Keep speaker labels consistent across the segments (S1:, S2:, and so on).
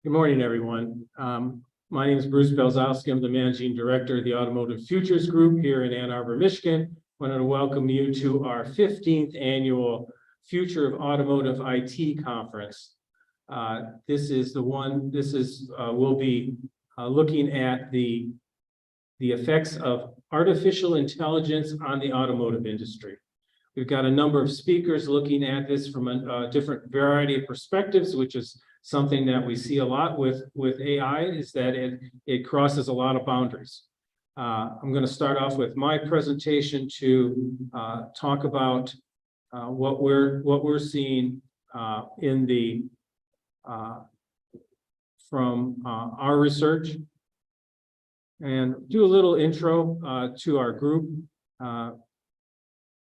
S1: Good morning, everyone. My name is Bruce Belzowski. I'm the Managing Director of the Automotive Futures Group here in Ann Arbor, Michigan. I want to welcome you to our 15th annual Future of Automotive IT Conference. We'll be looking at the effects of artificial intelligence on the automotive industry. We've got a number of speakers looking at this from a different variety of perspectives, which is something that we see a lot with AI, is that it crosses a lot of boundaries. I'm going to start off with my presentation to talk about what we're seeing in the from our research, and do a little intro to our group.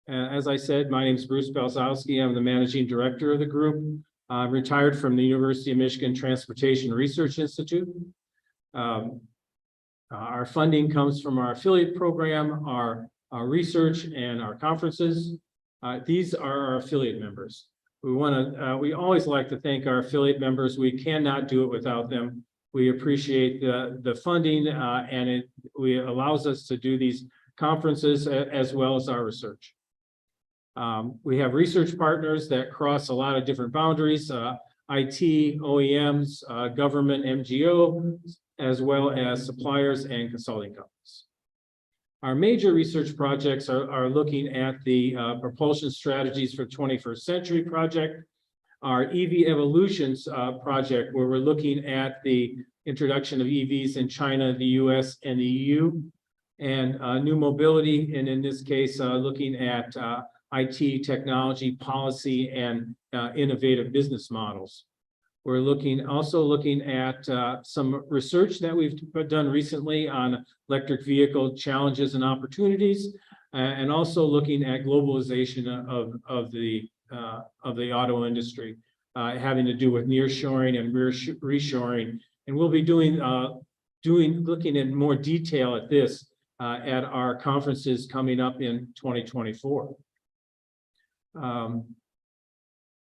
S1: As I said, my name is Bruce Belzowski. I'm the Managing Director of the group. I'm retired from the University of Michigan Transportation Research Institute. Our funding comes from our affiliate program, our research, and our conferences. These are our affiliate members. We always like to thank our affiliate members. We cannot do it without them. We appreciate the funding, and it allows us to do these conferences as well as our research. We have research partners that cross a lot of different boundaries, IT, OEMs, government, MGO, as well as suppliers and consulting companies. Our major research projects are looking at the propulsion strategies for 21st century project, our EV evolutions project, where we're looking at the introduction of EVs in China, the US, and the EU, and new mobility, and in this case, looking at IT, technology, policy, and innovative business models. We're also looking at some research that we've done recently on electric vehicle challenges and opportunities, and also looking at globalization of the auto industry, having to do with nearshoring and reshoring. And we'll be looking in more detail at this at our conferences coming up in 2024.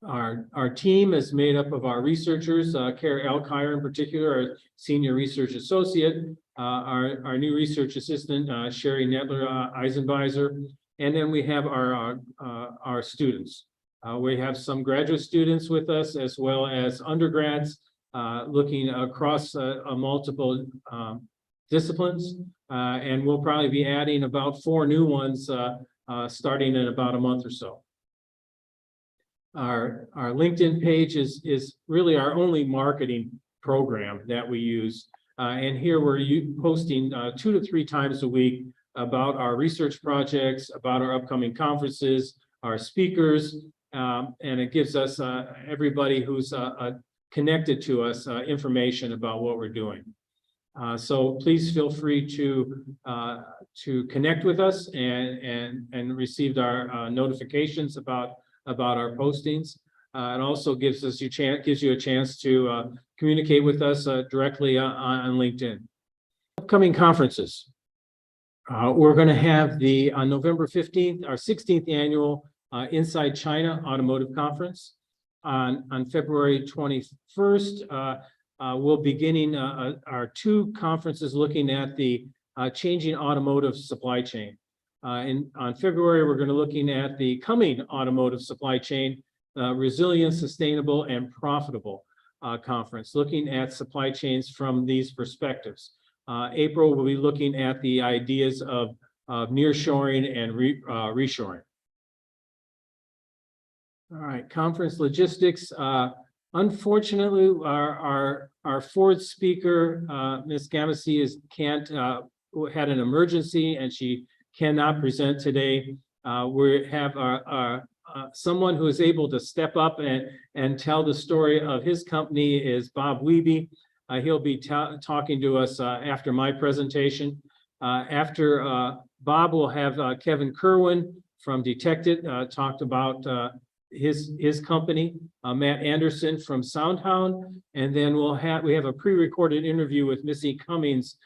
S1: Our team is made up of our researchers, Kara Elkire in particular, our Senior Research Associate, our new Research Assistant, Sherry Nedler-Eisenbeiser, and then we have our students. We have some graduate students with us as well as undergrads looking across multiple disciplines, and we'll probably be adding about 4 new ones starting in about a month or so. Our LinkedIn page is really our only marketing program that we use. And here we're posting 2 to 3 times a week about our research projects, about our upcoming conferences, our speakers, and it gives us, everybody who's connected to us, information about what we're doing. So please feel free to connect with us and receive our notifications about our postings. It also gives you a chance to communicate with us directly on LinkedIn. Upcoming conferences. We're going to have on November 15th, our 16th annual Inside China Automotive Conference. On February 21st, we'll beginning our 2 conferences looking at the changing automotive supply chain. On February, we're going to looking at the coming automotive supply chain, resilient, sustainable, and profitable conference, looking at supply chains from these perspectives. April, we'll be looking at the ideas of nearshoring and reshoring. All right, conference logistics. Unfortunately, our Ford speaker, Ms. Gamasi, had an emergency and she cannot present today. We have someone who is able to step up and tell the story of his company is Bob Wiebe. He'll be talking to us after my presentation. After Bob, will have Kevin Kerwin from Detected talked about his company, Matt Anderson from SoundHound, and then we have a pre-recorded interview with Missy Cummings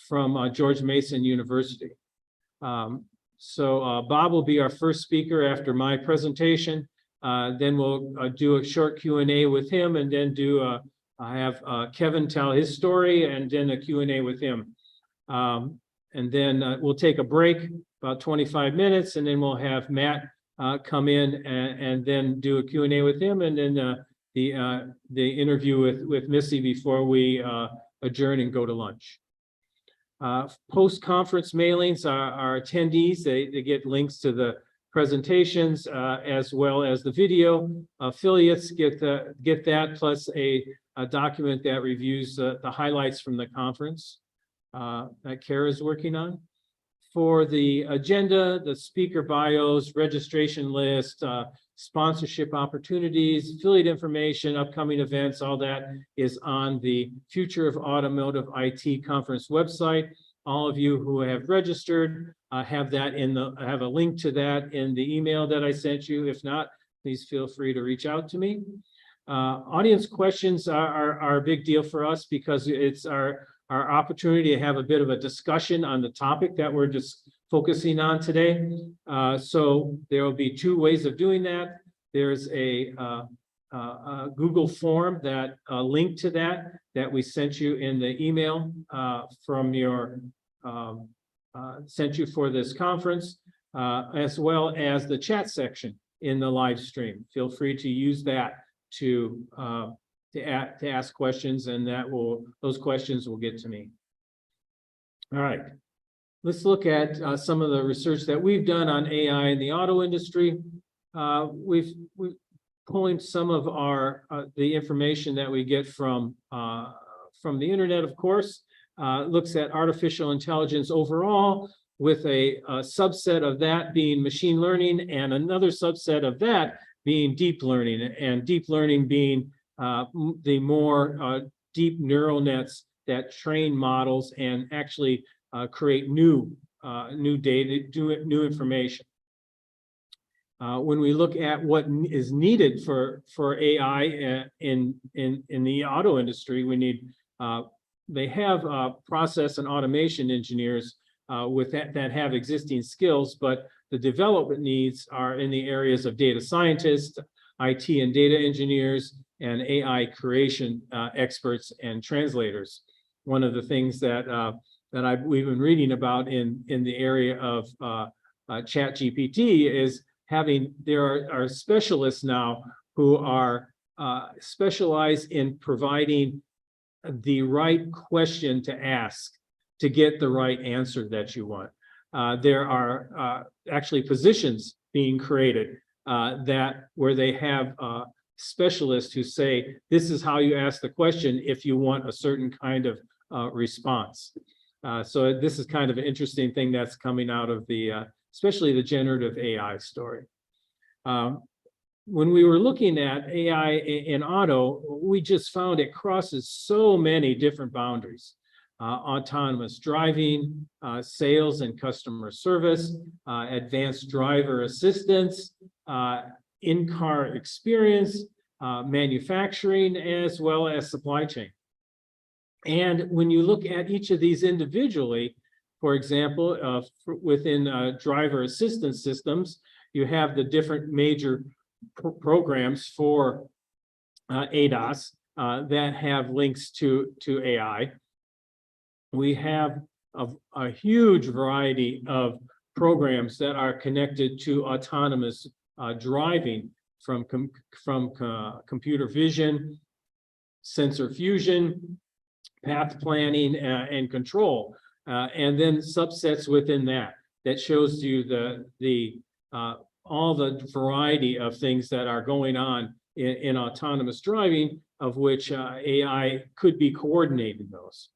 S1: from George Mason University. So Bob will be our first speaker after my presentation. Then we'll do a short Q&A with him, and then do I have Kevin tell his story and then a Q&A with him. And then we'll take a break, about 25 minutes, and then we'll have Matt come in and then do a Q&A with him, and then the interview with Missy before we adjourn and go to lunch. Post-conference mailings, our attendees, they get links to the presentations as well as the video. Affiliates get that, plus a document that reviews the highlights from the conference that Kara is working on. For the agenda, the speaker bios, registration list, sponsorship opportunities, affiliate information, upcoming events, all that is on the Future of Automotive IT conference website. All of you who have registered have a link to that in the email that I sent you. If not, please feel free to reach out to me. Audience questions are a big deal for us because it's our opportunity to have a bit of a discussion on the topic that we're just focusing on today. So there will be two ways of doing that. There's a Google form that link to that we sent you in the email from your sent you for this conference, as well as the chat section in the live stream. Feel free to use that to ask questions, and those questions will get to me. All right, let's look at some of the research that we've done on AI in the auto industry. We've pulling some of the information that we get from the internet, of course. Looks at artificial intelligence overall, with a subset of that being machine learning, and another subset of that being deep learning, and deep learning being the more deep neural nets that train models and actually create new data, new information. When we look at what is needed for AI in the auto industry, we need they have process and automation engineers with that have existing skills, but the development needs are in the areas of data scientists, IT and data engineers, and AI creation experts and translators. One of the things that we've been reading about in the area of ChatGPT is there are specialists now who are specialized in providing the right question to ask to get the right answer that you want. There are actually positions being created where they have specialists who say, this is how you ask the question if you want a certain kind of response. So this is kind of an interesting thing that's coming out of especially the generative AI story. When we were looking at AI in auto, we just found it crosses so many different boundaries. Autonomous driving, sales and customer service, advanced driver assistance, in-car experience, manufacturing, as well as supply chain. And when you look at each of these individually, for example, within driver assistance systems, you have the different major programs for ADAS that have links to AI. We have a huge variety of programs that are connected to autonomous driving, from computer vision, sensor fusion, path planning, and control, and then subsets within that shows you all the variety of things that are going on in autonomous driving, of which AI could be coordinating those.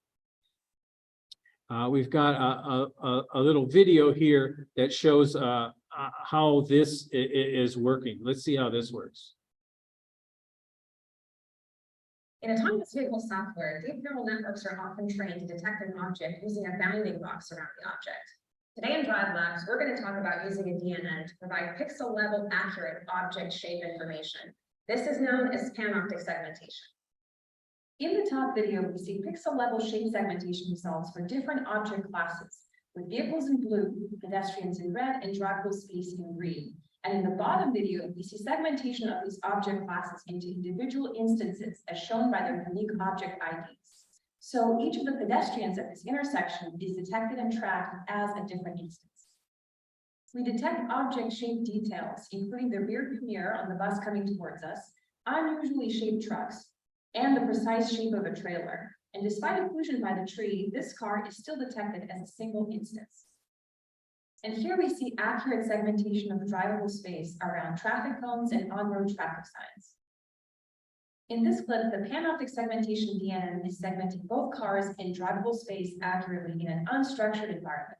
S1: We've got a little video here that shows how this is working. Let's see how this works.
S2: In autonomous vehicle software, deep neural networks are often trained to detect an object using a bounding box around the object. Today in Drive Labs, we're going to talk about using a DNN to provide pixel-level accurate object shape information. This is known as panoptic segmentation. In the top video, we see pixel-level shape segmentation results for different object classes, with vehicles in blue, pedestrians in red, and drivable space in green. And in the bottom video, we see segmentation of these object classes into individual instances as shown by their unique object IDs. So each of the pedestrians at this intersection is detected and tracked as a different instance. We detect object shape details, including the rear mirror on the bus coming towards us, unusually shaped trucks, and the precise shape of a trailer. And despite occlusion by the tree, this car is still detected as a single instance. And here we see accurate segmentation of drivable space around traffic cones and on-road traffic signs. In this clip, the panoptic segmentation DNN is segmenting both cars in drivable space accurately in an unstructured environment.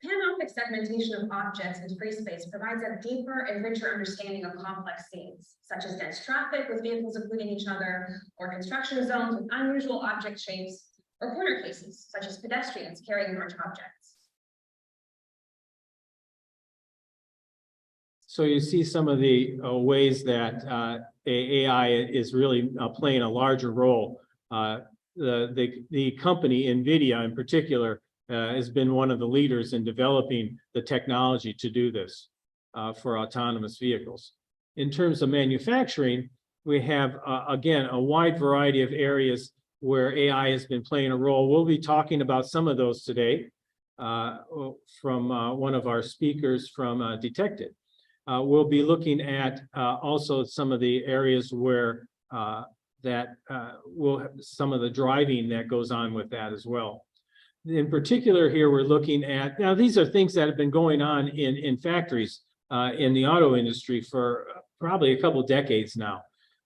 S2: Panoptic segmentation of objects in free space provides a deeper and richer understanding of complex scenes, such as dense traffic with vehicles occluding each other, or construction zones with unusual object shapes, or corner cases, such as pedestrians carrying large objects.
S1: So you see some of the ways that AI is really playing a larger role. The company, NVIDIA in particular, has been one of the leaders in developing the technology to do this for autonomous vehicles. In terms of manufacturing, we have, again, a wide variety of areas where AI has been playing a role. We'll be talking about some of those today from one of our speakers from Detected. We'll be looking at also some of the areas where some of the driving that goes on with that as well. In particular here, we're looking at, now these are things that have been going on in factories in the auto industry for probably a couple of decades now.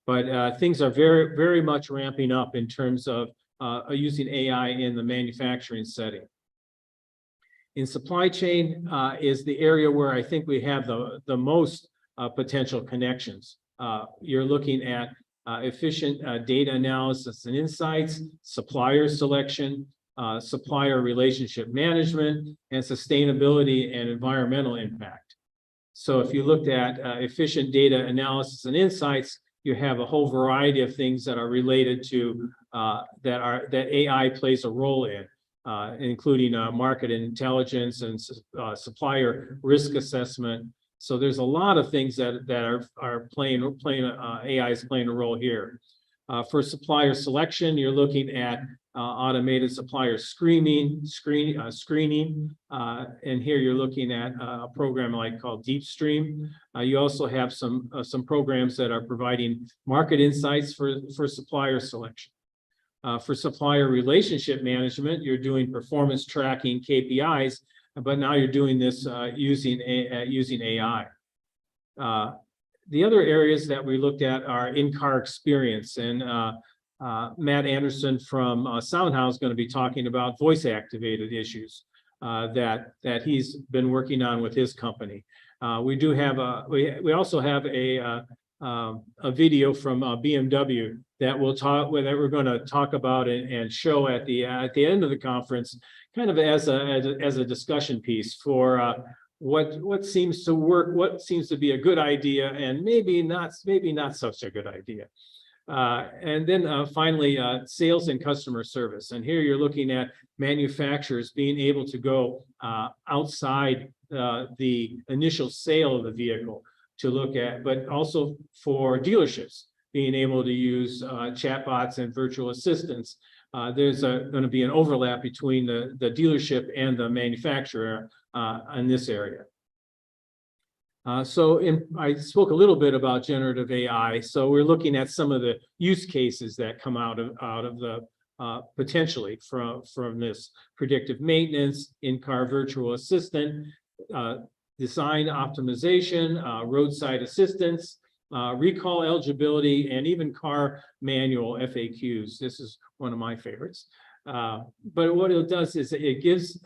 S1: But things are very, very much ramping up in terms of using AI in the manufacturing setting. In supply chain is the area where I think we have the most potential connections. You're looking at efficient data analysis and insights, supplier selection, supplier relationship management, and sustainability and environmental impact. So if you looked at efficient data analysis and insights, you have a whole variety of things that are related to that AI plays a role in. Including market intelligence and supplier risk assessment. So there's a lot of things that are playing AI is playing a role here. For supplier selection, you're looking at automated supplier screening, and here you're looking at a program called DeepStream. You also have some programs that are providing market insights for supplier selection. For supplier relationship management, you're doing performance tracking KPIs, but now you're doing this using AI. The other areas that we looked at are in-car experience, and Matt Anderson from SoundHound is going to be talking about voice-activated issues that he's been working on with his company. We also have a video from BMW that we're going to talk about and show at the end of the conference, kind of as a discussion piece for what seems to work, what seems to be a good idea, and maybe not such a good idea. And then finally, sales and customer service. And here you're looking at manufacturers being able to go outside the initial sale of the vehicle to look at, but also for dealerships being able to use chatbots and virtual assistants. There's going to be an overlap between the dealership and the manufacturer in this area. I spoke a little bit about generative AI. So we're looking at some of the use cases that come out of the potentially from this: predictive maintenance, in-car virtual assistant, design optimization, roadside assistance, recall eligibility, and even car manual FAQs. This is one of my favorites. But what it does is it gives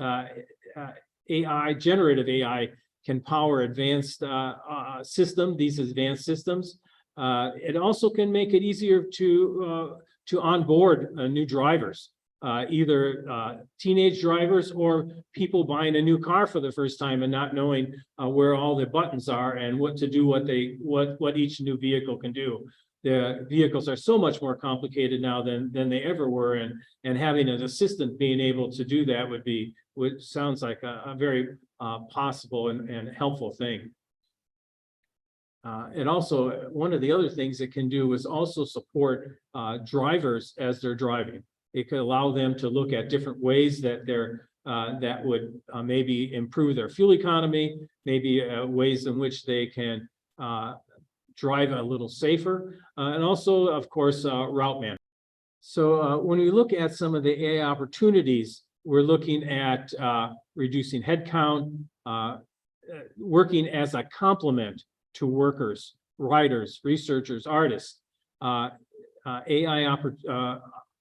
S1: generative AI can power advanced these advanced systems. It also can make it easier to onboard new drivers, either teenage drivers or people buying a new car for the first time and not knowing where all the buttons are and what to do, what each new vehicle can do. The vehicles are so much more complicated now than they ever were, and having an assistant being able to do that would be which sounds like a very possible and helpful thing. It also, one of the other things it can do is also support drivers as they're driving. It could allow them to look at different ways that that would maybe improve their fuel economy, maybe ways in which they can drive a little safer, and also, of course, route management. So when we look at some of the AI opportunities, we're looking at reducing headcount, working as a complement to workers, writers, researchers, artists. AI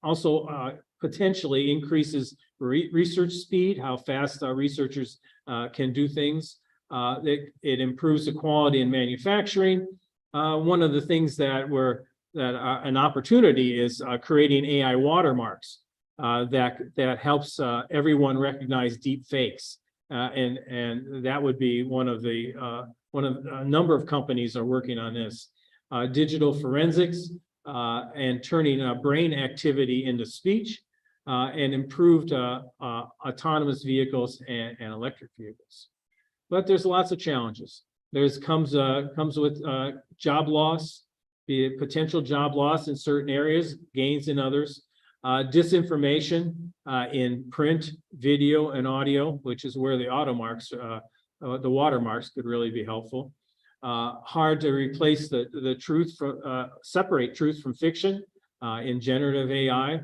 S1: also potentially increases research speed, how fast our researchers can do things. It improves the quality in manufacturing. One of the things that an opportunity is creating AI watermarks that helps everyone recognize deep fakes, and that would be one of a number of companies are working on this. Digital forensics and turning brain activity into speech, and improved autonomous vehicles and electric vehicles. But there's lots of challenges. Comes with job loss, be it potential job loss in certain areas, gains in others, disinformation in print, video, and audio, which is where the watermarks could really be helpful. Hard to replace the truth from separate truth from fiction in generative AI.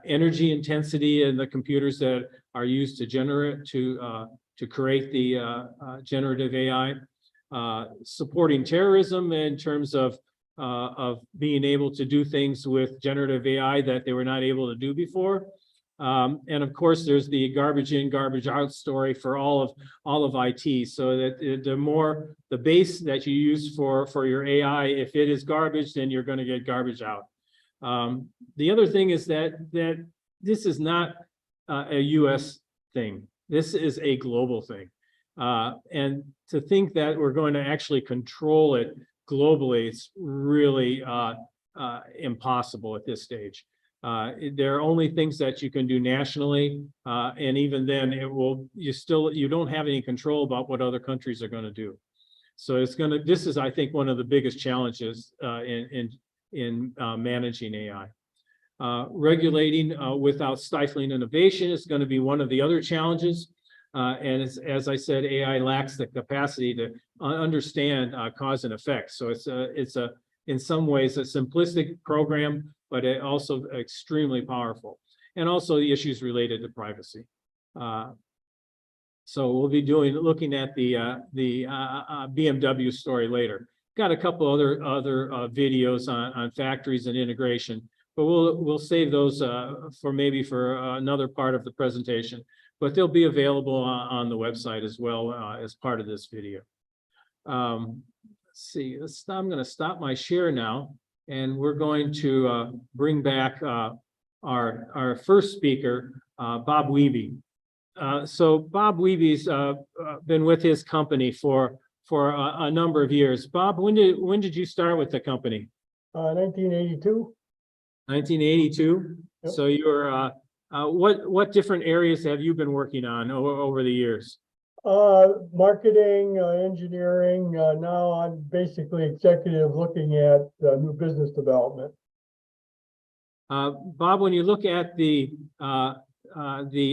S1: Energy intensity in the computers that are used to create the generative AI. Supporting terrorism in terms of being able to do things with generative AI that they were not able to do before. And of course, there's the garbage in, garbage out story for all of IT. So that the base that you use for your AI, if it is garbage, then you're going to get garbage out. The other thing is that this is not a US thing. This is a global thing. And to think that we're going to actually control it globally, it's really impossible at this stage. There are only things that you can do nationally, and even then, you don't have any control about what other countries are going to do. So this is, I think, one of the biggest challenges in managing AI. Regulating without stifling innovation is going to be one of the other challenges. And as I said, AI lacks the capacity to understand cause and effect. So it's in some ways a simplistic program, but it also extremely powerful. And also the issues related to privacy. So we'll be looking at the BMW story later. Got a couple other videos on factories and integration, but we'll save those for another part of the presentation. But they'll be available on the website as well as part of this video. Let's see, I'm going to stop my share now, and we're going to bring back our first speaker, Bob Wiebe. So Bob Wiebe's been with his company for a number of years. Bob, when did you start with the company?
S3: 1982.
S1: 1982. Yep. So you're what different areas have you been working on over the years?
S3: Marketing, engineering. Now I'm basically executive looking at new business development.
S1: Bob, when you look at the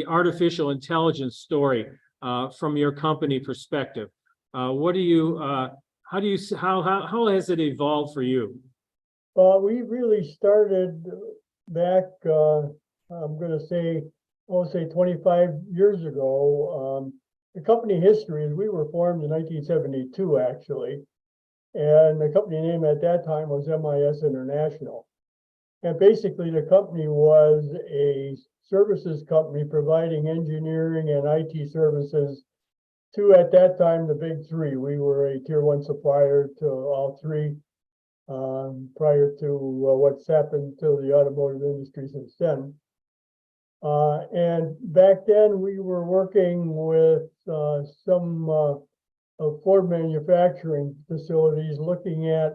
S1: artificial intelligence story from your company perspective, how has it evolved for you?
S3: We really started back, I'm going to say, I'll say 25 years ago. The company history is we were formed in 1972, actually. And the company name at that time was MIS International. And basically the company was a services company providing engineering and IT services to, at that time, the big three. We were a tier 1 supplier to all three prior to what's happened to the automotive industry since then. And back then we were working with some Ford manufacturing facilities looking at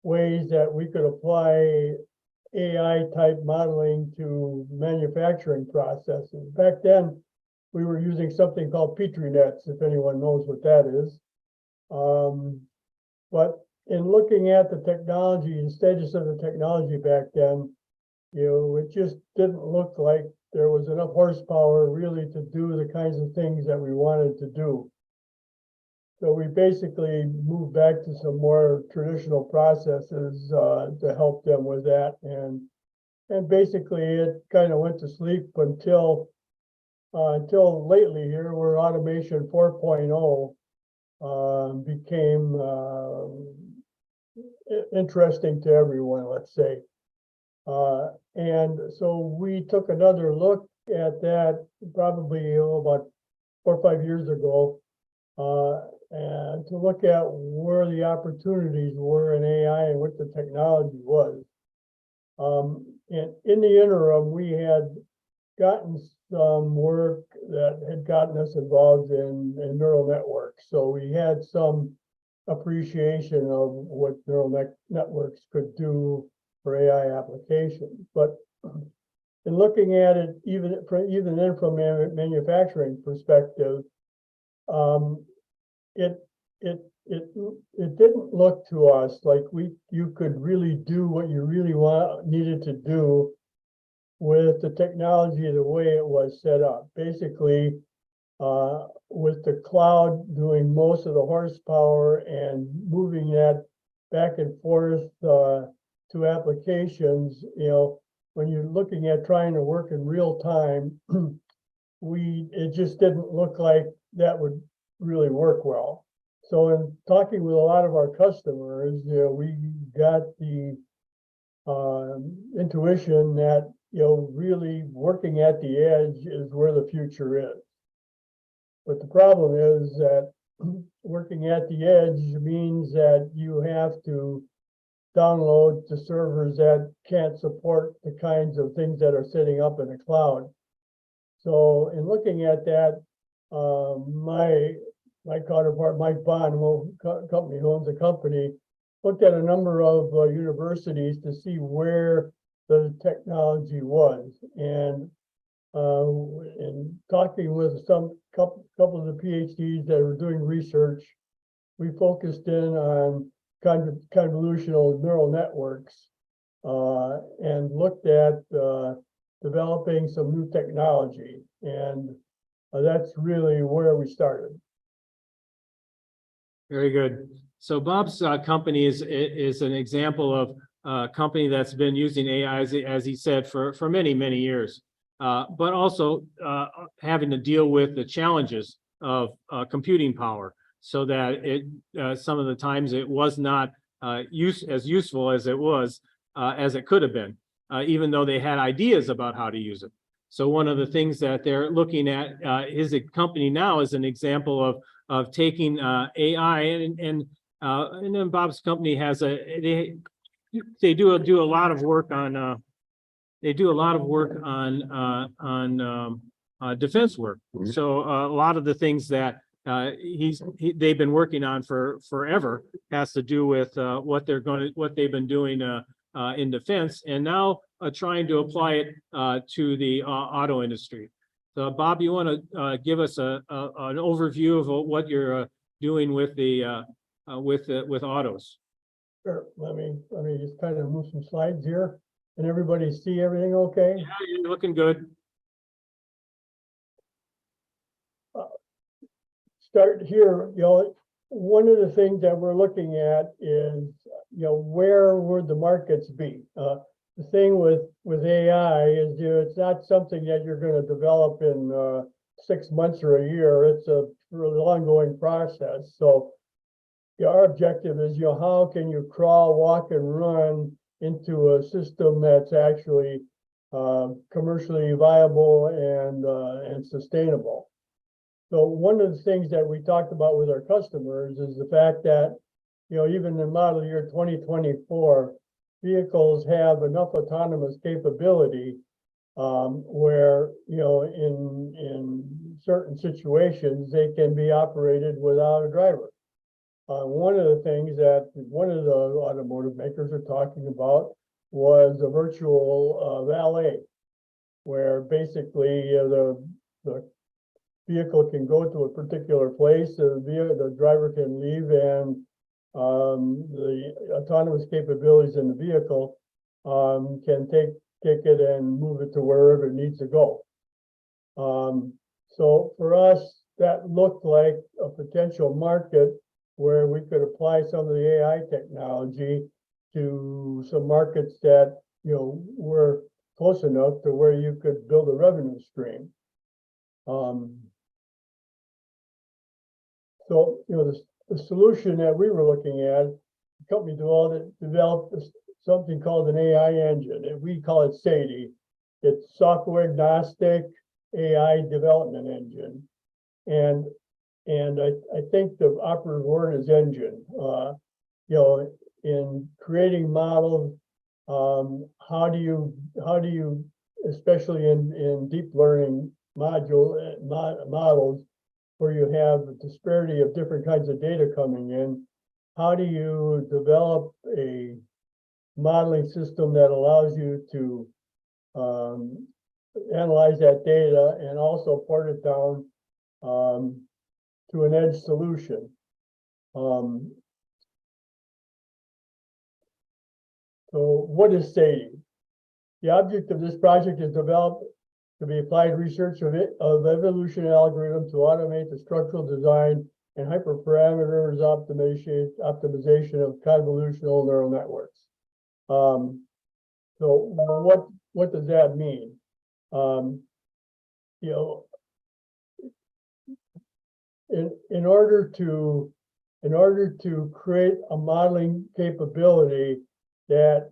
S3: ways that we could apply AI type modeling to manufacturing processes. Back then, we were using something called Petri nets, if anyone knows what that is. But in looking at the technology and status of the technology back then, it just didn't look like there was enough horsepower really to do the kinds of things that we wanted to do. So we basically moved back to some more traditional processes to help them with that. And basically it kind of went to sleep until lately here, where automation 4.0 became interesting to everyone, let's say. And so we took another look at that probably about 4 or 5 years ago, and to look at where the opportunities were in AI and what the technology was. And in the interim, we had gotten some work that had gotten us involved in neural networks. So we had some appreciation of what neural networks could do for AI applications. But in looking at it, even then from a manufacturing perspective, it didn't look to us like you could really do what you really needed to do with the technology the way it was set up. Basically, with the cloud doing most of the horsepower and moving that back and forth to applications, when you're looking at trying to work in real time, it just didn't look like that would really work well. So in talking with a lot of our customers, we got the intuition that really working at the edge is where the future is. But the problem is that working at the edge means that you have to download the servers that can't support the kinds of things that are sitting up in the cloud. So in looking at that, my counterpart, Mike Bond, company who owns the company, looked at a number of universities to see where the technology was. And in talking with some couple of the PhDs that were doing research, we focused in on convolutional neural networks and looked at developing some new technology. And that's really where we started.
S1: Very good. So Bob's company is an example of a company that's been using AI, as he said, for many, many years, but also having to deal with the challenges of computing power, so that some of the times it was not as useful as it could have been, even though they had ideas about how to use it. So one of the things that they're looking at is a company now is an example of taking AI and then Bob's company has they do a lot of work on defense work.
S4: Mhm.
S1: So a lot of the things that they've been working on for forever has to do with what they've been doing in defense, and now trying to apply it to the auto industry. So Bob, you want to give us an overview of what you're doing with with autos?
S3: Sure. Let me just kind of move some slides here. Can everybody see everything okay?
S1: Yeah, you're looking good.
S3: Start here. One of the things that we're looking at is, where would the markets be? The thing with AI is, it's not something that you're going to develop in 6 months or a year. It's a really ongoing process. So our objective is, how can you crawl, walk, and run into a system that's actually commercially viable and sustainable. So one of the things that we talked about with our customers is the fact that, even in model year 2024, vehicles have enough autonomous capability where, in certain situations, they can be operated without a driver. One of the things that one of the automotive makers are talking about was a virtual valet, where basically the vehicle can go to a particular place, the driver can leave, and the autonomous capabilities in the vehicle can take it and move it to wherever it needs to go. So for us, that looked like a potential market where we could apply some of the AI technology to some markets that, you know, were close enough to where you could build a revenue stream. So, you know, the solution that we were looking at, the company developed something called an AI engine, and we call it SADE. It's software agnostic AI development engine. And I think the operative word is engine. You know, in creating models, how do you, especially in deep learning models, where you have a disparity of different kinds of data coming in, how do you develop a modeling system that allows you to analyze that data and also port it down to an edge solution? So what is SADE? The object of this project is developed to be applied research of evolution algorithm to automate the structural design and hyperparameters optimization of convolutional neural networks. So what does that mean? You know, in order to create a modeling capability that,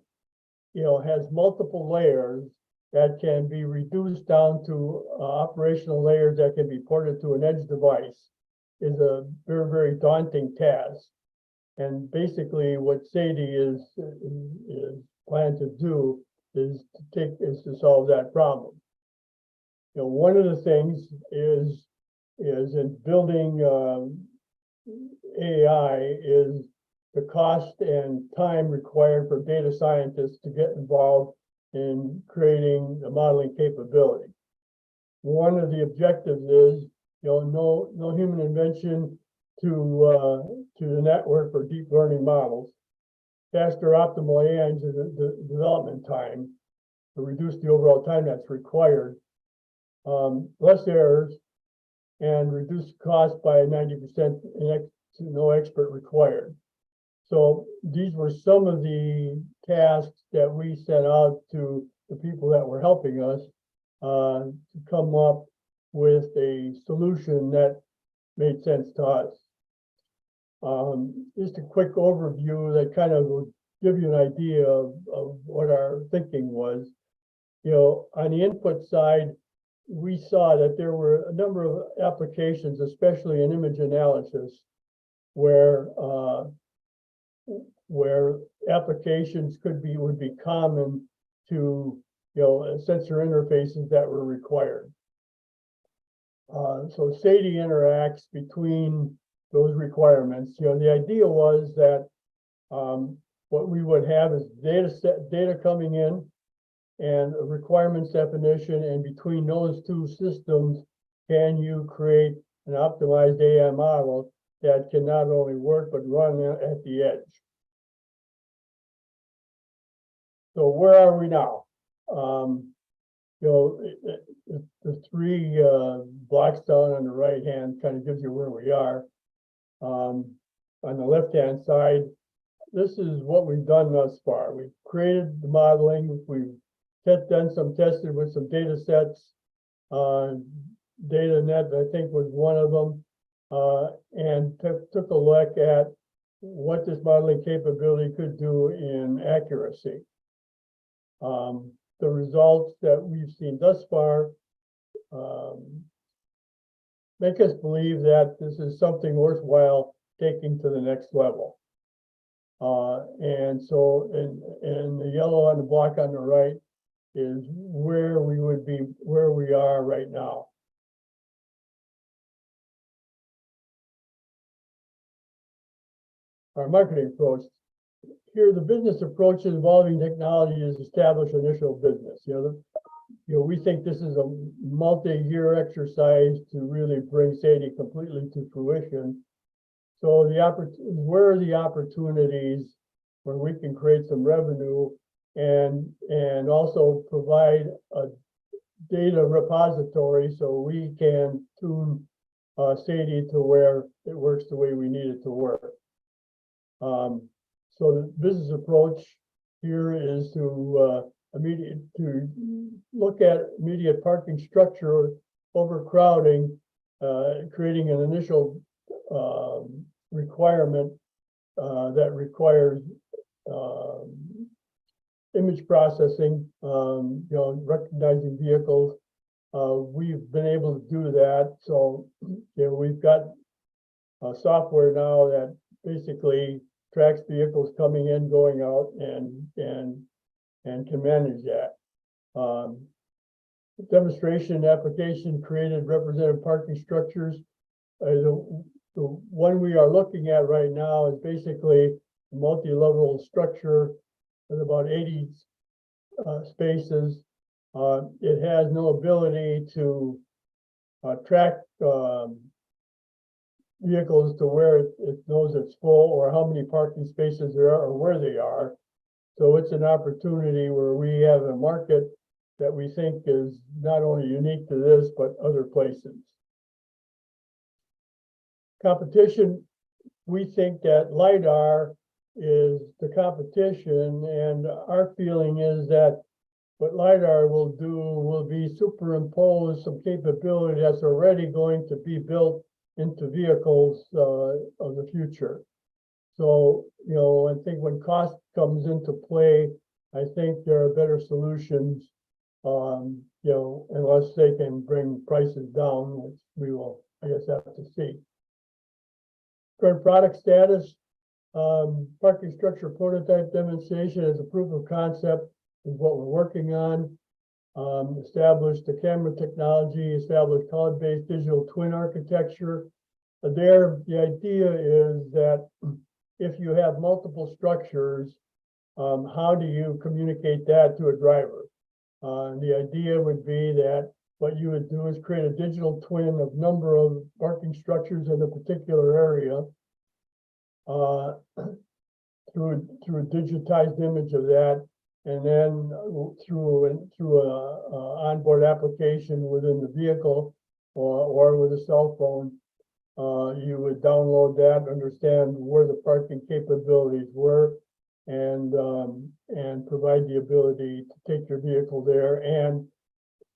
S3: you know, has multiple layers that can be reduced down to operational layers that can be ported to an edge device is a very, very daunting task. And basically what SADE is planned to do is to solve that problem. You know, one of the things is in building AI is the cost and time required for data scientists to get involved in creating the modeling capability. One of the objectives is, you know, no human invention to the network for deep learning models, faster optimal AI engine development time to reduce the overall time that's required, less errors, and reduce cost by 90%, no expert required. So these were some of the tasks that we set out to the people that were helping us to come up with a solution that made sense to us. Just a quick overview that kind of will give you an idea of what our thinking was. You know, on the input side, we saw that there were a number of applications, especially in image analysis, where applications would be common to, you know, sensor interfaces that were required. So SADE interacts between those requirements. You know, the idea was that what we would have is data coming in and a requirements definition, and between those two systems, can you create an optimized AI model that can not only work but run at the edge? So where are we now? You know, the three blocks down on the right hand kind of gives you where we are. On the left hand side, this is what we've done thus far. We've created the modeling. We've done some testing with some data sets. DataNet, I think, was one of them, and took a look at what this modeling capability could do in accuracy. The results that we've seen thus far make us believe that this is something worthwhile taking to the next level. And so in the yellow on the block on the right is where we would be, where we are right now. Our marketing approach. Here, the business approach involving technology is establish initial business. You know, we think this is a multi-year exercise to really bring Sadie completely to fruition. So where are the opportunities where we can create some revenue and also provide a data repository so we can tune Sadie to where it works the way we need it to work. So the business approach here is to look at immediate parking structure overcrowding, creating an initial requirement that requires image processing, recognizing vehicles. We've been able to do that. So, we've got software now that basically tracks vehicles coming in, going out, and can manage that. Demonstration application created representative parking structures. The one we are looking at right now is basically a multi-level structure with about 80 spaces. It has no ability to track vehicles to where it knows it's full or how many parking spaces there are or where they are. So it's an opportunity where we have a market that we think is not only unique to this, but other places. Competition, we think that LiDAR is the competition, and our feeling is that what LiDAR will do will be superimpose some capability that's already going to be built into vehicles of the future. So, I think when cost comes into play, I think there are better solutions, unless they can bring prices down, which we will, I guess, have to see. Current product status, parking structure prototype demonstration as a proof of concept is what we're working on. Established the camera technology, established cloud-based digital twin architecture. The idea is that if you have multiple structures, how do you communicate that to a driver? The idea would be that what you would do is create a digital twin of number of parking structures in a particular area through a digitized image of that, and then through a onboard application within the vehicle or with a cell phone, you would download that, understand where the parking capabilities were, and provide the ability to take your vehicle there. And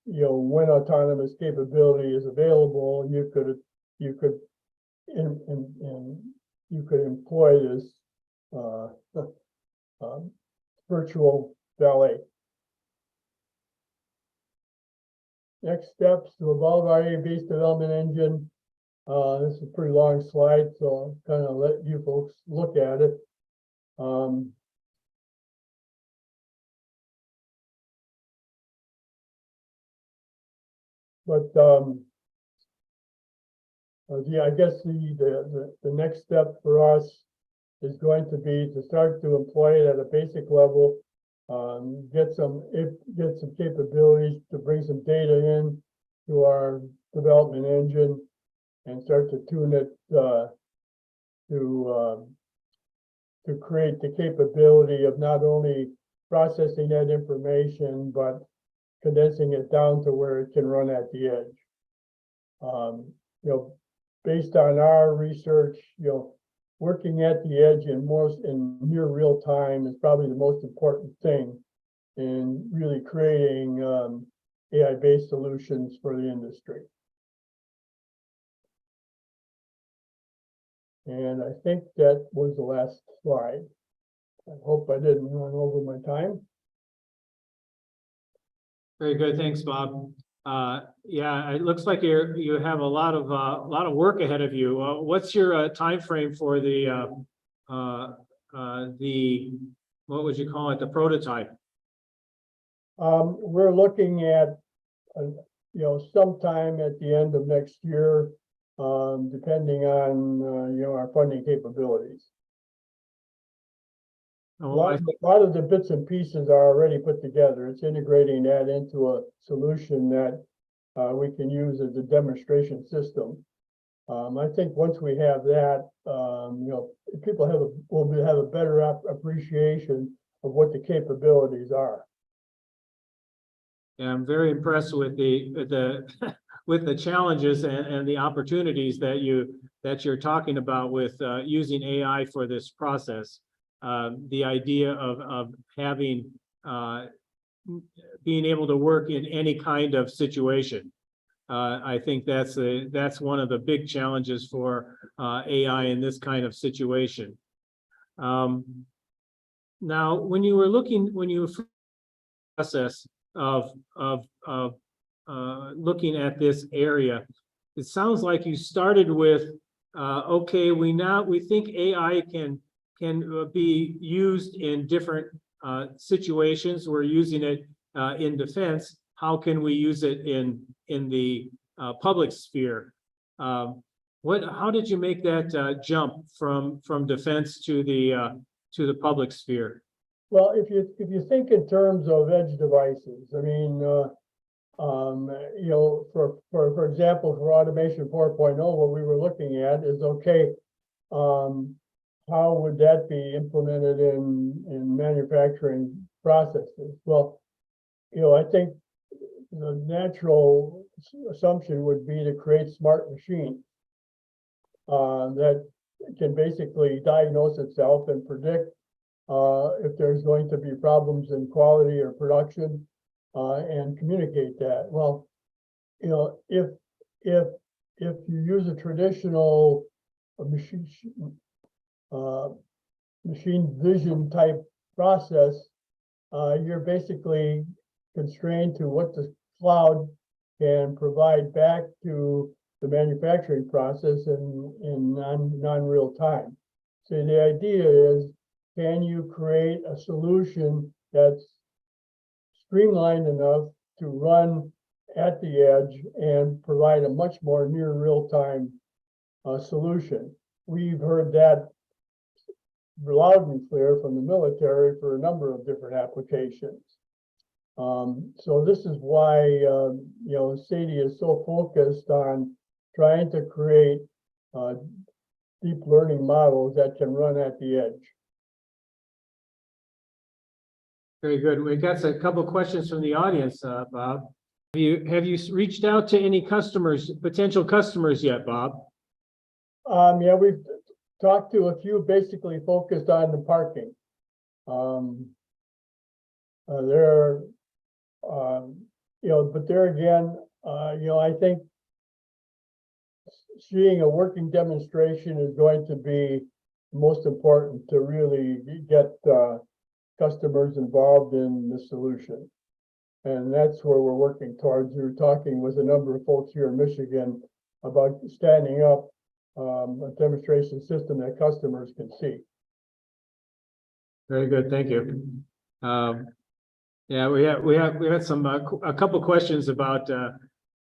S3: when autonomous capability is available, you could employ this virtual valet. Next steps to evolve our AI-based development engine. This is a pretty long slide, so I'll kind of let you folks look at it. I guess the next step for us is going to be to start to employ it at a basic level, get some capabilities to bring some data in to our development engine, and start to tune it to create the capability of not only processing that information, but condensing it down to where it can run at the edge. Based on our research, working at the edge in near real time is probably the most important thing in really creating AI-based solutions for the industry. And I think that was the last slide. I hope I didn't run over my time.
S1: Very good, thanks, Bob. Yeah, it looks like you have a lot of work ahead of you. What's your time frame for the what would you call it, the prototype?
S3: We're looking at sometime at the end of next year, depending on our funding capabilities.
S1: Oh, I
S3: A lot of the bits and pieces are already put together. It's integrating that into a solution that we can use as a demonstration system. I think once we have that, people will have a better appreciation of what the capabilities are.
S1: am very impressed with the with the challenges and the opportunities that you're talking about with using AI for this process. The idea of having being able to work in any kind of situation. I think that's one of the big challenges for AI in this kind of situation. Now, when you were process of looking at this area, it sounds like you started with okay, we think AI can be used in different situations. We're using it in defense. How can we use it in the public sphere? How did you make that jump from defense to the public sphere?
S3: Well, if you think in terms of edge devices, I mean, for example, for automation 4.0, what we were looking at is okay, how would that be implemented in manufacturing processes? Well, I think the natural assumption would be to create smart machines that can basically diagnose itself and predict if there's going to be problems in quality or production, and communicate that. Well, if you use a traditional machine vision type process, you're basically constrained to what the cloud can provide back to the manufacturing process in non-real time. So the idea is, can you create a solution that's streamlined enough to run at the edge and provide a much more near real-time solution? We've heard that loud and clear from the military for a number of different applications. So this is why SADE is so focused on trying to create deep learning models that can run at the edge.
S1: Very good. We got a couple of questions from the audience, Bob. Have you reached out to any potential customers yet, Bob?
S3: Yeah, we've talked to a few, basically focused on the parking. But there again, I think seeing a working demonstration is going to be most important to really get customers involved in the solution. And that's where we're working towards. We were talking with a number of folks here in Michigan about standing up a demonstration system that customers can see.
S1: Very good, thank you. Yeah, we had some a couple questions about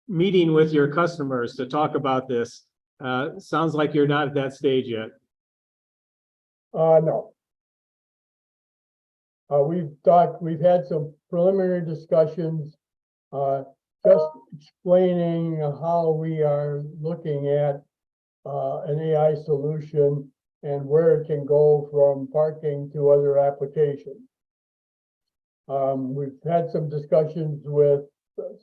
S1: meeting with your customers to talk about this. Sounds like you're not at that stage yet.
S3: No. We've had some preliminary discussions, just explaining how we are looking at an AI solution and where it can go from parking to other applications. We've had some discussions with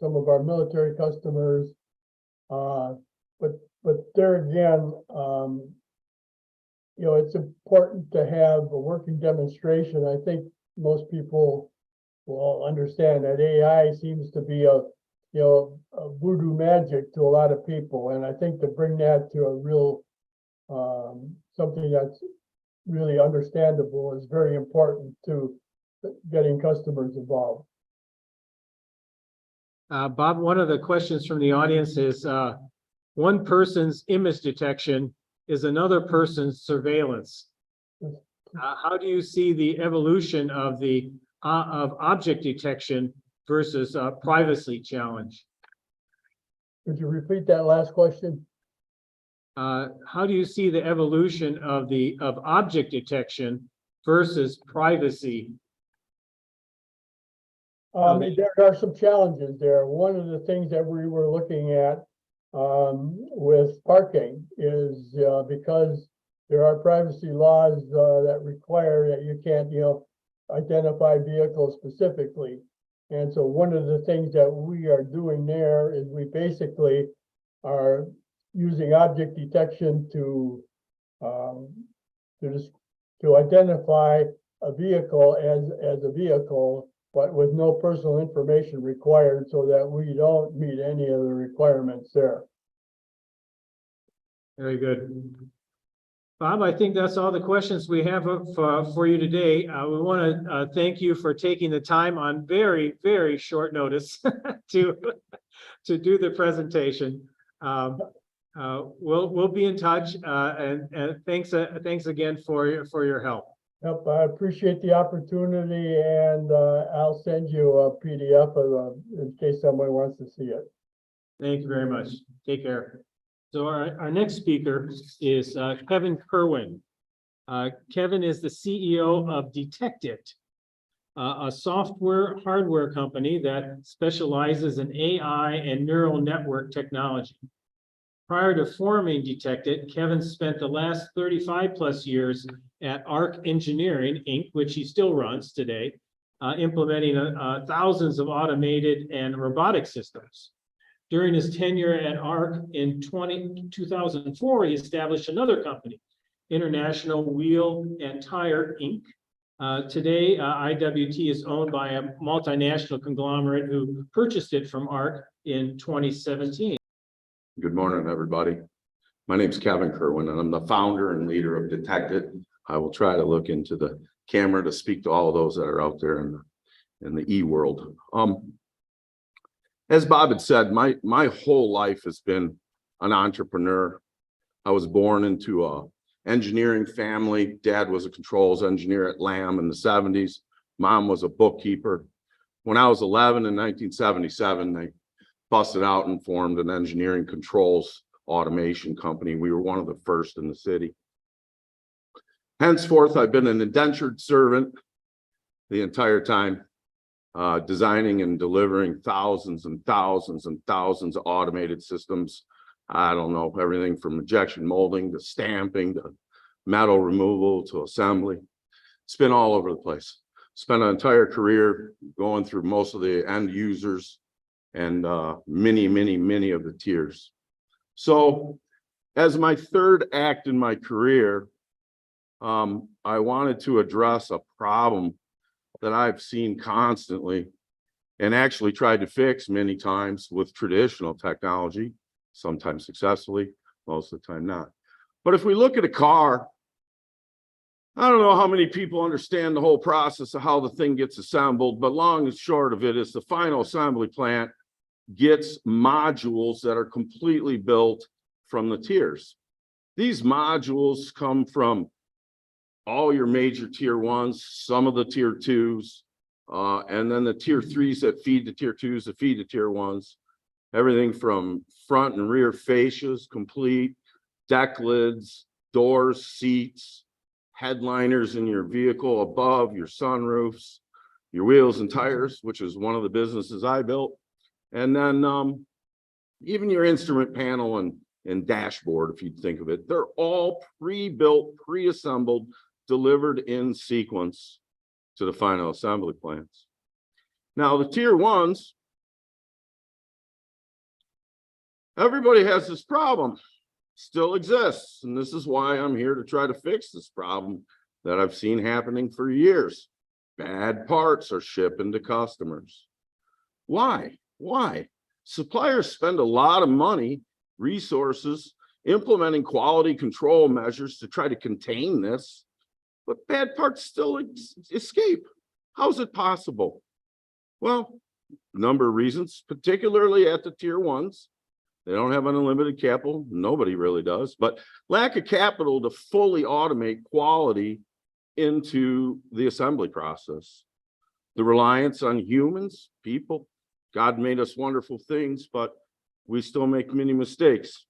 S3: some of our military customers, but there again, it's important to have a working demonstration. I think most people will understand that AI seems to be a voodoo magic to a lot of people, and I think to bring that to a real something that's really understandable is very important to getting customers involved.
S1: Bob, one of the questions from the audience is one person's image detection is another person's surveillance. How do you see the evolution of object detection versus privacy challenge?
S3: Could you repeat that last question?
S1: How do you see the evolution of object detection versus privacy.
S3: There are some challenges there. One of the things that we were looking at with parking is because there are privacy laws that require that you can't, identify vehicles specifically. And so one of the things that we are doing there is we basically are using object detection to identify a vehicle as a vehicle, but with no personal information required, so that we don't meet any of the requirements there.
S1: Very good. Bob, I think that's all the questions we have for you today. We want to thank you for taking the time on very, very short notice to do the presentation. We'll be in touch, and thanks again for your help.
S3: Yep, I appreciate the opportunity, and I'll send you a PDF in case somebody wants to see it.
S1: Thank you very much. Take care. So our next speaker is Kevin Kerwin. Kevin is the CEO of Detect-It, a software hardware company that specializes in AI and neural network technology. Prior to forming Detect-It, Kevin spent the last 35 plus years at ARC Engineering, Inc., which he still runs today, implementing thousands of automated and robotic systems. During his tenure at ARC in 2004, he established another company, International Wheel and Tire, Inc. Today, IWT is owned by a multinational conglomerate who purchased it from ARC in 2017.
S4: Good morning, everybody. My name is Kevin Kerwin, and I'm the founder and leader of Detect-It. I will try to look into the camera to speak to all of those that are out there in the e-world. As Bob had said, my whole life has been an entrepreneur. I was born into a engineering family. Dad was a controls engineer at Lamb in the 70s. Mom was a bookkeeper. When I was 11 in 1977, they busted out and formed an engineering controls automation company. We were one of the first in the city. Henceforth, I've been an indentured servant the entire time, designing and delivering thousands and thousands and thousands of automated systems. I don't know, everything from injection molding to stamping to metal removal to assembly. It's been all over the place. Spent an entire career going through most of the end users and many of the tiers. So as my third act in my career, I wanted to address a problem that I've seen constantly and actually tried to fix many times with traditional technology, sometimes successfully, most of the time not. But if we look at a car, I don't know how many people understand the whole process of how the thing gets assembled, but long and short of it is the final assembly plant gets modules that are completely built from the tiers. These modules come from all your major tier ones, some of the tier twos, and then the tier threes that feed the tier twos that feed the tier ones. Everything from front and rear fascias, complete, deck lids, doors, seats, headliners in your vehicle above, your sunroofs, your wheels and tires, which is one of the businesses I built. And then even your instrument panel and dashboard, if you think of it, they're all pre-built, pre-assembled, delivered in sequence to the final assembly plants. Now, the tier ones, everybody has this problem, still exists. And this is why I'm here to try to fix this problem that I've seen happening for years. Bad parts are shipping to customers. Why? Why? Suppliers spend a lot of money, resources, implementing quality control measures to try to contain this, but bad parts still escape. How is it possible? Well, a number of reasons, particularly at the tier ones. They don't have unlimited capital. Nobody really does, but lack of capital to fully automate quality into the assembly process. The reliance on humans, people. God made us wonderful things, but we still make many mistakes.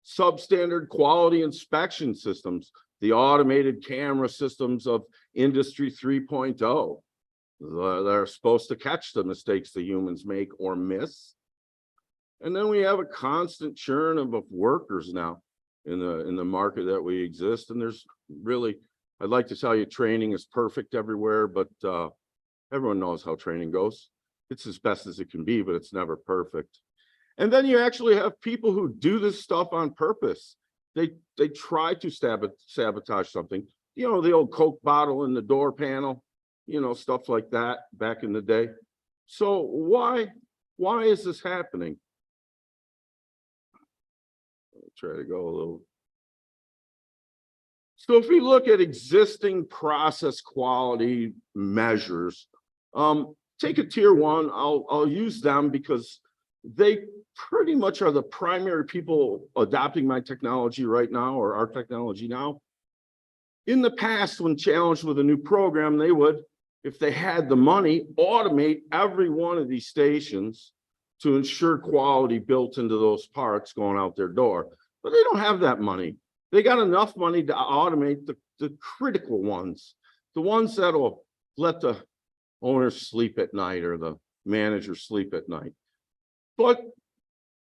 S4: Substandard quality inspection systems. the automated camera systems of Industry 3.0. They're supposed to catch the mistakes the humans make or miss. And then we have a constant churn of workers now in the market that we exist. And there's really, I'd like to tell you training is perfect everywhere, but everyone knows how training goes. It's as best as it can be, but it's never perfect. And then you actually have people who do this stuff on purpose. They try to sabotage something. You know, the old Coke bottle in the door panel, you know, stuff like that back in the day. So why is this happening? I'll try to go a little. So if we look at existing process quality measures, take a tier 1, I'll use them because they pretty much are the primary people adopting my technology right now, or our technology now. In the past, when challenged with a new program, they would, if they had the money, automate every one of these stations to ensure quality built into those parts going out their door. But they don't have that money. They got enough money to automate the critical ones, the ones that'll let the owner sleep at night or the manager sleep at night. But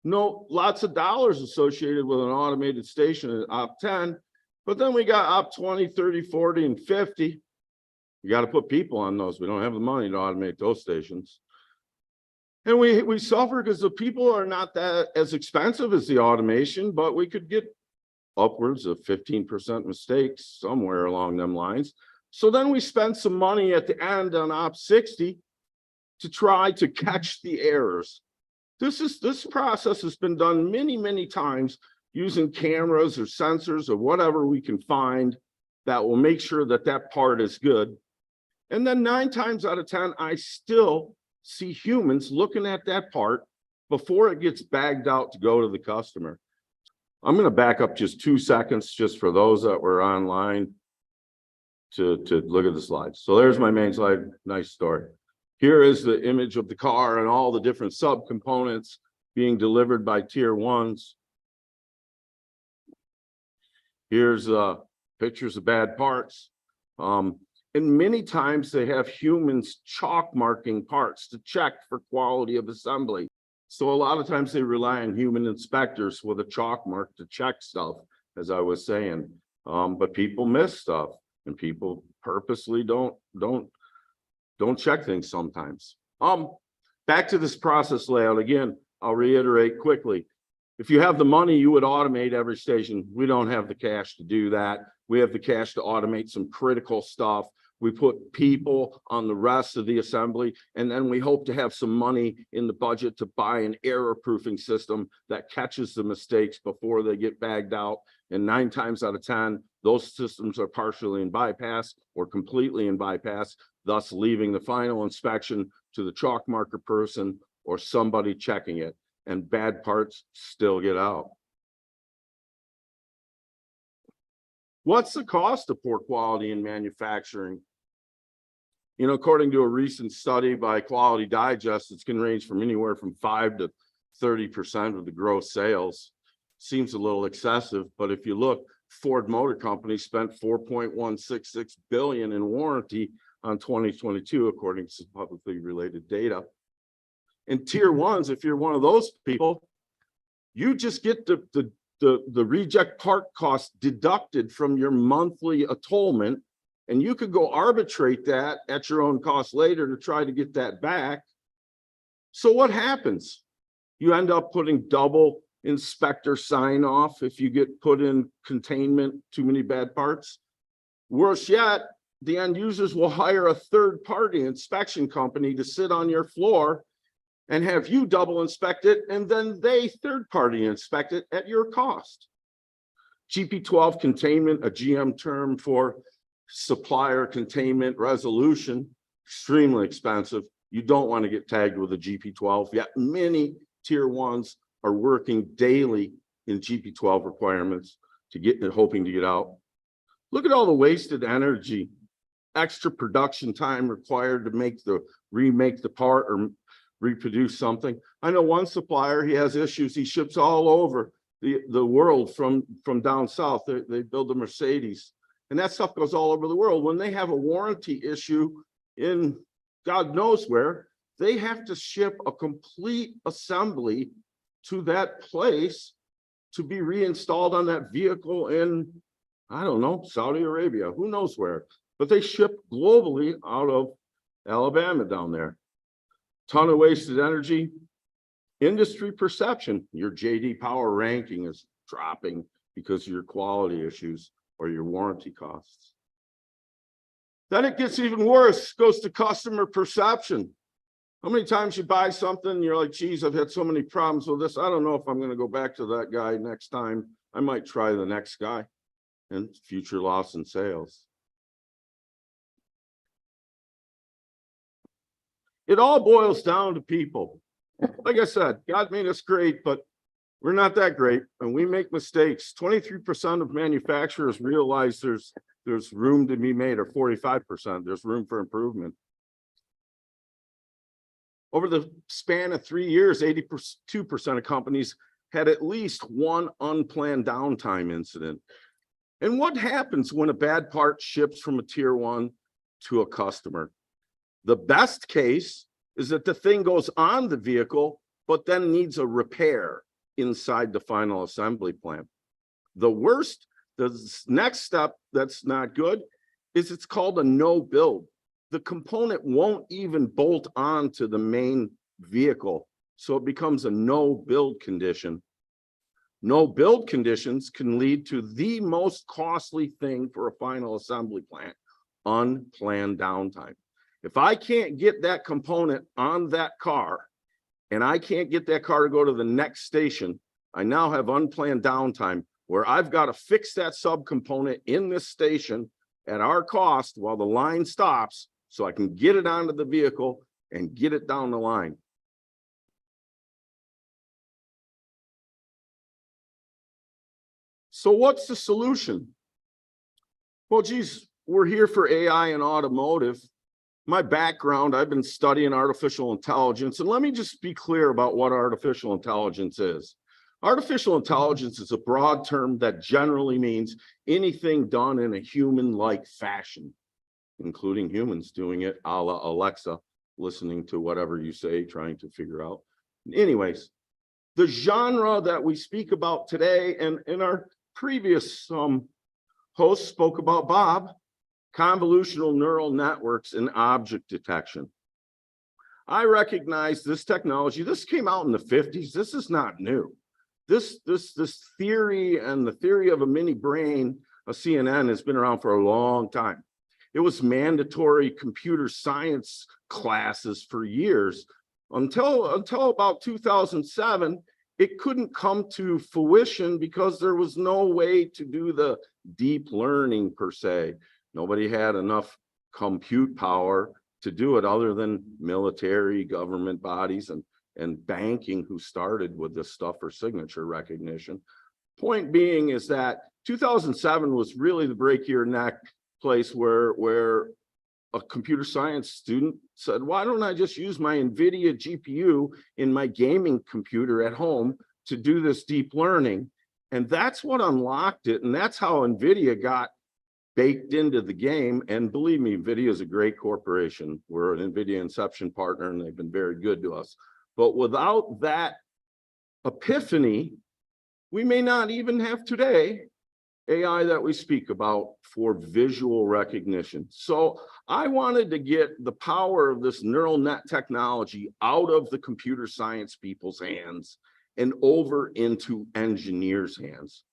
S4: no, lots of dollars associated with an automated station at op 10, but then we got op 20, 30, 40, and 50. You got to put people on those. We don't have the money to automate those stations. And we suffer because the people are not that as expensive as the automation, but we could get upwards of 15% mistakes somewhere along them lines. So then we spend some money at the end on op 60 to try to catch the errors. This process has been done many times using cameras or sensors or whatever we can find that will make sure that that part is good. And then 9 times out of 10, I still see humans looking at that part before it gets bagged out to go to the customer. I'm going to back up just 2 seconds just for those that were online to look at the slides. So there's my main slide. Nice story. Here is the image of the car and all the different subcomponents being delivered by tier 1s. Here's pictures of bad parts. And many times they have humans chalk marking parts to check for quality of assembly. So a lot of times they rely on human inspectors with a chalk mark to check stuff, as I was saying. But people miss stuff, and people purposely don't check things sometimes. Back to this process layout again. I'll reiterate quickly. If you have the money, you would automate every station. We don't have the cash to do that. We have the cash to automate some critical stuff. We put people on the rest of the assembly, and then we hope to have some money in the budget to buy an error-proofing system that catches the mistakes before they get bagged out. And 9 times out of 10, those systems are partially in bypass or completely in bypass, thus leaving the final inspection to the chalk marker person or somebody checking it, and bad parts still get out. What's the cost of poor quality in manufacturing? You know, according to a recent study by Quality Digest, it can range from anywhere from 5 to 30% of the gross sales. Seems a little excessive, but if you look, Ford Motor Company spent $4.166 billion in warranty on 2022, according to publicly related data. In tier 1s, if you're one of those people, you just get the reject part cost deducted from your monthly atonement, and you could go arbitrate that at your own cost later to try to get that back. So what happens? You end up putting double inspector sign off if you get put in containment, too many bad parts. Worse yet, the end users will hire a third-party inspection company to sit on your floor and have you double inspect it, and then they third-party inspect it at your cost. GP12 containment, a GM term for supplier containment resolution, extremely expensive. You don't want to get tagged with a GP12, yet many tier 1s are working daily in GP12 requirements to get, hoping to get out. Look at all the wasted energy, extra production time required to remake the part or reproduce something. I know one supplier, he has issues. He ships all over the world from down south. They build a Mercedes. and that stuff goes all over the world. When they have a warranty issue in God knows where, they have to ship a complete assembly to that place to be reinstalled on that vehicle in, I don't know, Saudi Arabia, who knows where, but they ship globally out of Alabama down there. Ton of wasted energy. Industry perception, your JD Power ranking is dropping because of your quality issues or your warranty costs. Then it gets even worse, goes to customer perception. How many times you buy something and you're like, geez, I've had so many problems with this. I don't know if I'm going to go back to that guy next time. I might try the next guy, and future loss in sales. It all boils down to people. Like I said, God made us great, but we're not that great, and we make mistakes. 23% of manufacturers realize there's room to be made, or 45%. There's room for improvement. Over the span of 3 years, 82% of companies had at least one unplanned downtime incident. And what happens when a bad part ships from a tier 1 to a customer? The best case is that the thing goes on the vehicle, but then needs a repair inside the final assembly plant. The worst, the next step that's not good, is it's called a no build. The component won't even bolt on to the main vehicle, so it becomes a no build condition. No build conditions can lead to the most costly thing for a final assembly plant: unplanned downtime. If I can't get that component on that car, and I can't get that car to go to the next station, I now have unplanned downtime where I've got to fix that subcomponent in this station at our cost while the line stops, so I can get it onto the vehicle and get it down the line. So what's the solution? Well, geez, we're here for AI and automotive. My background, I've been studying artificial intelligence, and let me just be clear about what artificial intelligence is. Artificial intelligence is a broad term that generally means anything done in a human-like fashion, including humans doing it a la Alexa, listening to whatever you say, trying to figure out. Anyways, the genre that we speak about today, and in our previous host spoke about Bob, convolutional neural networks and object detection. I recognize this technology. This came out in the 50s. This is not new. This theory and the theory of a mini brain, a CNN, has been around for a long time. It was mandatory computer science classes for years until about 2007. It couldn't come to fruition because there was no way to do the deep learning per se. Nobody had enough compute power to do it other than military, government bodies, and banking, who started with this stuff for signature recognition. Point being is that 2007 was really the break your neck place where a computer science student said, why don't I just use my NVIDIA GPU in my gaming computer at home to do this deep learning? And that's what unlocked it. And that's how NVIDIA got baked into the game. And believe me, NVIDIA is a great corporation. We're an NVIDIA Inception partner, and they've been very good to us. But without that epiphany, we may not even have today AI that we speak about for visual recognition. So I wanted to get the power of this neural net technology out of the computer science people's hands and over into engineers' hands.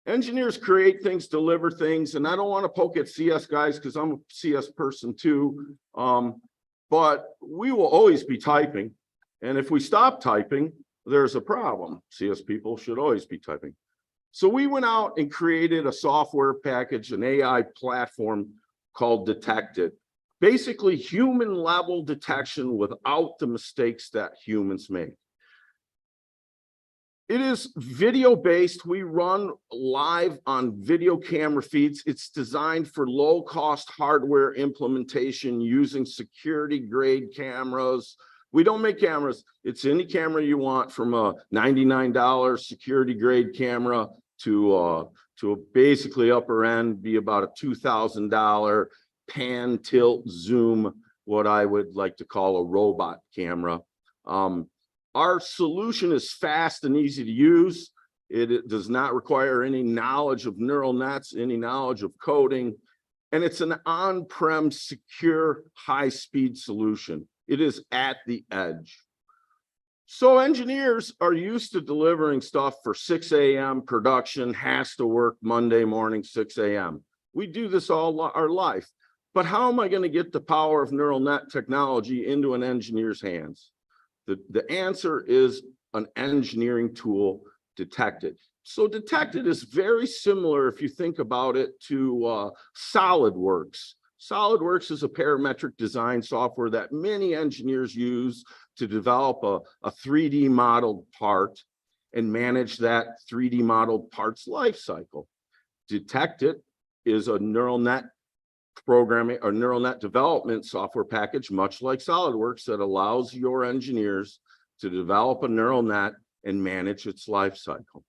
S4: Engineers create things, deliver things, and I don't want to poke at CS guys because I'm a CS person too, but we will always be typing. And if we stop typing, there's a problem. CS people should always be typing. So we went out and created a software package, an AI platform called Detected. Basically, human level detection without the mistakes that humans make. It is video based. We run live on video camera feeds. It's designed for low cost hardware implementation using security grade cameras. We don't make cameras. It's any camera you want, from a $99 security grade camera to basically upper end be about a $2,000 pan tilt zoom, what I would like to call a robot camera. Our solution is fast and easy to use. It does not require any knowledge of neural nets, any knowledge of coding, and it's an on-prem secure high-speed solution. It is at the edge. So engineers are used to delivering stuff for 6 a.m. production, has to work Monday morning, 6 a.m. We do this all our life. But how am I going to get the power of neural net technology into an engineer's hands? The answer is an engineering tool, Detected. So Detected is very similar, if you think about it, to SolidWorks. SolidWorks is a parametric design software that many engineers use to develop a 3D modeled part and manage that 3D modeled part's life cycle. Detected is a neural net programming or neural net development software package, much like SolidWorks, that allows your engineers to develop a neural net and manage its life cycle.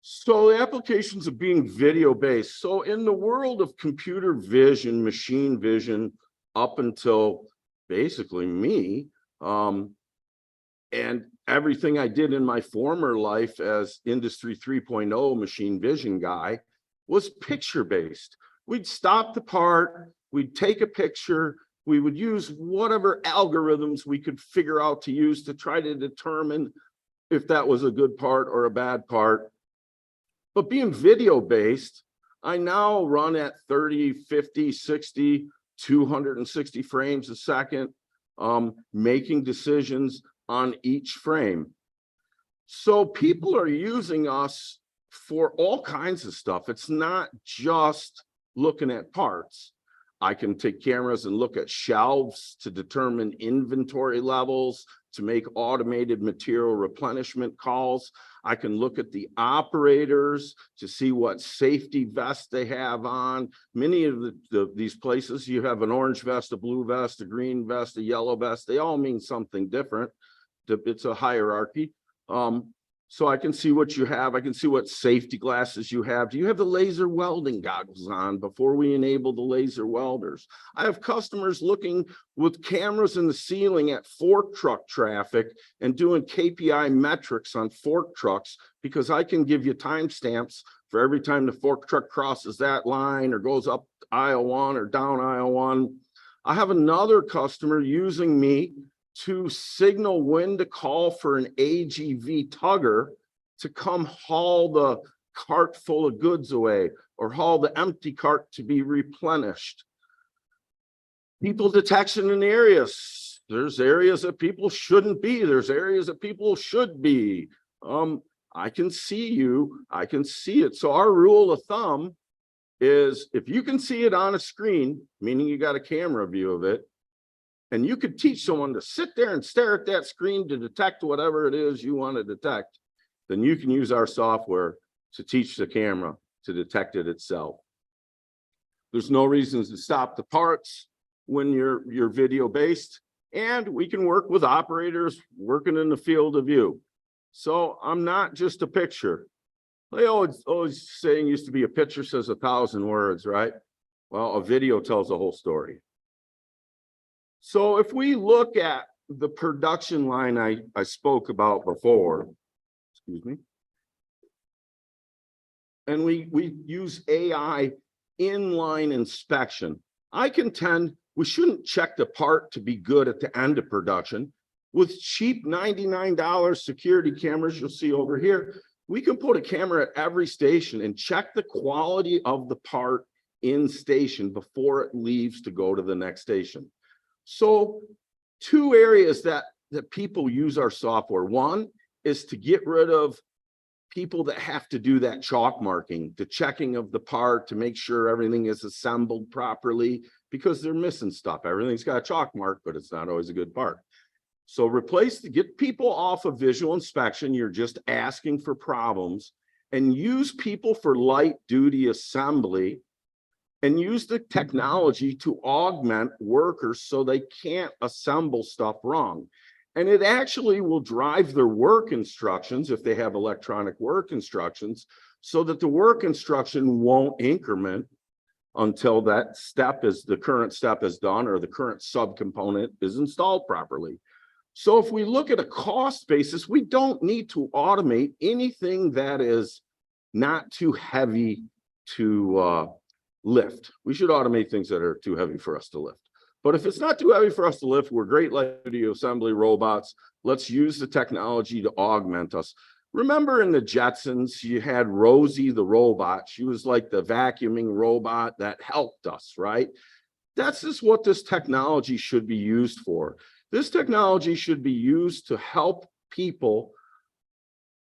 S4: So the applications of being video-based. So in the world of computer vision, machine vision, up until basically me, and everything I did in my former life as Industry 3.0 machine vision guy was picture-based. We'd stop the part, we'd take a picture, we would use whatever algorithms we could figure out to use to try to determine if that was a good part or a bad part. But being video-based, I now run at 30, 50, 60, 260 frames a second, making decisions on each frame. So people are using us for all kinds of stuff. It's not just looking at parts. I can take cameras and look at shelves to determine inventory levels, to make automated material replenishment calls. I can look at the operators to see what safety vest they have on. Many of these places, you have an orange vest, a blue vest, a green vest, a yellow vest. They all mean something different. It's a hierarchy. So I can see what you have. I can see what safety glasses you have. Do you have the laser welding goggles on before we enable the laser welders? I have customers looking with cameras in the ceiling at fork truck traffic and doing KPI metrics on fork trucks, because I can give you timestamps for every time the fork truck crosses that line or goes up aisle 1 or down aisle 1. I have another customer using me to signal when to call for an AGV tugger to come haul the cart full of goods away or haul the empty cart to be replenished. People detection in areas. There's areas that people shouldn't be. There's areas that people should be. I can see you. I can see it. So our rule of thumb is if you can see it on a screen, meaning you got a camera view of it, and you could teach someone to sit there and stare at that screen to detect whatever it is you want to detect, then you can use our software to teach the camera to detect it itself. There's no reasons to stop the parts when you're video based, and we can work with operators working in the field of view. So I'm not just a picture. They always saying used to be a picture says 1,000 words, right? Well, a video tells a whole story. So if we look at the production line I spoke about before, excuse me, and we use AI inline inspection, I contend we shouldn't check the part to be good at the end of production. With cheap $99 security cameras you'll see over here, we can put a camera at every station and check the quality of the part in station before it leaves to go to the next station. So 2 areas that people use our software. One is to get rid of people that have to do that chalk marking, the checking of the part to make sure everything is assembled properly, because they're missing stuff. Everything's got a chalk mark, but it's not always a good part. So get people off of visual inspection. You're just asking for problems, and use people for light duty assembly and use the technology to augment workers so they can't assemble stuff wrong. And it actually will drive their work instructions if they have electronic work instructions, so that the work instruction won't increment until that step is, the current step is done or the current subcomponent is installed properly. So if we look at a cost basis, we don't need to automate anything that is not too heavy to lift. We should automate things that are too heavy for us to lift. But if it's not too heavy for us to lift, we're great light duty assembly robots. Let's use the technology to augment us. Remember in the Jetsons, you had Rosie the robot. She was like the vacuuming robot that helped us, right? That's just what this technology should be used for. This technology should be used to help people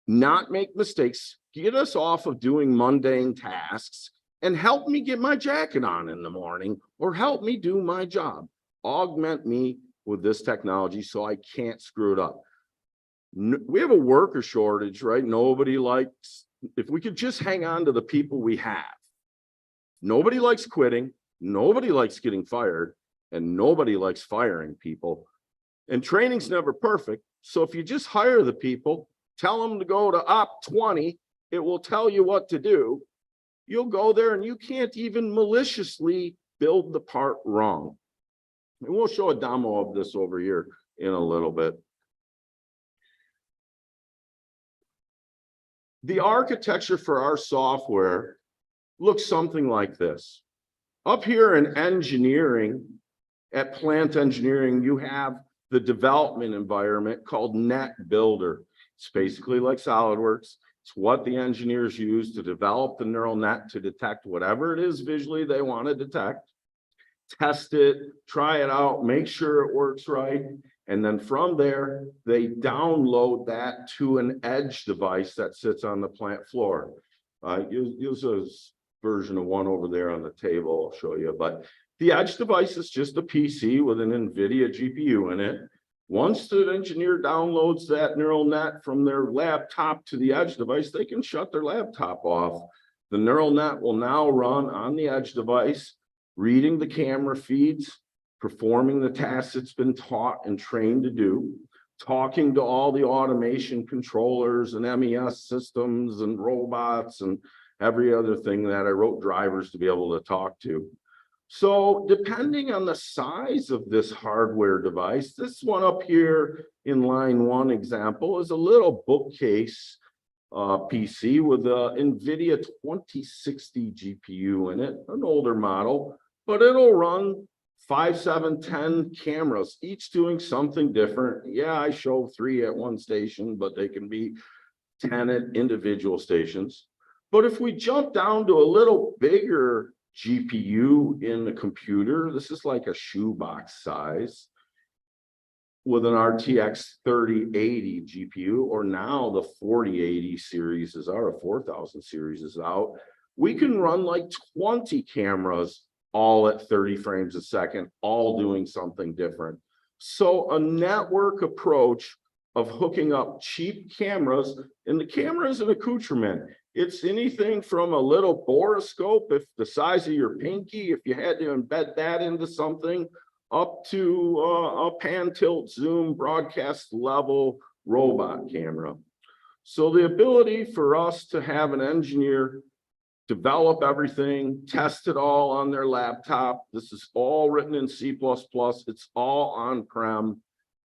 S4: not make mistakes, get us off of doing mundane tasks, and help me get my jacket on in the morning, or help me do my job. Augment me with this technology so I can't screw it up. We have a worker shortage, right? Nobody likes, if we could just hang on to the people we have. Nobody likes quitting, nobody likes getting fired, and nobody likes firing people. And training's never perfect. So if you just hire the people, tell them to go to op 20, it will tell you what to do. You'll go there and you can't even maliciously build the part wrong. And we'll show a demo of this over here in a little bit. The architecture for our software looks something like this. Up here in engineering, at plant engineering, you have the development environment called Net Builder. It's basically like SolidWorks. It's what the engineers use to develop the neural net to detect whatever it is visually they want to detect, test it, try it out, make sure it works right. And then from there, they download that to an edge device that sits on the plant floor. Use a version of one over there on the table, I'll show you. But the edge device is just a PC with an NVIDIA GPU in it. Once the engineer downloads that neural net from their laptop to the edge device, they can shut their laptop off. The neural net will now run on the edge device, reading the camera feeds, performing the tasks it's been taught and trained to do, talking to all the automation controllers and MES systems and robots and every other thing that I wrote drivers to be able to talk to. So depending on the size of this hardware device, this one up here in line one example is a little bookcase PC with a NVIDIA 2060 GPU in it, an older model, but it'll run 5, 7, 10 cameras, each doing something different. Yeah, I show 3 at one station, but they can be 10 at individual stations. But if we jump down to a little bigger GPU in the computer, this is like a shoebox size with an RTX 3080 GPU, or now the 4080 series is out, or 4000 series is out. We can run like 20 cameras all at 30 frames a second, all doing something different. So a network approach of hooking up cheap cameras, and the camera is an accoutrement. It's anything from a little borescope, if the size of your pinky, if you had to embed that into something, up to a pan, tilt, zoom, broadcast level robot camera. So the ability for us to have an engineer develop everything, test it all on their laptop. This is all written in C++. It's all on-prem,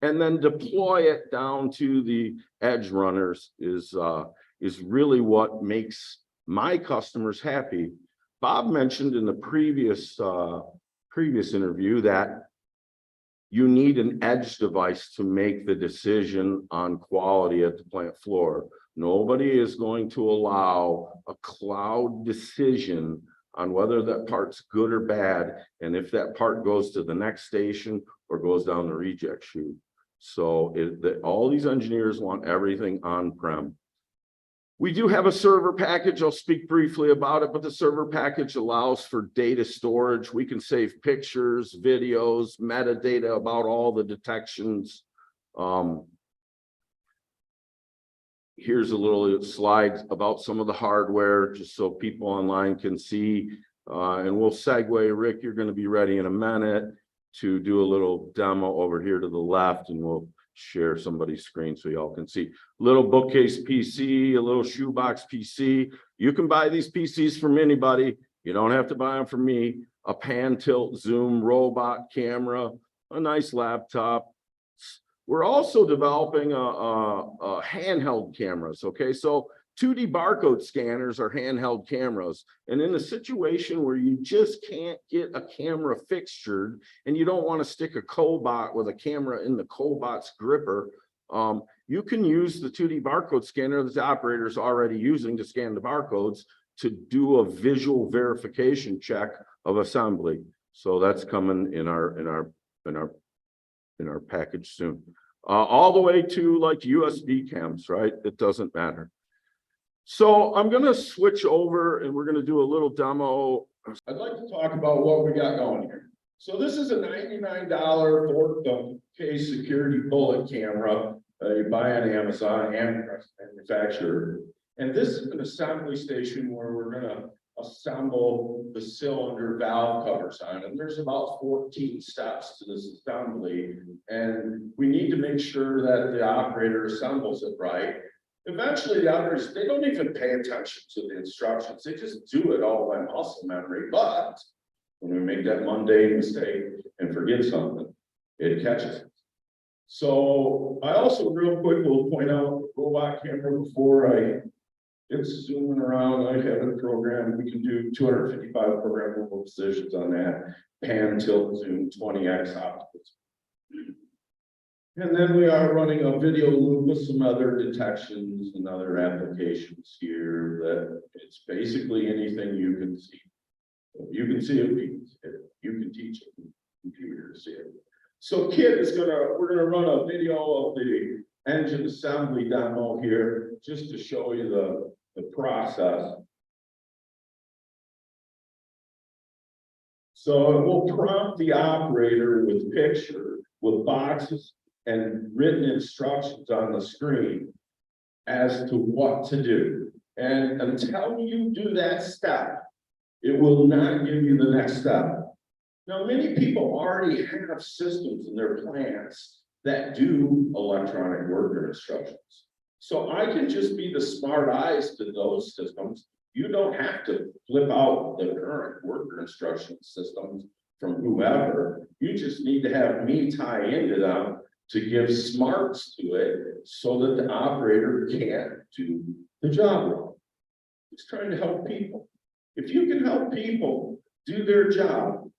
S4: and then deploy it down to the edge runners is really what makes my customers happy. Bob mentioned in the previous interview that you need an edge device to make the decision on quality at the plant floor. Nobody is going to allow a cloud decision on whether that part's good or bad, and if that part goes to the next station or goes down the reject chute. So all these engineers want everything on-prem. We do have a server package. I'll speak briefly about it, but the server package allows for data storage. We can save pictures, videos, metadata about all the detections. Here's a little slide about some of the hardware, just so people online can see. And we'll segue. Rick, you're going to be ready in a minute to do a little demo over here to the left, and we'll share somebody's screen so y'all can see. Little bookcase PC, a little shoebox PC. You can buy these PCs from anybody. You don't have to buy them from me. A pan, tilt, zoom, robot camera, a nice laptop. We're also developing a handheld cameras. Okay, so 2D barcode scanners are handheld cameras. And in a situation where you just can't get a camera fixtured and you don't want to stick a cobot with a camera in the cobot's gripper, you can use the 2D barcode scanner that the operator is already using to scan the barcodes to do a visual verification check of assembly. So that's coming in our package soon. All the way to like USB cams, right? It doesn't matter. So I'm going to switch over and we're going to do a little demo. I'd like to talk about what we got going here. So this is a $99 4K security bullet camera you buy on Amazon and manufacturer. And this is an assembly station where we're going to assemble the cylinder valve covers on it. And there's about 14 steps to this assembly. And we need to make sure that the operator assembles it right. Eventually the operators, they don't even pay attention to the instructions. They just do it all by muscle memory. But when we make that mundane mistake and forget something, it catches us. So I also real quick will point out the robot camera before it's zooming around. I have it programmed. We can do 255 programmable positions on that. Pan, tilt, zoom, 20x optics. And then we are running a video loop with some other detections and other applications here that it's basically anything you can see. So if you can see it, we can see it. You can teach a computer to see it. So Kit is we're gonna run a video of the engine assembly demo here just to show you the process. So it will prompt the operator with picture, with boxes and written instructions on the screen as to what to do. And until you do that step, it will not give you the next step. Now, many people already have systems in their plants that do electronic worker instructions. So I can just be the smart eyes to those systems. You don't have to flip out the current worker instruction systems from whoever. You just need to have me tie into them to give smarts to it so that the operator can do the job wrong. It's trying to help people. If you can help people do their job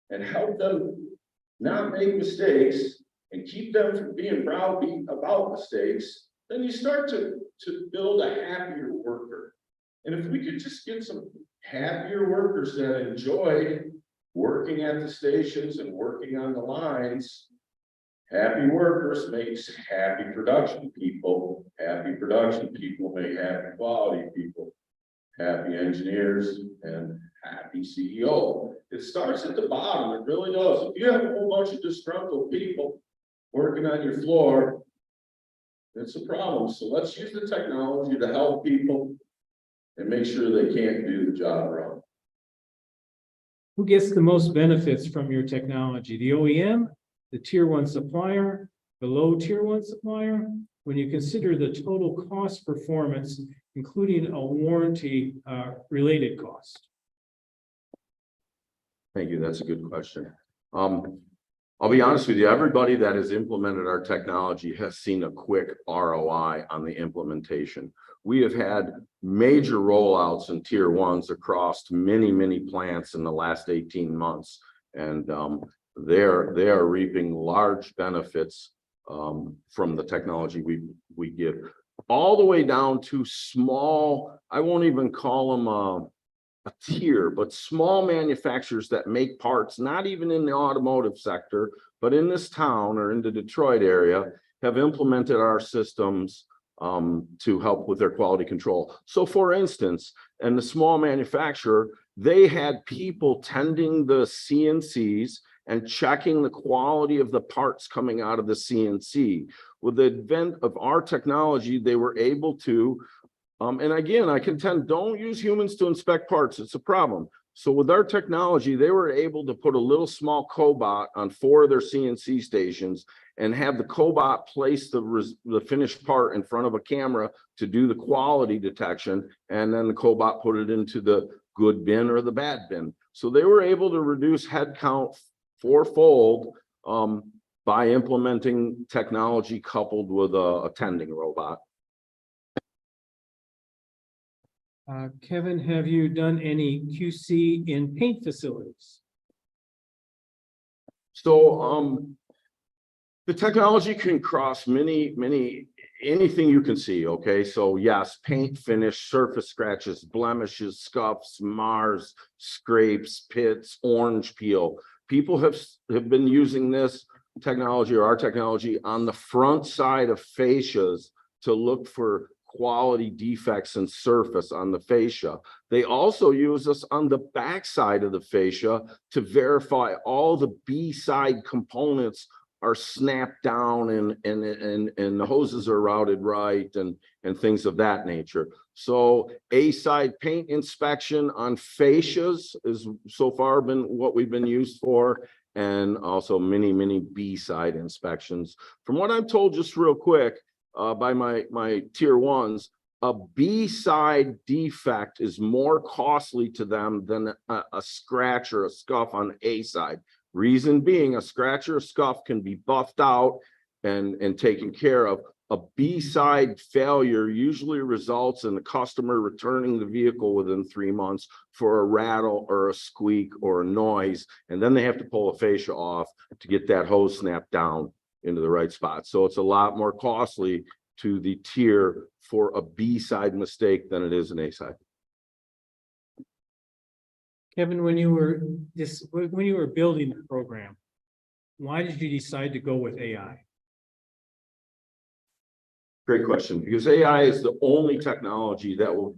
S4: and help them not make mistakes and keep them from being browbeat about mistakes, then you start to build a happier worker. And if we could just get some happier workers that enjoy working at the stations and working on the lines, happy workers makes happy production people. Happy production people make happy quality people. Happy engineers and happy CEO. It starts at the bottom, it really does. If you have a whole bunch of disgruntled people working on your floor, it's a problem. So let's use the technology to help people and make sure they can't do the job wrong.
S1: Who gets the most benefits from your technology? The OEM, the tier 1 supplier, the low tier 1 supplier? When you consider the total cost performance, including a warranty related cost?
S4: Thank you. That's a good question. I'll be honest with you, everybody that has implemented our technology has seen a quick ROI on the implementation. We have had major rollouts in tier 1s across many plants in the last 18 months. And they are reaping large benefits from the technology we give, all the way down to small, I won't even call them a tier, but small manufacturers that make parts, not even in the automotive sector, but in this town or in the Detroit area, have implemented our systems to help with their quality control. So for instance, in the small manufacturer, they had people tending the CNCs and checking the quality of the parts coming out of the CNC. With the advent of our technology, they were able to, and again, I contend, don't use humans to inspect parts. It's a problem. So with our technology, they were able to put a little small cobot on 4 of their CNC stations and have the cobot place the finished part in front of a camera to do the quality detection. And then the cobot put it into the good bin or the bad bin. So they were able to reduce headcount 4-fold by implementing technology coupled with a tending robot.
S1: Kevin, have you done any QC in paint facilities?
S4: So the technology can cross anything you can see. Okay, so yes, paint, finish, surface scratches, blemishes, scuffs, mars, scrapes, pits, orange peel. People have been using this technology or our technology on the front side of fascias to look for quality defects in surface on the fascia. They also use us on the back side of the fascia to verify all the B side components are snapped down and the hoses are routed right and things of that nature. So A side paint inspection on fascias is so far been what we've been used for, and also many B side inspections. From what I'm told, just real quick, by my tier ones, a B side defect is more costly to them than a scratch or a scuff on A side. Reason being, a scratch or a scuff can be buffed out and taken care of. A B side failure usually results in the customer returning the vehicle within 3 months for a rattle or a squeak or a noise, and then they have to pull a fascia off to get that hose snapped down into the right spot. So it's a lot more costly to the tier for a B side mistake than it is an A side.
S1: Kevin, when you were building the program, why did you decide to go with AI?
S4: Great question, because AI is the only technology that will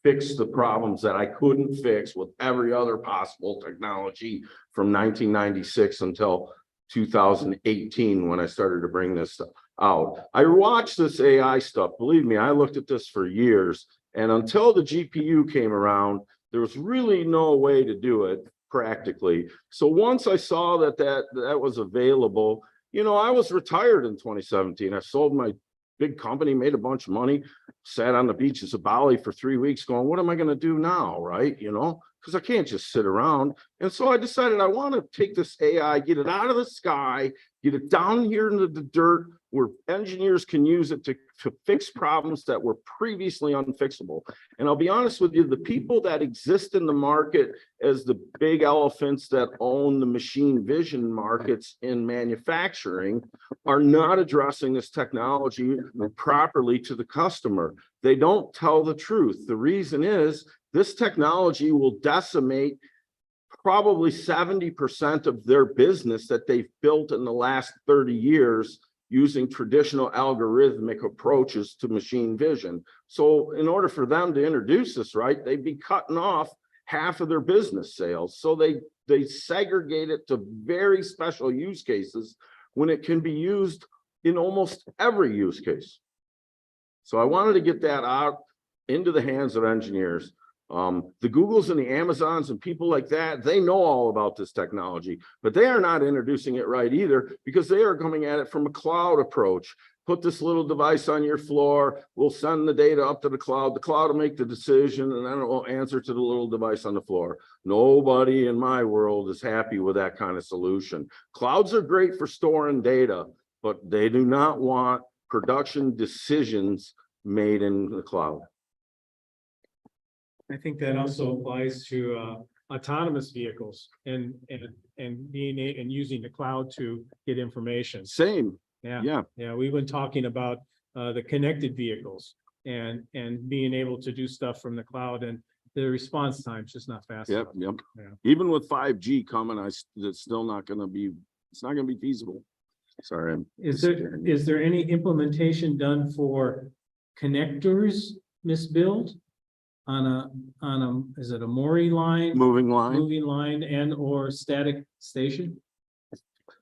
S4: fix the problems that I couldn't fix with every other possible technology from 1996 until 2018 when I started to bring this stuff out. I watched this AI stuff. Believe me, I looked at this for years, and until the GPU came around, there was really no way to do it practically. So once I saw that was available, you know, I was retired in 2017. I sold my big company, made a bunch of money, sat on the beaches of Bali for 3 weeks going, what am I going to do now? Right. You know, because I can't just sit around. And so I decided I want to take this AI, get it out of the sky, get it down here into the dirt where engineers can use it to fix problems that were previously unfixable. And I'll be honest with you, the people that exist in the market as the big elephants that own the machine vision markets in manufacturing are not addressing this technology properly to the customer. They don't tell the truth. The reason is this technology will decimate probably 70% of their business that they've built in the last 30 years using traditional algorithmic approaches to machine vision. So in order for them to introduce this, right, they'd be cutting off half of their business sales. So they segregate it to very special use cases when it can be used in almost every use case. So I wanted to get that out into the hands of engineers. The Googles and the Amazons and people like that, they know all about this technology, but they are not introducing it right either, because they are coming at it from a cloud approach. Put this little device on your floor, we'll send the data up to the cloud will make the decision, and then it will answer to the little device on the floor. Nobody in my world is happy with that kind of solution. Clouds are great for storing data, but they do not want production decisions made in the cloud.
S1: I think that also applies to autonomous vehicles and using the cloud to get information.
S4: Same.
S1: Yeah. We've been talking about the connected vehicles and being able to do stuff from the cloud, and the response time is just not fast enough.
S4: Yep.
S1: Yeah.
S4: Even with 5G coming, it's still not going to be. It's not going to be feasible. Sorry.
S1: Is there any implementation done for connectors, Miss Build? On a is it a Mori line,
S4: Moving line.
S1: and or static station?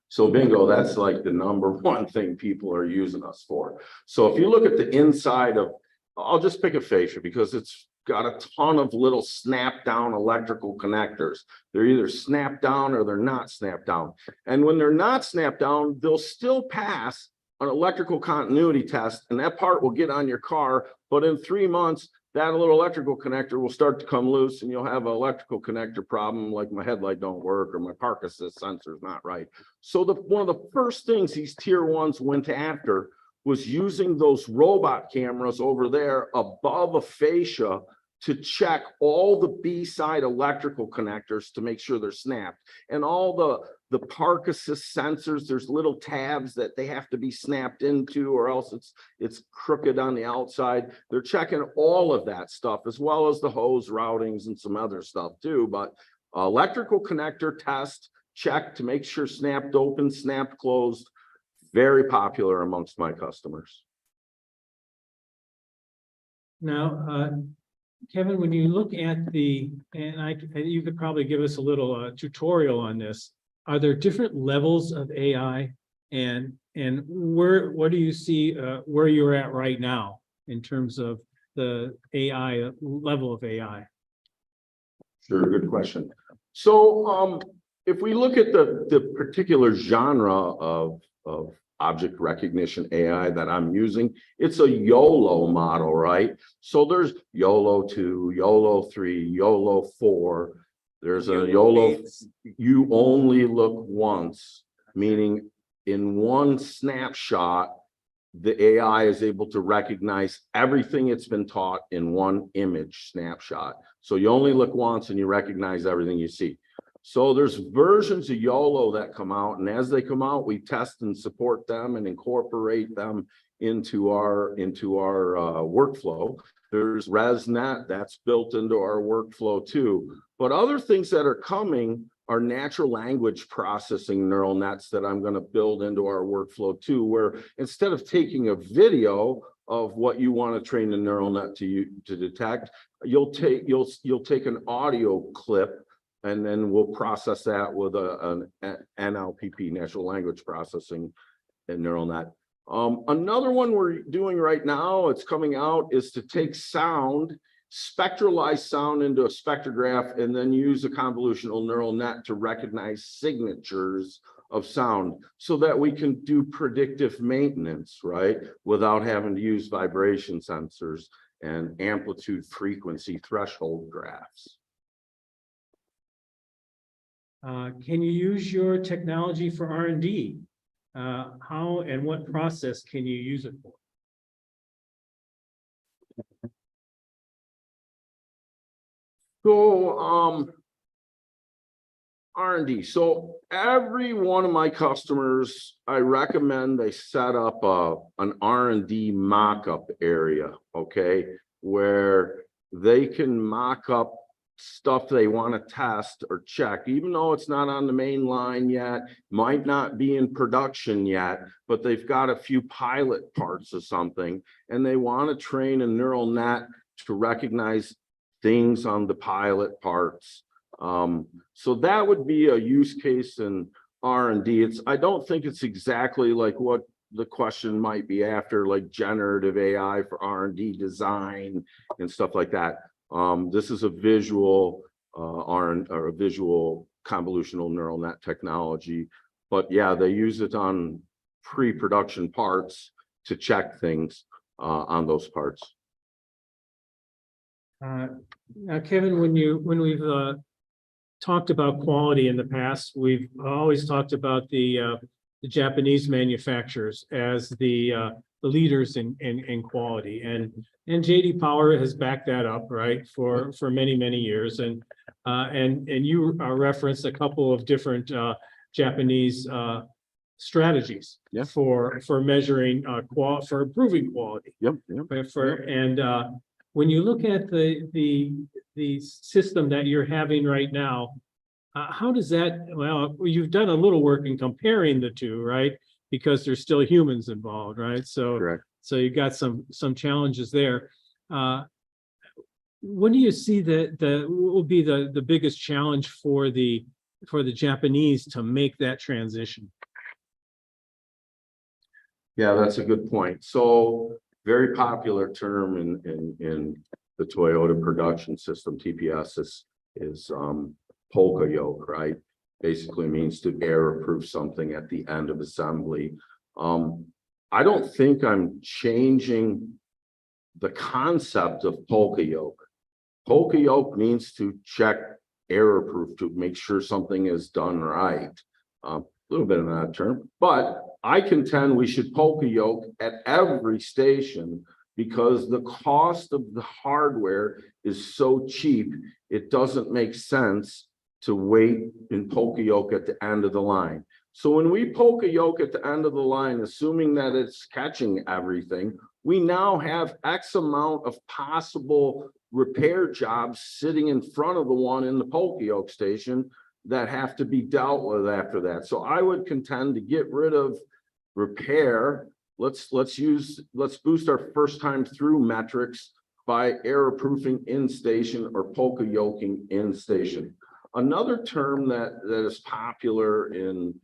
S4: So bingo, that's like the #1 thing people are using us for. So if you look at the inside of, I'll just pick a fascia because it's got a ton of little snap down electrical connectors. They're either snapped down or they're not snapped down. And when they're not snapped down, they'll still pass an electrical continuity test, and that part will get on your car. But in 3 months, that little electrical connector will start to come loose and you'll have an electrical connector problem, like my headlight don't work or my park assist sensor is not right. So one of the first things these tier ones went after was using those robot cameras over there above a fascia to check all the B-side electrical connectors to make sure they're snapped. And all the park assist sensors, there's little tabs that they have to be snapped into or else it's crooked on the outside. They're checking all of that stuff as well as the hose routings and some other stuff too. But electrical connector test, check to make sure snapped open, snapped closed, very popular amongst my customers.
S1: Now, Kevin, when you look at you could probably give us a little tutorial on this. Are there different levels of AI, and what do you see where you're at right now in terms of the AI level of AI?
S4: Sure, good question. So if we look at the particular genre of object recognition AI that I'm using, it's a YOLO model, right? So there's YOLO 2, YOLO 3, YOLO 4. There's a YOLO, you only look once, meaning in one snapshot, the AI is able to recognize everything it's been taught in one image snapshot. So you only look once and you recognize everything you see. So there's versions of YOLO that come out, and as they come out, we test and support them and incorporate them into our workflow. There's ResNet that's built into our workflow too. But other things that are coming are natural language processing neural nets that I'm going to build into our workflow too, where instead of taking a video of what you want to train the neural net to detect, you'll take an audio clip, and then we'll process that with an NLPP, natural language processing and neural net. Another one we're doing right now, it's coming out, is to take sound, spectralize sound into a spectrograph, and then use a convolutional neural net to recognize signatures of sound so that we can do predictive maintenance, right? Without having to use vibration sensors and amplitude frequency threshold graphs.
S1: Can you use your technology for R&D? How and what process can you use it for?
S4: So R&D. So every one of my customers, I recommend they set up an R&D mock-up area, okay, where they can mock up stuff they want to test or check, even though it's not on the main line yet, might not be in production yet, but they've got a few pilot parts of something, and they want to train a neural net to recognize things on the pilot parts. So that would be a use case in R&D. I don't think it's exactly like what the question might be after, like generative AI for R&D design and stuff like that. This is a visual or a visual convolutional neural net technology, but yeah, they use it on pre-production parts to check things on those parts.
S1: Now, Kevin, when we've talked about quality in the past, we've always talked about the Japanese manufacturers as the leaders in quality, and JD Power has backed that up, right, for many years, and you referenced a couple of different Japanese strategies,
S4: yeah,
S1: for measuring for improving quality.
S4: Yep.
S1: When you look at the system that you're having right now, how does that, well, you've done a little work in comparing the two, right? Because there's still humans involved, right? So,
S4: correct.
S1: So you got some challenges there. What do you see that will be the biggest challenge for the Japanese to make that transition? Yeah,
S4: that's a good point. So very popular term in the Toyota production system, TPS is polka yoke, right? Basically means to error-proof something at the end of assembly. I don't think I'm changing the concept of polka yoke. Polka yoke means to check error-proof, to make sure something is done right. A little bit of that term, but I contend we should polka yoke at every station because the cost of the hardware is so cheap, it doesn't make sense to wait in polka yoke at the end of the line. So when we polka yoke at the end of the line, assuming that it's catching everything, we now have X amount of possible repair jobs sitting in front of the one in the polka yoke station that have to be dealt with after that. So I would contend to get rid of repair. Let's boost our first time through metrics by error proofing in station or polka yoking in station. Another term that is popular in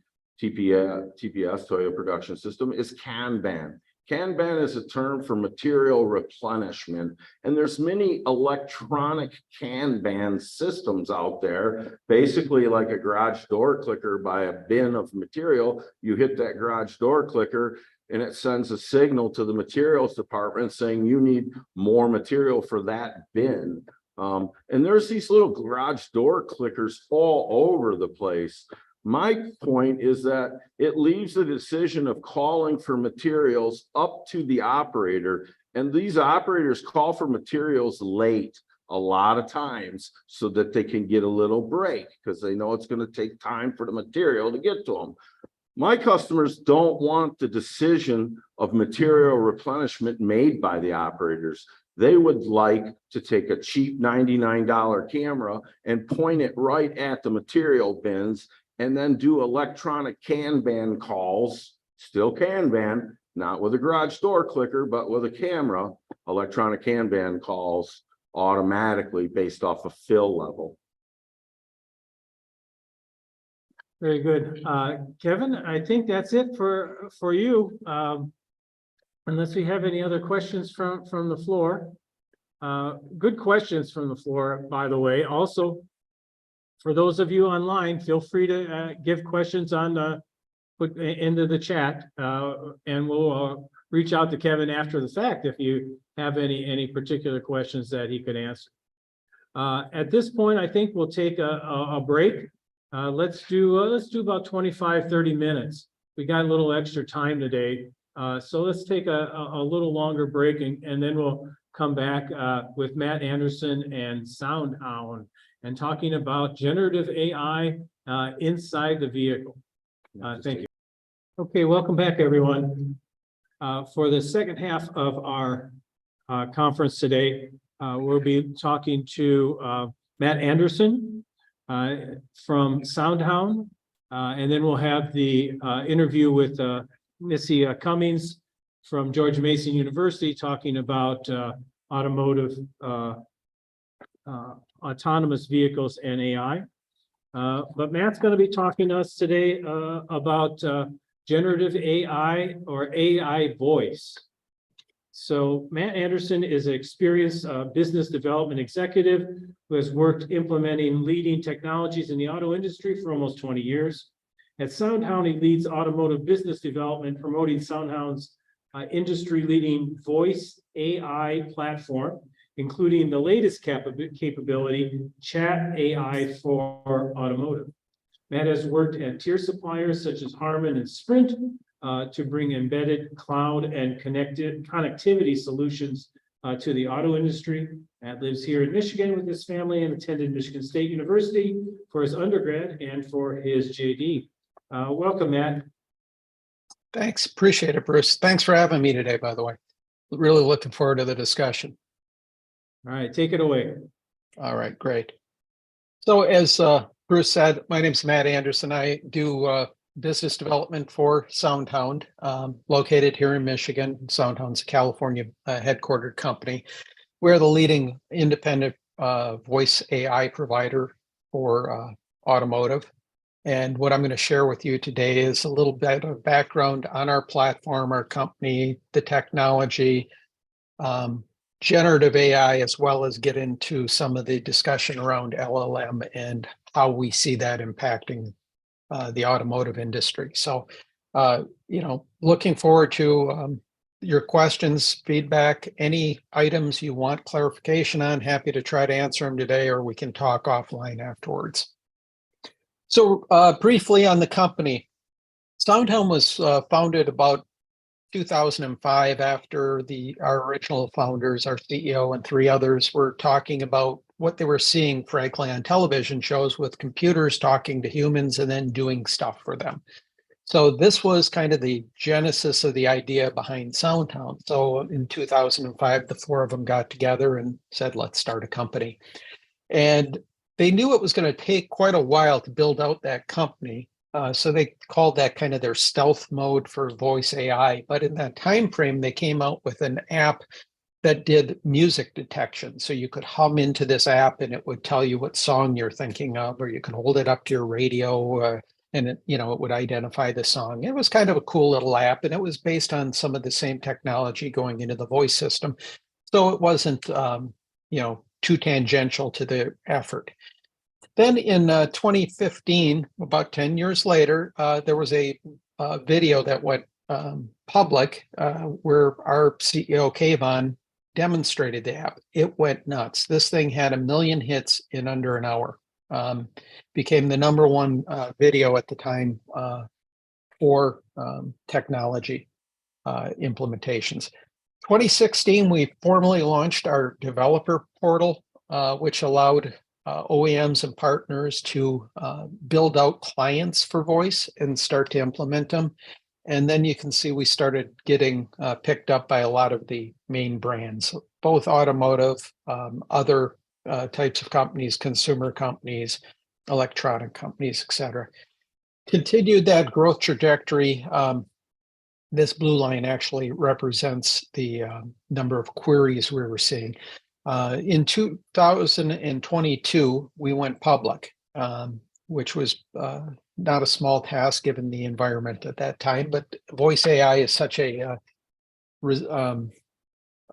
S4: TPS, Toyota production system, is Kanban. Kanban is a term for material replenishment, and there's many electronic Kanban systems out there, basically like a garage door clicker by a bin of material. You hit that garage door clicker and it sends a signal to the materials department saying you need more material for that bin. And there's these little garage door clickers all over the place. My point is that it leaves the decision of calling for materials up to the operator, and these operators call for materials late a lot of times so that they can get a little break because they know it's going to take time for the material to get to them. My customers don't want the decision of material replenishment made by the operators. They would like to take a cheap $99 camera and point it right at the material bins and then do electronic Kanban calls, still Kanban, not with a garage door clicker, but with a camera, electronic Kanban calls automatically based off of fill level.
S1: Very good. Kevin, I think that's it for you. Unless we have any other questions from the floor. Good questions from the floor, by the way. Also, for those of you online, feel free to give questions put into the chat, and we'll reach out to Kevin after the fact if you have any particular questions that he could answer. At this point, I think we'll take a break. Let's do about 25-30 minutes. We got a little extra time today, so let's take a little longer break, and then we'll come back with Matt Anderson and SoundHound and talking about generative AI inside the vehicle. Thank you. Okay, welcome back, everyone. For the second half of our conference today, we'll be talking to Matt Anderson from SoundHound, and then we'll have the interview with Missy Cummings from George Mason University talking about automotive autonomous vehicles and AI. But Matt's going to be talking to us today about generative AI or AI voice. So Matt Anderson is an experienced business development executive who has worked implementing leading technologies in the auto industry for almost 20 years. At SoundHound, he leads automotive business development, promoting SoundHound's industry-leading voice AI platform, including the latest capability, Chat AI for automotive. Matt has worked at tier suppliers such as Harman and Sprint to bring embedded cloud and connectivity solutions to the auto industry. Matt lives here in Michigan with his family and attended Michigan State University for his undergrad and for his JD. Welcome, Matt.
S5: Thanks. Appreciate it, Bruce. Thanks for having me today, by the way. Really looking forward to the discussion.
S1: All right, take it away.
S5: All right, great. So as Bruce said, my name's Matt Anderson. I do business development for SoundHound, located here in Michigan. SoundHound's a California headquartered company. We're the leading independent voice AI provider for automotive. And what I'm going to share with you today is a little bit of background on our platform, our company, the technology, generative AI, as well as get into some of the discussion around LLM and how we see that impacting the automotive industry. So, looking forward to your questions, feedback, any items you want clarification on. Happy to try to answer them today, or we can talk offline afterwards. So briefly on the company, SoundHound was founded about 2005 after our original founders, our CEO and three others, were talking about what they were seeing, frankly, on television shows with computers talking to humans and then doing stuff for them. So this was kind of the genesis of the idea behind SoundHound. So in 2005, the four of them got together and said, let's start a company. And they knew it was going to take quite a while to build out that company. So they called that kind of their stealth mode for voice AI. But in that time frame, they came out with an app that did music detection. So you could hum into this app and it would tell you what song you're thinking of, or you could hold it up to your radio and it would identify the song. It was kind of a cool little app, and it was based on some of the same technology going into the voice system. So it wasn't, too tangential to the effort. Then in 2015, about 10 years later, there was a video that went public where our CEO, Kayvon, demonstrated the app. It went nuts. This thing had 1 million hits in under an hour. Became the #1 video at the time for technology implementations. 2016, we formally launched our developer portal, which allowed OEMs and partners to build out clients for voice and start to implement them. And then you can see we started getting picked up by a lot of the main brands, both automotive, other types of companies, consumer companies, electronic companies, et cetera. Continued that growth trajectory. This blue line actually represents the number of queries we were seeing. In 2022, we went public, which was not a small task given the environment at that time, but voice AI is such a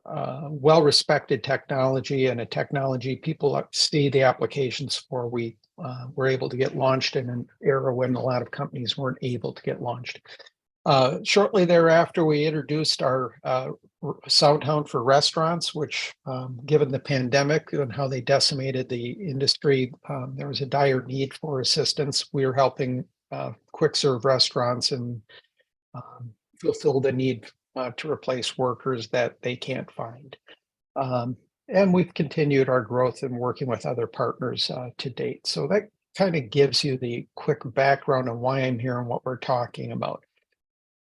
S5: well-respected technology, and a technology people see the applications for. We were able to get launched in an era when a lot of companies weren't able to get launched. Shortly thereafter, we introduced our SoundHound for restaurants, which, given the pandemic and how they decimated the industry, there was a dire need for assistance. We were helping quick serve restaurants and fulfill the need to replace workers that they can't find. And we've continued our growth and working with other partners to date. So that kind of gives you the quick background on why I'm here and what we're talking about.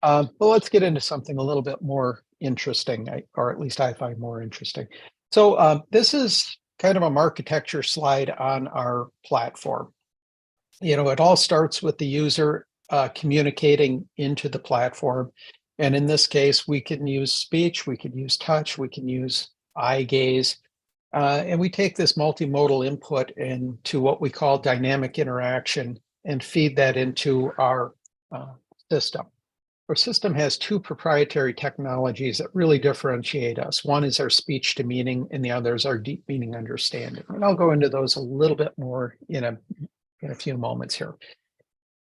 S5: But let's get into something a little bit more interesting, or at least I find more interesting. So this is kind of a architecture slide on our platform. It all starts with the user communicating into the platform. And in this case, we can use speech, we can use touch, we can use eye gaze. And we take this multimodal input into what we call dynamic interaction and feed that into our system. Our system has two proprietary technologies that really differentiate us. One is our speech to meaning, and the other is our deep meaning understanding. And I'll go into those a little bit more in a few moments here.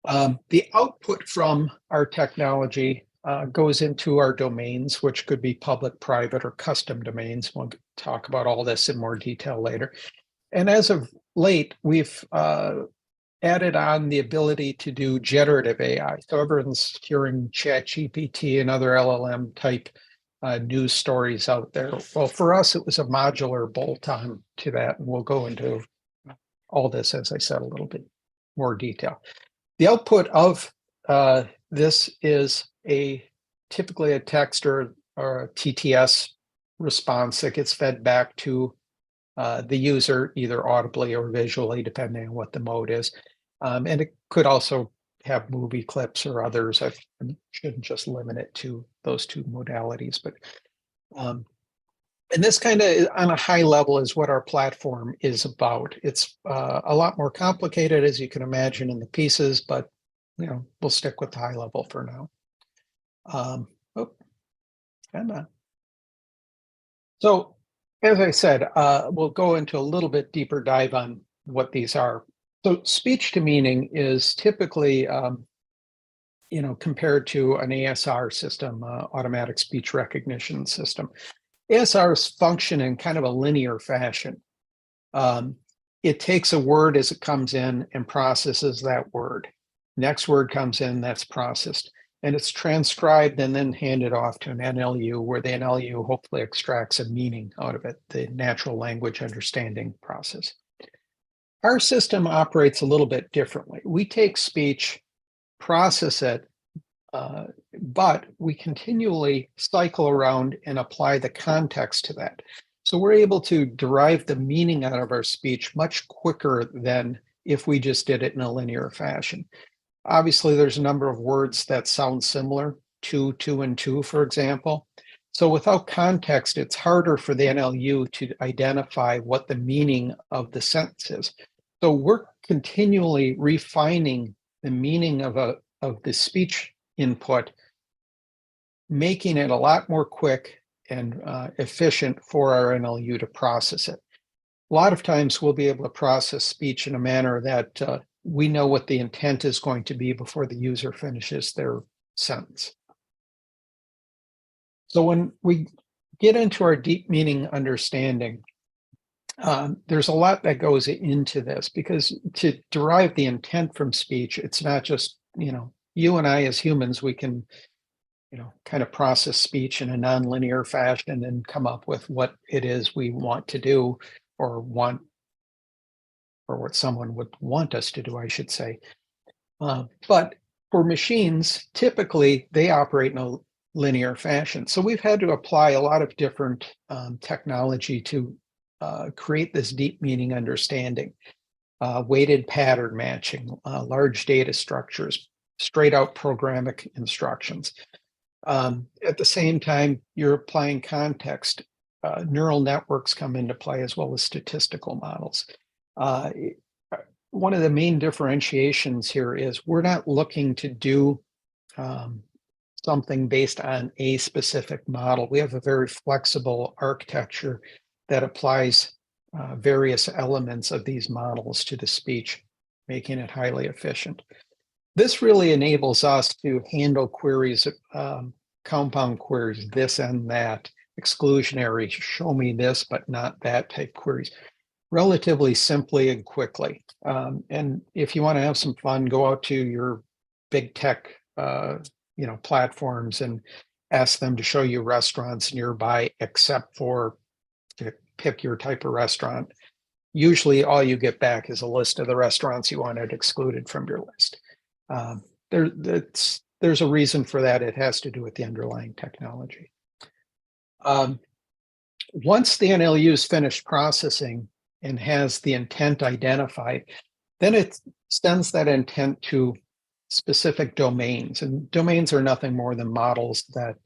S5: The output from our technology goes into our domains, which could be public, private, or custom domains. We'll talk about all this in more detail later. And as of late, we've added on the ability to do generative AI. So everyone's hearing ChatGPT and other LLM type news stories out there. Well, for us, it was a modular bolt-on to that, and we'll go into all this, as I said, a little bit more detail. The output of this is typically a text or a TTS response that gets fed back to the user, either audibly or visually, depending on what the mode is. And it could also have movie clips or others. I shouldn't just limit it to those two modalities. But and this kind of on a high level is what our platform is about. It's a lot more complicated, as you can imagine, in the pieces, but we'll stick with the high level for now. Come on. So As I said, we'll go into a little bit deeper dive on what these are. So speech to meaning is typically, compared to an ASR system, automatic speech recognition system. ASRs function in kind of a linear fashion. It takes a word as it comes in and processes that word. Next word comes in, that's processed, and it's transcribed and then handed off to an NLU, where the NLU hopefully extracts a meaning out of it, the natural language understanding process. Our system operates a little bit differently. We take speech, process it, but we continually cycle around and apply the context to that. So we're able to derive the meaning out of our speech much quicker than if we just did it in a linear fashion. Obviously, there's a number of words that sound similar, two, and two, for example. So without context, it's harder for the NLU to identify what the meaning of the sentence is. So we're continually refining the meaning of the speech input, making it a lot more quick and efficient for our NLU to process it. A lot of times we'll be able to process speech in a manner that we know what the intent is going to be before the user finishes their sentence. So when we get into our deep meaning understanding, there's a lot that goes into this, because to derive the intent from speech, it's not just, you and I as humans, we can, kind of process speech in a nonlinear fashion and come up with what it is we want to do, or what someone would want us to do, I should say. But for machines, typically they operate in a linear fashion. So we've had to apply a lot of different technology to create this deep meaning understanding, weighted pattern matching, large data structures, straight out programmatic instructions. At the same time, you're applying context. Neural networks come into play, as well as statistical models. One of the main differentiations here is we're not looking to do something based on a specific model. We have a very flexible architecture that applies various elements of these models to the speech, making it highly efficient. This really enables us to handle queries, compound queries, this and that, exclusionary, show me this but not that type queries, relatively simply and quickly. And if you want to have some fun, go out to your big tech platforms and ask them to show you restaurants nearby, except for to pick your type of restaurant. Usually all you get back is a list of the restaurants you wanted excluded from your list. There's a reason for that. It has to do with the underlying technology. Once the NLU is finished processing and has the intent identified, then it sends that intent to specific domains. And domains are nothing more than models that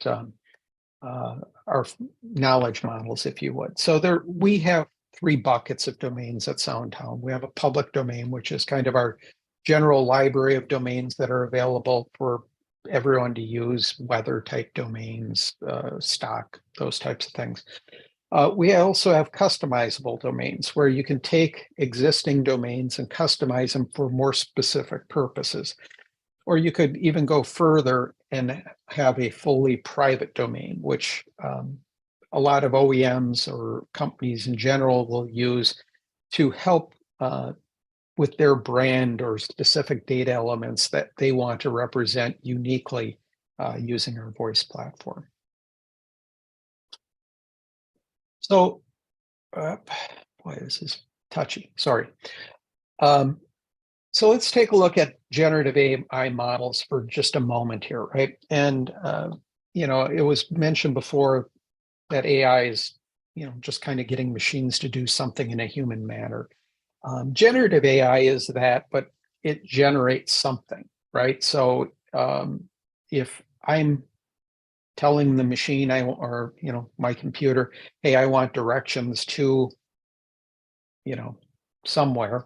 S5: are knowledge models, if you would. So we have 3 buckets of domains at SoundHound. We have a public domain, which is kind of our general library of domains that are available for everyone to use, weather type domains, stock, those types of things. We also have customizable domains, where you can take existing domains and customize them for more specific purposes. Or you could even go further and have a fully private domain, which a lot of OEMs or companies in general will use to help with their brand or specific data elements that they want to represent uniquely using our voice platform. So, boy, this is touchy, sorry. So let's take a look at generative AI models for just a moment here, right? And, it was mentioned before that AI is, just kind of getting machines to do something in a human manner. Generative AI is that, but it generates something, right? So if I'm telling the machine or my computer, hey, I want directions to, somewhere,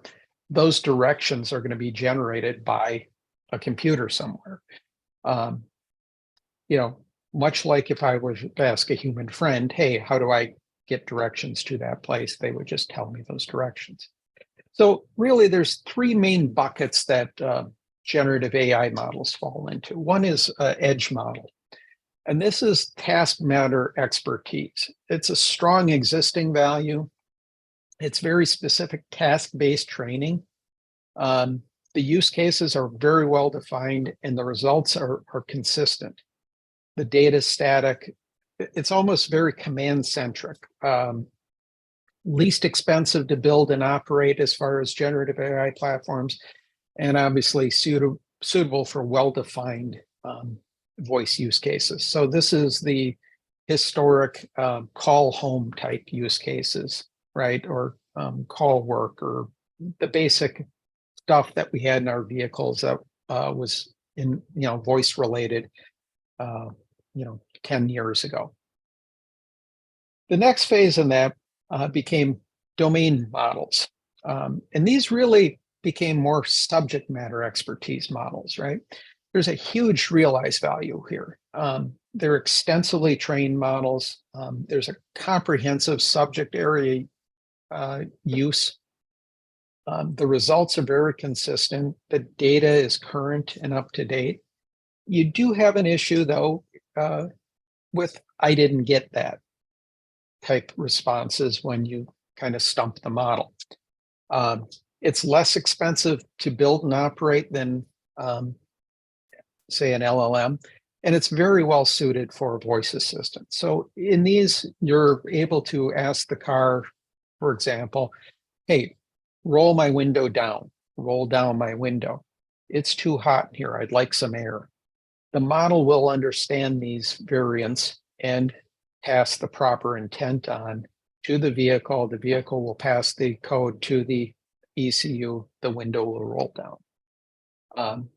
S5: those directions are going to be generated by a computer somewhere. Much like if I was to ask a human friend, hey, how do I get directions to that place. They would just tell me those directions. So really, there's three main buckets that generative AI models fall into. One is edge model. And this is task matter expertise. It's a strong existing value. It's very specific task-based training. The use cases are very well defined and the results are consistent. The data is static. It's almost very command-centric. Least expensive to build and operate as far as generative AI platforms, and obviously suitable for well-defined voice use cases. So this is the historic call home type use cases, right? Or call work, or the basic stuff that we had in our vehicles that was in, voice related, 10 years ago. The next phase in that became domain models. And these really became more subject matter expertise models, right? There's a huge realized value here. They're extensively trained models. There's a comprehensive subject area use. The results are very consistent. The data is current and up to date. You do have an issue though with "I didn't get that" type responses when you kind of stump the model. It's less expensive to build and operate than say an LLM, and it's very well suited for a voice assistant. So in these, you're able to ask the car, for example, hey, roll my window down, roll down my window. It's too hot here, I'd like some air. The model will understand these variants and pass the proper intent on to the vehicle. The vehicle will pass the code to the ECU, the window will roll down.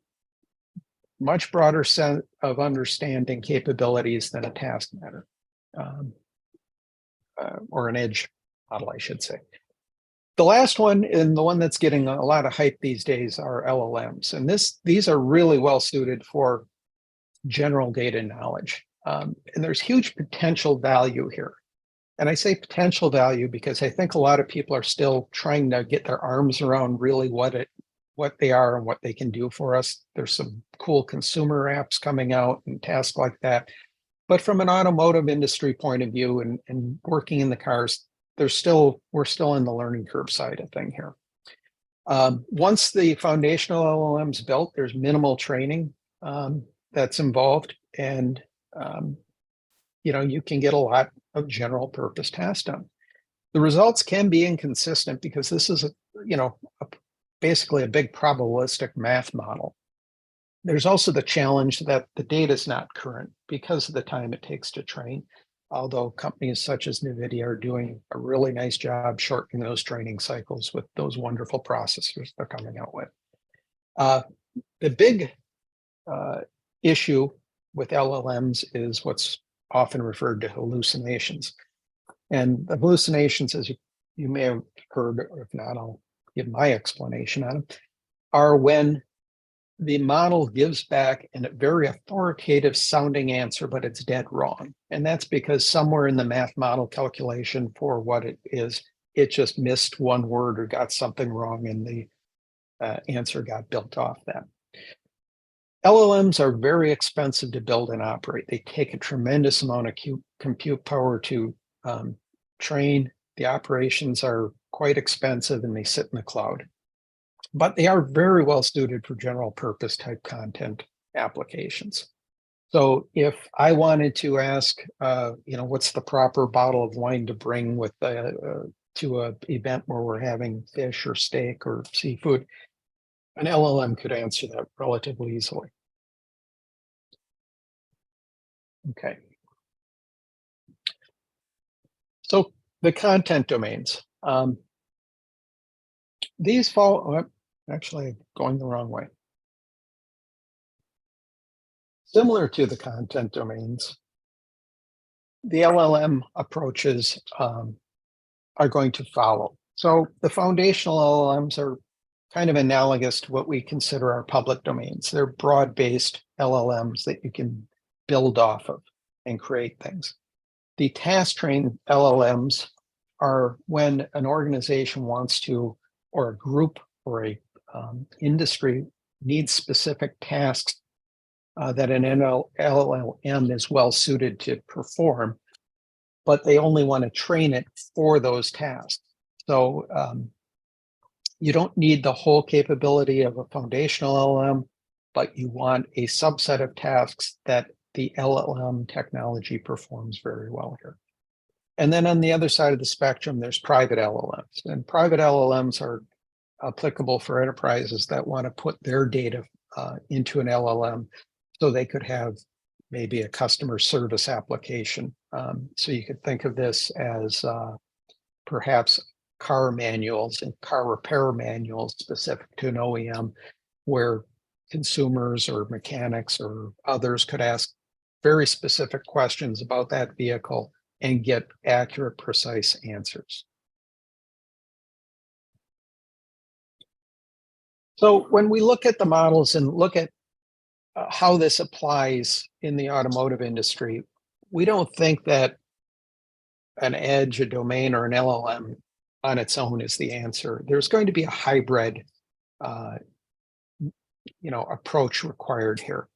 S5: Much broader set of understanding capabilities than a task matter, or an edge model, I should say. The last one, and the one that's getting a lot of hype these days, are LLMs. And these are really well suited for general data knowledge. And there's huge potential value here. And I say potential value because I think a lot of people are still trying to get their arms around really what they are and what they can do for us. There's some cool consumer apps coming out and tasks like that. But from an automotive industry point of view and working in the cars, we're still in the learning curve side of thing here. Once the foundational LLM's built, there's minimal training that's involved, and you can get a lot of general purpose tasks done. The results can be inconsistent because this is basically a big probabilistic math model. There's also the challenge that the data is not current because of the time it takes to train, although companies such as NVIDIA are doing a really nice job shortening those training cycles with those wonderful processors they're coming out with. The big issue with LLMs is what's often referred to hallucinations. And the hallucinations, as you may have heard, or if not, I'll give my explanation on them, are when the model gives back a very authoritative sounding answer, but it's dead wrong. And that's because somewhere in the math model calculation for what it is, it just missed one word or got something wrong and the answer got built off that. LLMs are very expensive to build and operate. They take a tremendous amount of compute power to train. The operations are quite expensive and they sit in the cloud. But they are very well suited for general purpose type content applications. So if I wanted to ask, what's the proper bottle of wine to bring with to an event where we're having fish or steak or seafood, an LLM could answer that relatively easily. Okay. So the content domains. These fall, actually going the wrong way. Similar to the content domains, the LLM approaches are going to follow. So the foundational LLMs are kind of analogous to what we consider our public domains. They're broad-based LLMs that you can build off of and create things. The task trained LLMs are when an organization wants to, or a group or a industry needs specific tasks that an LLM is well suited to perform, but they only want to train it for those tasks. So you don't need the whole capability of a foundational LLM, but you want a subset of tasks that the LLM technology performs very well here. And then on the other side of the spectrum, there's private LLMs. And private LLMs are applicable for enterprises that want to put their data into an LLM so they could have maybe a customer service application. So you could think of this as perhaps car manuals and car repair manuals specific to an OEM, where consumers or mechanics or others could ask very specific questions about that vehicle and get accurate, precise answers. So when we look at the models and look at how this applies in the automotive industry, we don't think that an edge, a domain, or an LLM on its own is the answer. There's going to be a hybrid approach required here.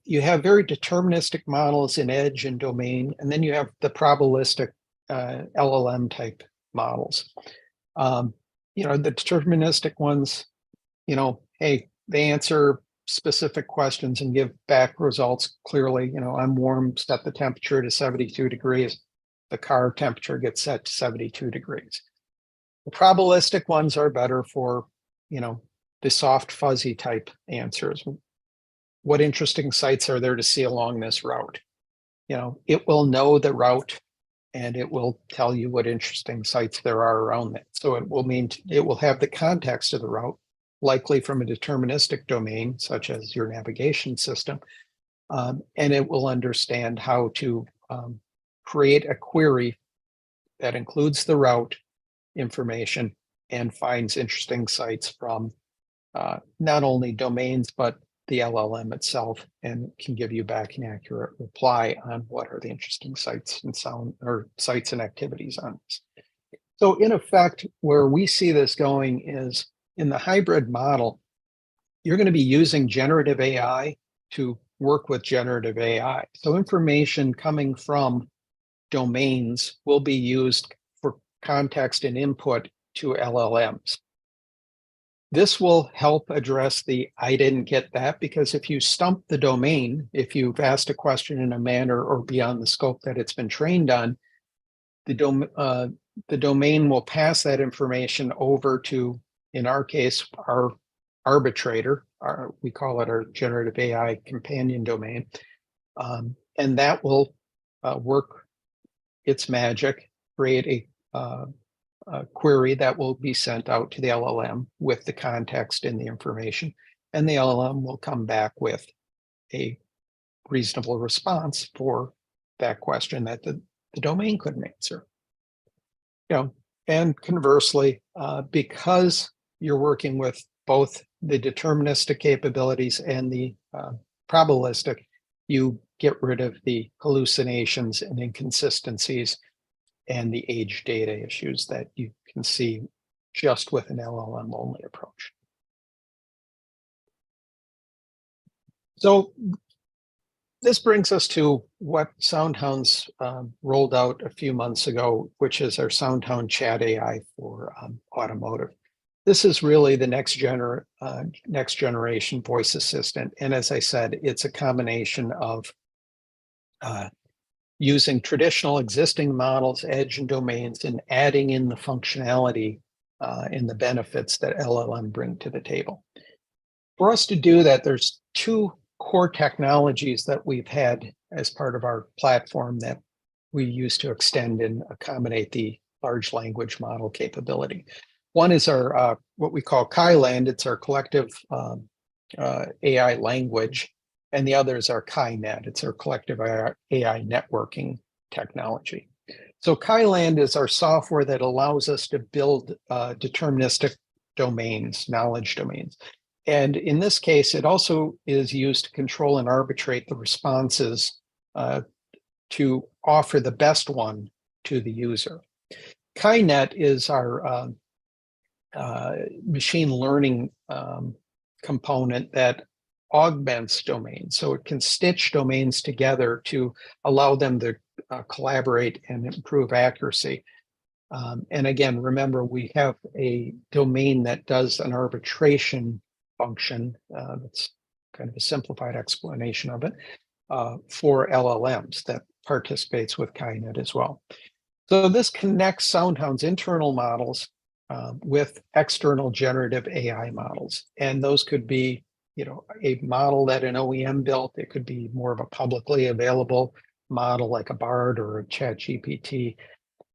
S5: You have very deterministic models in edge and domain, and then you have the probabilistic LLM type models. The deterministic ones, hey, they answer specific questions and give back results clearly. I'm warm, set the temperature to 72 degrees. The car temperature gets set to 72 degrees. The probabilistic ones are better for, the soft fuzzy type answers. What interesting sights are there to see along this route? It will know the route and it will tell you what interesting sights there are around that. So it will have the context of the route, likely from a deterministic domain, such as your navigation system. And it will understand how to create a query that includes the route information and finds interesting sites from not only domains, but the LLM itself, and can give you back an accurate reply on what are the interesting sites and sites and activities on this. So in effect, where we see this going is in the hybrid model, you're going to be using generative AI to work with generative AI. So information coming from domains will be used for context and input to LLMs. This will help address the I didn't get that, because if you stump the domain, if you've asked a question in a manner or beyond the scope that it's been trained on, the domain will pass that information over to, in our case, our arbitrator, we call it our generative AI companion domain, and that will work its magic, create a query that will be sent out to the LLM with the context and the information, and the LLM will come back with a reasonable response for that question that the domain couldn't answer. And conversely, because you're working with both the deterministic capabilities and the probabilistic, you get rid of the hallucinations and inconsistencies and the age data issues that you can see just with an LLM only approach. So this brings us to what SoundHound's rolled out a few months ago, which is our SoundHound Chat AI for automotive. This is really the next generation voice assistant. And as I said, it's a combination of using traditional existing models, edge and domains, and adding in the functionality and the benefits that LLM bring to the table. For us to do that, there's two core technologies that we've had as part of our platform that we use to extend and accommodate the large language model capability. One is our what we call KaiLand. It's our collective AI language. And the other is our KaiNet. It's our collective AI networking technology. So KaiLand is our software that allows us to build deterministic domains, knowledge domains. And in this case, it also is used to control and arbitrate the responses to offer the best one to the user. KaiNet is our machine learning component that augments domains. So it can stitch domains together to allow them to collaborate and improve accuracy. And again, remember, we have a domain that does an arbitration function. That's kind of a simplified explanation of it for LLMs that participates with KaiNet as well. So this connects SoundHound's internal models with external generative AI models. And those could be, a model that an OEM built. It could be more of a publicly available model like a BARD or a ChatGPT,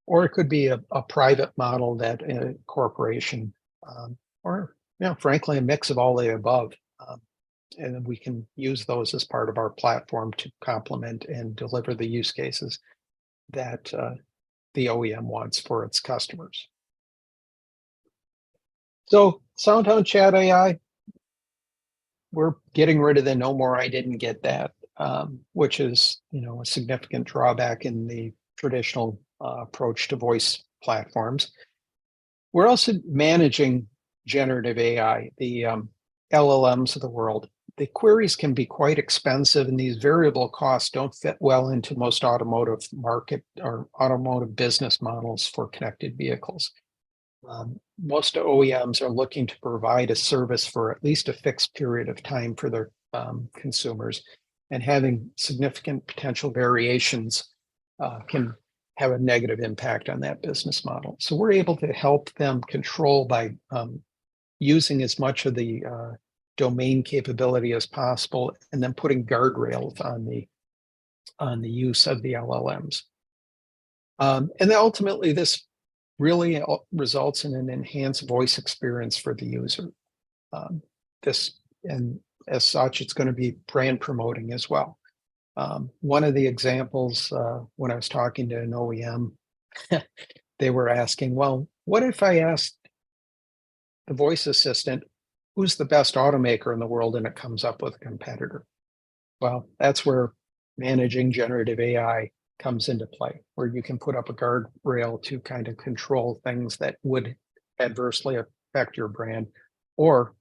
S5: or it could be a private model that a corporation, or frankly, a mix of all the above. And we can use those as part of our platform to complement and deliver the use cases that the OEM wants for its customers. So SoundHound Chat AI, we're getting rid of the no more I didn't get that, which is a significant drawback in the traditional approach to voice platforms. We're also managing generative AI, the LLMs of the world. The queries can be quite expensive, and these variable costs don't fit well into most automotive market or automotive business models for connected vehicles. Most OEMs are looking to provide a service for at least a fixed period of time for their consumers, and having significant potential variations can have a negative impact on that business model. So we're able to help them control by using as much of the domain capability as possible, and then putting guardrails on the use of the LLMs. And then ultimately, this really results in an enhanced voice experience for the user. And as such, it's going to be brand promoting as well. One of the examples, when I was talking to an OEM, they were asking, well, what if I asked the voice assistant, who's the best automaker in the world, and it comes up with a competitor? Well, that's where managing generative AI comes into play, where you can put up a guardrail to kind of control things that would adversely affect your brand, or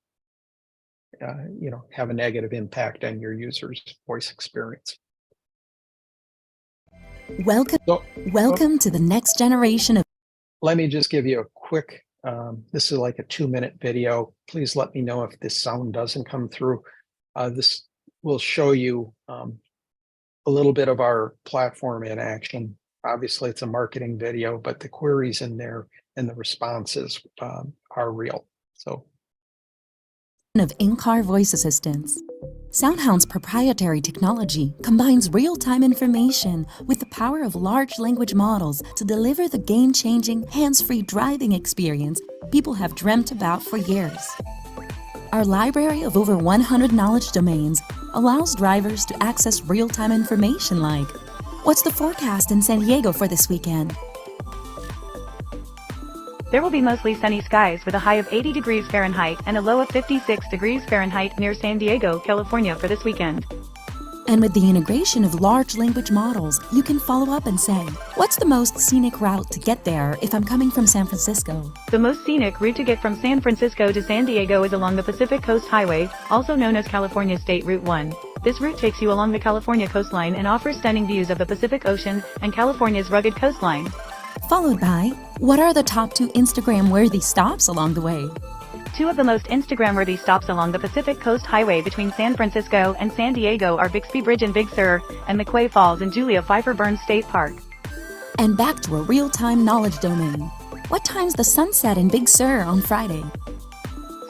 S5: have a negative impact on your user's voice experience.
S6: Welcome to the next generation of.
S5: Let me just give you a quick, this is like a 2-minute video. Please let me know if this sound doesn't come through. This will show you a little bit of our platform in action. Obviously, it's a marketing video, but the queries in there and the responses are real. So,
S6: Of in-car voice assistants. SoundHound's proprietary technology combines real-time information with the power of large language models to deliver the game-changing, hands-free driving experience people have dreamt about for years. Our library of over 100 knowledge domains allows drivers to access real-time information like, what's the forecast in San Diego for this weekend?
S7: There will be mostly sunny skies with a high of 80 degrees Fahrenheit and a low of 56 degrees Fahrenheit near San Diego, California for this weekend.
S6: And with the integration of large language models, you can follow up and say, what's the most scenic route to get there if I'm coming from San Francisco?
S7: The most scenic route to get from San Francisco to San Diego is along the Pacific Coast Highway, also known as California State Route 1. This route takes you along the California coastline and offers stunning views of the Pacific Ocean and California's rugged coastline.
S6: Followed by, what are the top 2 Instagram-worthy stops along the way?
S7: 2 of the most Instagram-worthy stops along the Pacific Coast Highway between San Francisco and San Diego are Bixby Bridge in Big Sur and McQuay Falls in Julia Pfeiffer Burns State Park.
S6: And back to a real-time knowledge domain. What time's the sunset in Big Sur on Friday?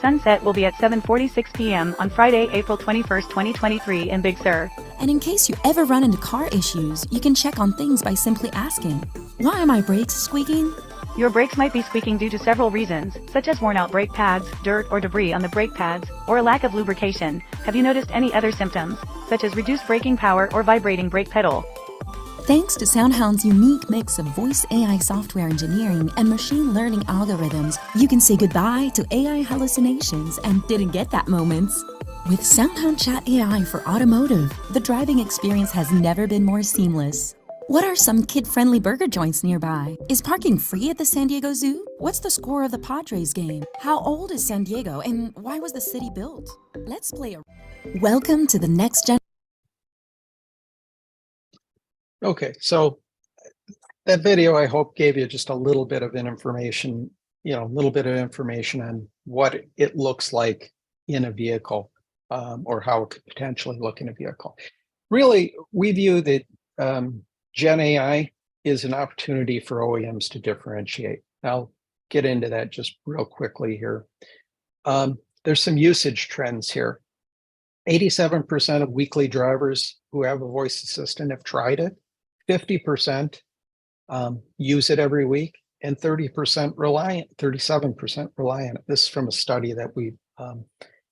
S7: Sunset will be at 7:46 p.m. on Friday, April 21st, 2023 in Big Sur.
S6: And in case you ever run into car issues, you can check on things by simply asking, why are my brakes squeaking?
S7: Your brakes might be squeaking due to several reasons, such as worn out brake pads, dirt or debris on the brake pads, or a lack of lubrication. Have you noticed any other symptoms, such as reduced braking power or vibrating brake pedal?
S6: Thanks to SoundHound's unique mix of voice AI software engineering and machine learning algorithms, you can say goodbye to AI hallucinations and didn't get that moments. With SoundHound Chat AI for Automotive, the driving experience has never been more seamless. What are some kid-friendly burger joints nearby? Is parking free at the San Diego Zoo? What's the score of the Padres game? How old is San Diego and why was the city built? Let's play a... Welcome to the next gen.
S5: Okay, so that video, I hope, gave you just a little bit of information, a little bit of information on what it looks like in a vehicle, or how it could potentially look in a vehicle. Really, we view that Gen AI is an opportunity for OEMs to differentiate. I'll get into that just real quickly here. There's some usage trends here. 87% of weekly drivers who have a voice assistant have tried it. 50% use it every week, and 37% rely on it. This is from a study that we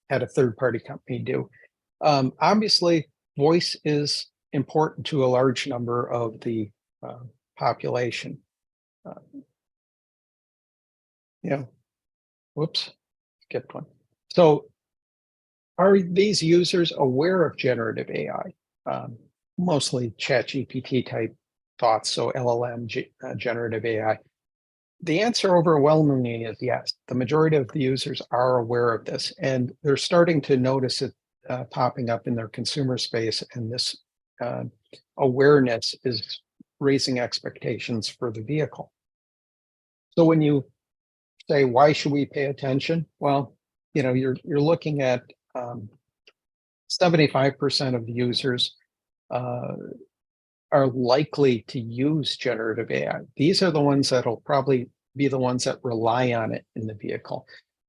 S5: had a third-party company do. Obviously, voice is important to a large number of the population. Whoops, skipped one. So are these users aware of generative AI? Mostly ChatGPT type thoughts, so LLM, generative AI. The answer overwhelmingly is yes. The majority of the users are aware of this, and they're starting to notice it popping up in their consumer space, and this awareness is raising expectations for the vehicle. So when you say, why should we pay attention? Well, you're looking at 75% of the users are likely to use generative AI. These are the ones that'll probably be the ones that rely on it in the vehicle.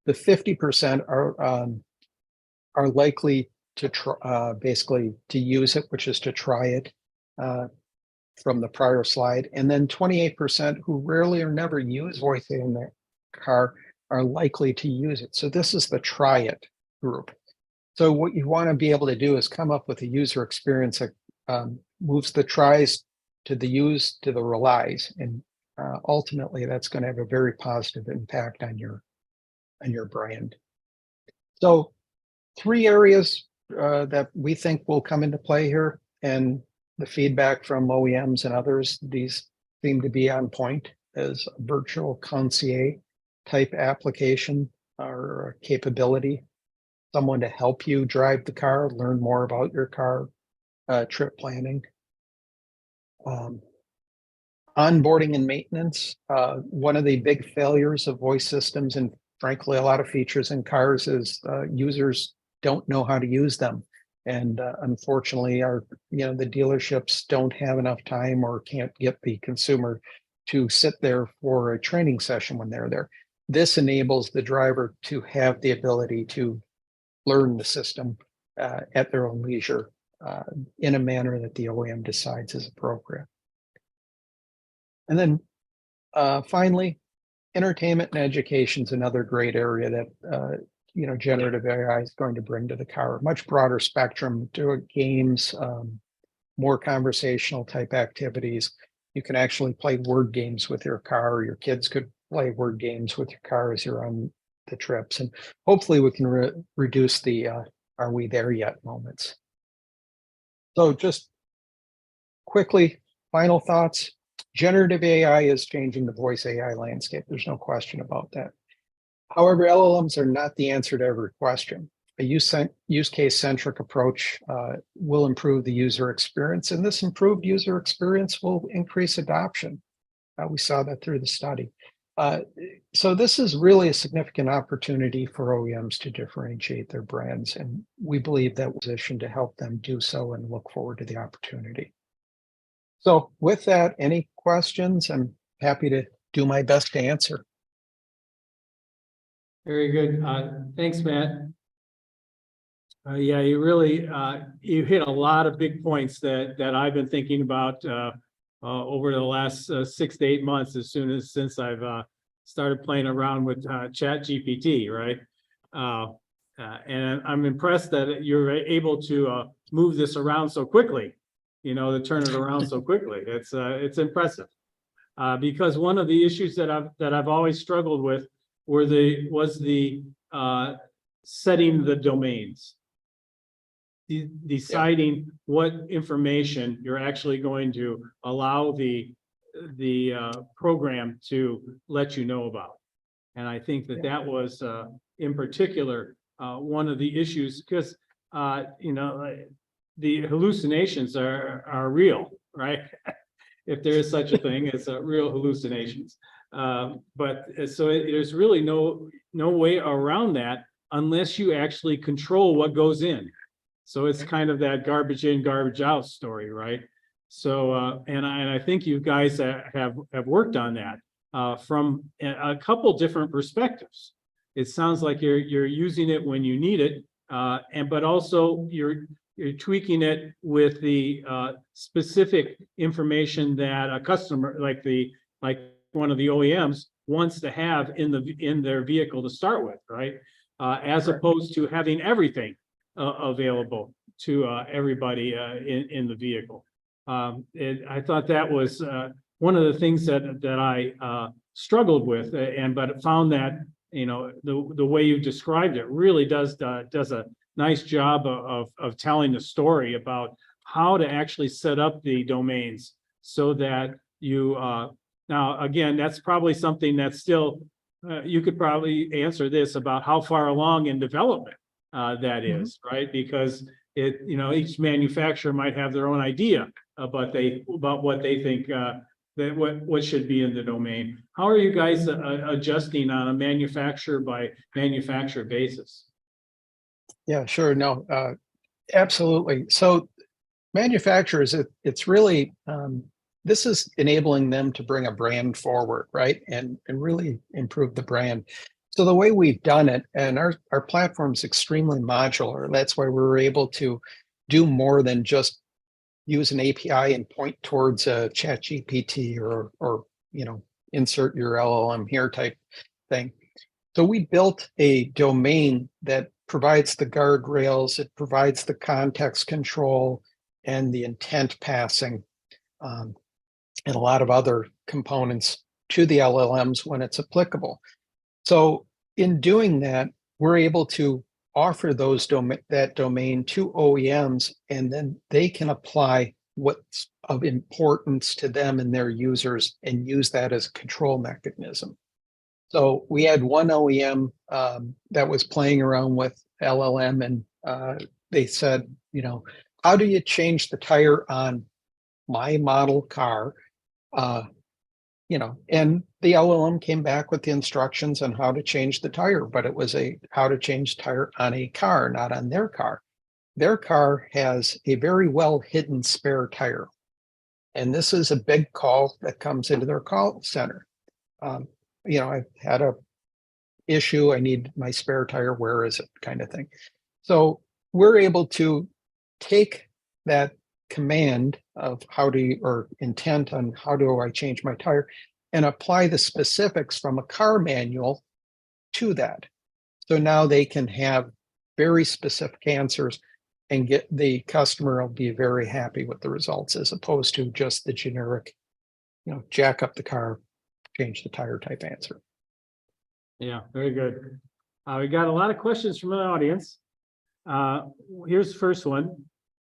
S5: The 50% are likely to basically to use it, which is to try it from the prior slide. And then 28% who rarely or never use voice in their car are likely to use it. So this is the try it group. So what you want to be able to do is come up with a user experience that moves the tries to the use to the relies, and ultimately that's going to have a very positive impact on your brand. So 3 areas that we think will come into play here, and the feedback from OEMs and others, these seem to be on point as a virtual concierge type application or capability, someone to help you drive the car, learn more about your car, trip planning. Onboarding and maintenance. One of the big failures of voice systems, and frankly, a lot of features in cars, is users don't know how to use them. And unfortunately, the dealerships don't have enough time or can't get the consumer to sit there for a training session when they're there. This enables the driver to have the ability to learn the system at their own leisure in a manner that the OEM decides is appropriate. And then finally, entertainment and education is another great area that generative AI is going to bring to the car. Much broader spectrum to games, more conversational type activities. You can actually play word games with your car, or your kids could play word games with your car as you're on the trips. And hopefully we can reduce the are we there yet moments. So just quickly, final thoughts. Generative AI is changing the voice AI landscape. There's no question about that. However, LLMs are not the answer to every question. A use case centric approach will improve the user experience, and this improved user experience will increase adoption. We saw that through the study. So this is really a significant opportunity for OEMs to differentiate their brands, and we believe that we're positioned to help them do so and look forward to the opportunity. So with that, any questions? I'm happy to do my best to answer.
S1: Very good. Thanks, Matt. Yeah, you really you hit a lot of big points that I've been thinking about over the last 6 to 8 months, since I've started playing around with ChatGPT, right? And I'm impressed that you're able to move this around so quickly, to turn it around so quickly. It's impressive. Because one of the issues that I've always struggled with was the setting the domains. deciding what information you're actually going to allow the program to let you know about. And I think that that was in particular one of the issues, because the hallucinations are real, right? If there is such a thing as real hallucinations. There's really no way around that unless you actually control what goes in. So it's kind of that garbage in, garbage out story, right? So and I think you guys have worked on that from a couple different perspectives. It sounds like you're using it when you need it, but also you're tweaking it with the specific information that a customer like one of the OEMs wants to have in their vehicle to start with, right? As opposed to having everything available to everybody in the vehicle. I thought that was one of the things that I struggled with, but found that the way you described it really does a nice job of telling the story about how to actually set up the domains so that you now again, that's probably something that's still you could probably answer this about how far along in development that is, right? Because each manufacturer might have their own idea about what they think that what should be in the domain. How are you guys adjusting on a manufacturer by manufacturer basis?
S5: Yeah, sure. No, absolutely. So manufacturers, it's really, this is enabling them to bring a brand forward, right? And really improve the brand. So the way we've done it, and our platform is extremely modular. That's why we're able to do more than just use an API and point towards a ChatGPT or insert your LLM here type thing. So we built a domain that provides the guardrails, it provides the context control and the intent passing, and a lot of other components to the LLMs when it's applicable. So in doing that, we're able to offer that domain to OEMs, and then they can apply what's of importance to them and their users and use that as a control mechanism. So we had one OEM that was playing around with LLM, and they said, how do you change the tire on my model car? And the LLM came back with the instructions on how to change the tire, but it was how to change tire on a car, not on their car. Their car has a very well hidden spare tire. And this is a big call that comes into their call center. I've had a issue, I need my spare tire, where is it, kind of thing. So we're able to take that command of or intent on how do I change my tire, and apply the specifics from a car manual to that. So now they can have very specific answers and get the customer will be very happy with the results, as opposed to just the generic, jack up the car, change the tire type answer.
S1: Yeah, very good. We got a lot of questions from the audience. Here's the first one.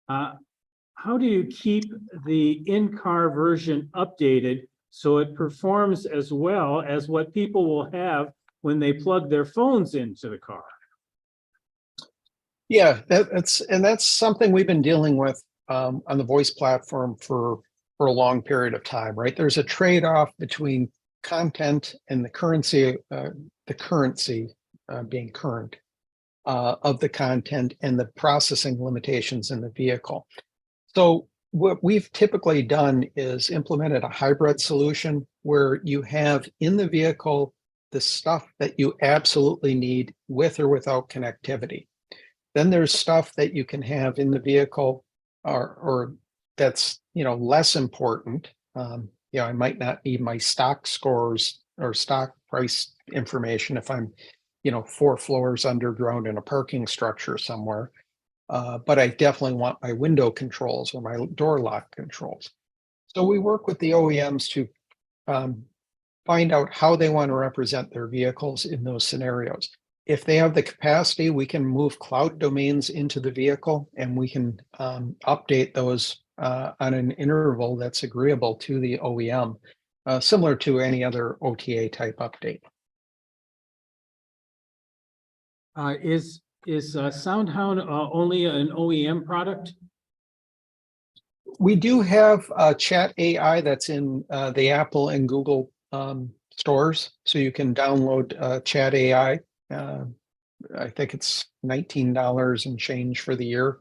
S1: How do you keep the in-car version updated so it performs as well as what people will have when they plug their phones into the car?
S5: Yeah, that's something we've been dealing with on the voice platform for a long period of time, right? There's a trade-off between content and the currency being current of the content and the processing limitations in the vehicle. So what we've typically done is implemented a hybrid solution where you have in the vehicle the stuff that you absolutely need with or without connectivity. Then there's stuff that you can have in the vehicle or that's less important. I might not need my stock scores or stock price information if I'm 4 floors underground in a parking structure somewhere. But I definitely want my window controls or my door lock controls. So we work with the OEMs to find out how they want to represent their vehicles in those scenarios. if they have the capacity, we can move cloud domains into the vehicle and we can update those on an interval that's agreeable to the OEM, similar to any other OTA type update.
S1: Is SoundHound only an OEM product?
S5: We do have chat AI that's in the Apple and Google stores, so you can download chat AI. I think it's $19 and change for the year.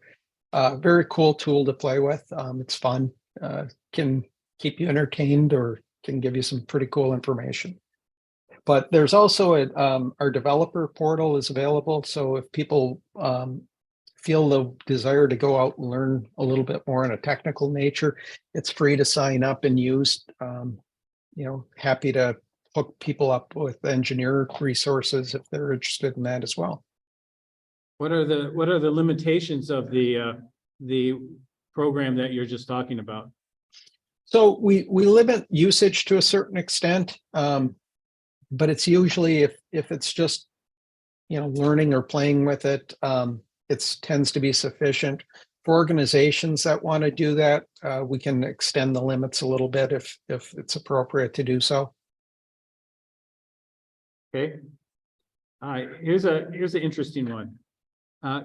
S5: Very cool tool to play with. It's fun. Can keep you entertained or can give you some pretty cool information. But there's also our developer portal is available. So if people feel the desire to go out and learn a little bit more on a technical nature, it's free to sign up and use. Happy to hook people up with engineer resources if they're interested in that as well.
S1: What are the limitations of the program that you're just talking about?
S5: So we limit usage to a certain extent, but it's usually if it's just learning or playing with it, it tends to be sufficient. For organizations that want to do that, we can extend the limits a little bit if it's appropriate to do so.
S1: Okay. All right. Here's an interesting one.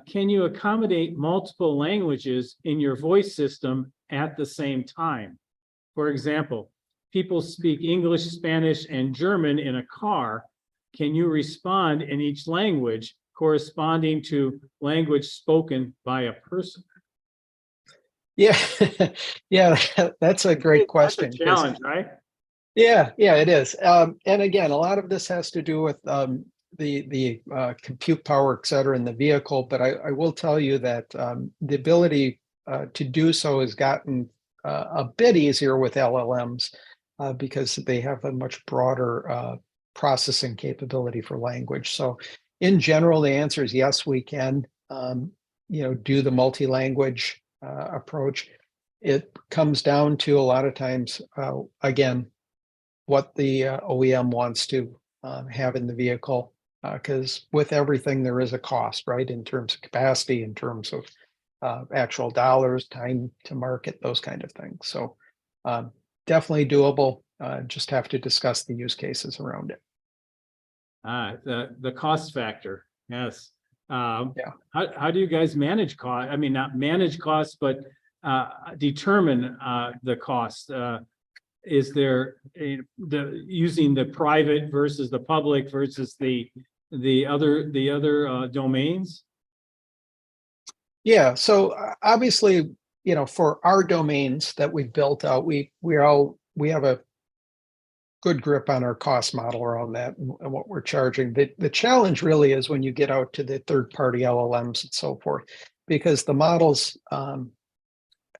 S1: Can you accommodate multiple languages in your voice system at the same time? For example, people speak English, Spanish, and German in a car. Can you respond in each language corresponding to language spoken by a person?
S5: Yeah, yeah, that's a great question.
S1: That's a challenge, right?
S5: Yeah, it is. And again, a lot of this has to do with the compute power, et cetera, in the vehicle. But I will tell you that the ability to do so has gotten a bit easier with LLMs because they have a much broader processing capability for language. So in general, the answer is yes, we can do the multi-language approach. It comes down to a lot of times, again, what the OEM wants to have in the vehicle, because with everything there is a cost, right? In terms of capacity, in terms of actual dollars, time to market, those kind of things. So definitely doable. Just have to discuss the use cases around it.
S1: The cost factor, yes.
S5: Yeah.
S1: How do you guys manage cost? I mean, not manage costs, but determine the cost. Is there using the private versus the public versus the other domains?
S5: Yeah. So obviously, for our domains that we've built out, we have a good grip on our cost model around that and what we're charging. The challenge really is when you get out to the third-party LLMs and so forth, because the models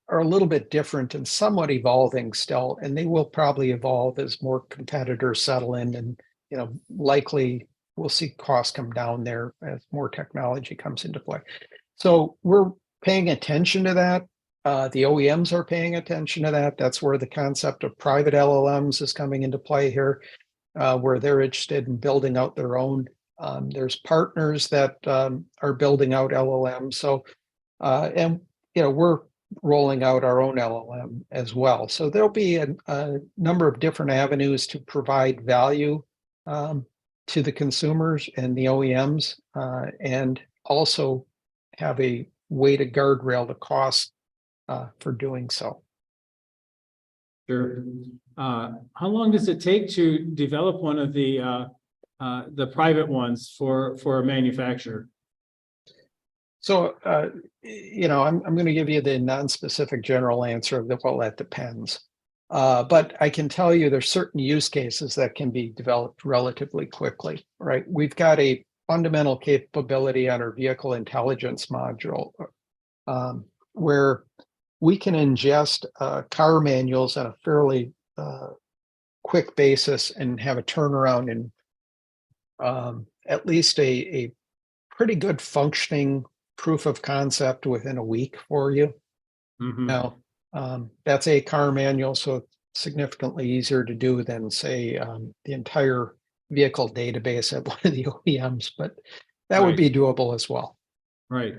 S5: are a little bit different and somewhat evolving still, and they will probably evolve as more competitors settle in, and likely we'll see costs come down there as more technology comes into play. So we're paying attention to that. The OEMs are paying attention to that. That's where the concept of private LLMs is coming into play here, where they're interested in building out their own. There's partners that are building out LLMs. So, and we're rolling out our own LLM as well. So there'll be a number of different avenues to provide value to the consumers and the OEMs, and also have a way to guardrail the cost for doing so.
S1: Sure. How long does it take to develop one of the private ones for a manufacturer?
S5: So, I'm going to give you the non-specific general answer of well, that depends. But I can tell you there's certain use cases that can be developed relatively quickly, right? We've got a fundamental capability on our vehicle intelligence module where we can ingest car manuals on a fairly quick basis and have a turnaround in at least a pretty good functioning proof of concept within a week for you.
S1: Mm-hmm.
S5: Now, that's a car manual, so it's significantly easier to do than, say, the entire vehicle database at one of the OEMs, but that would
S1: Right.
S5: be doable as well.
S1: Right.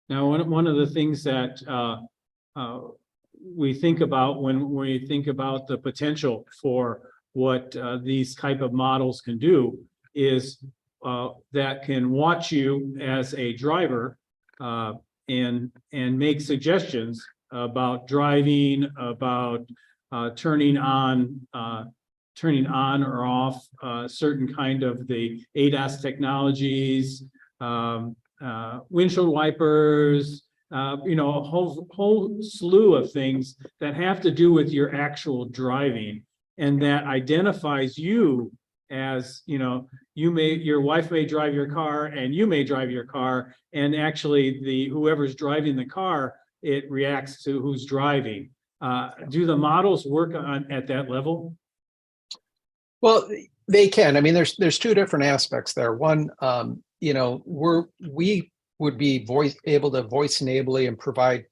S1: Now, one of the things that we think about when we think about the potential for what these type of models can do is that can watch you as a driver and make suggestions about driving, about turning on or off certain kind of the ADAS technologies, windshield wipers, a whole slew of things that have to do with your actual driving, and that identifies you as, your wife may drive your car and you may drive your car, and actually whoever's driving the car, it reacts to who's driving. Do the models work at that level?
S5: Well, they can. I mean, there's two different aspects there. One, we would be able to voice enable and proactively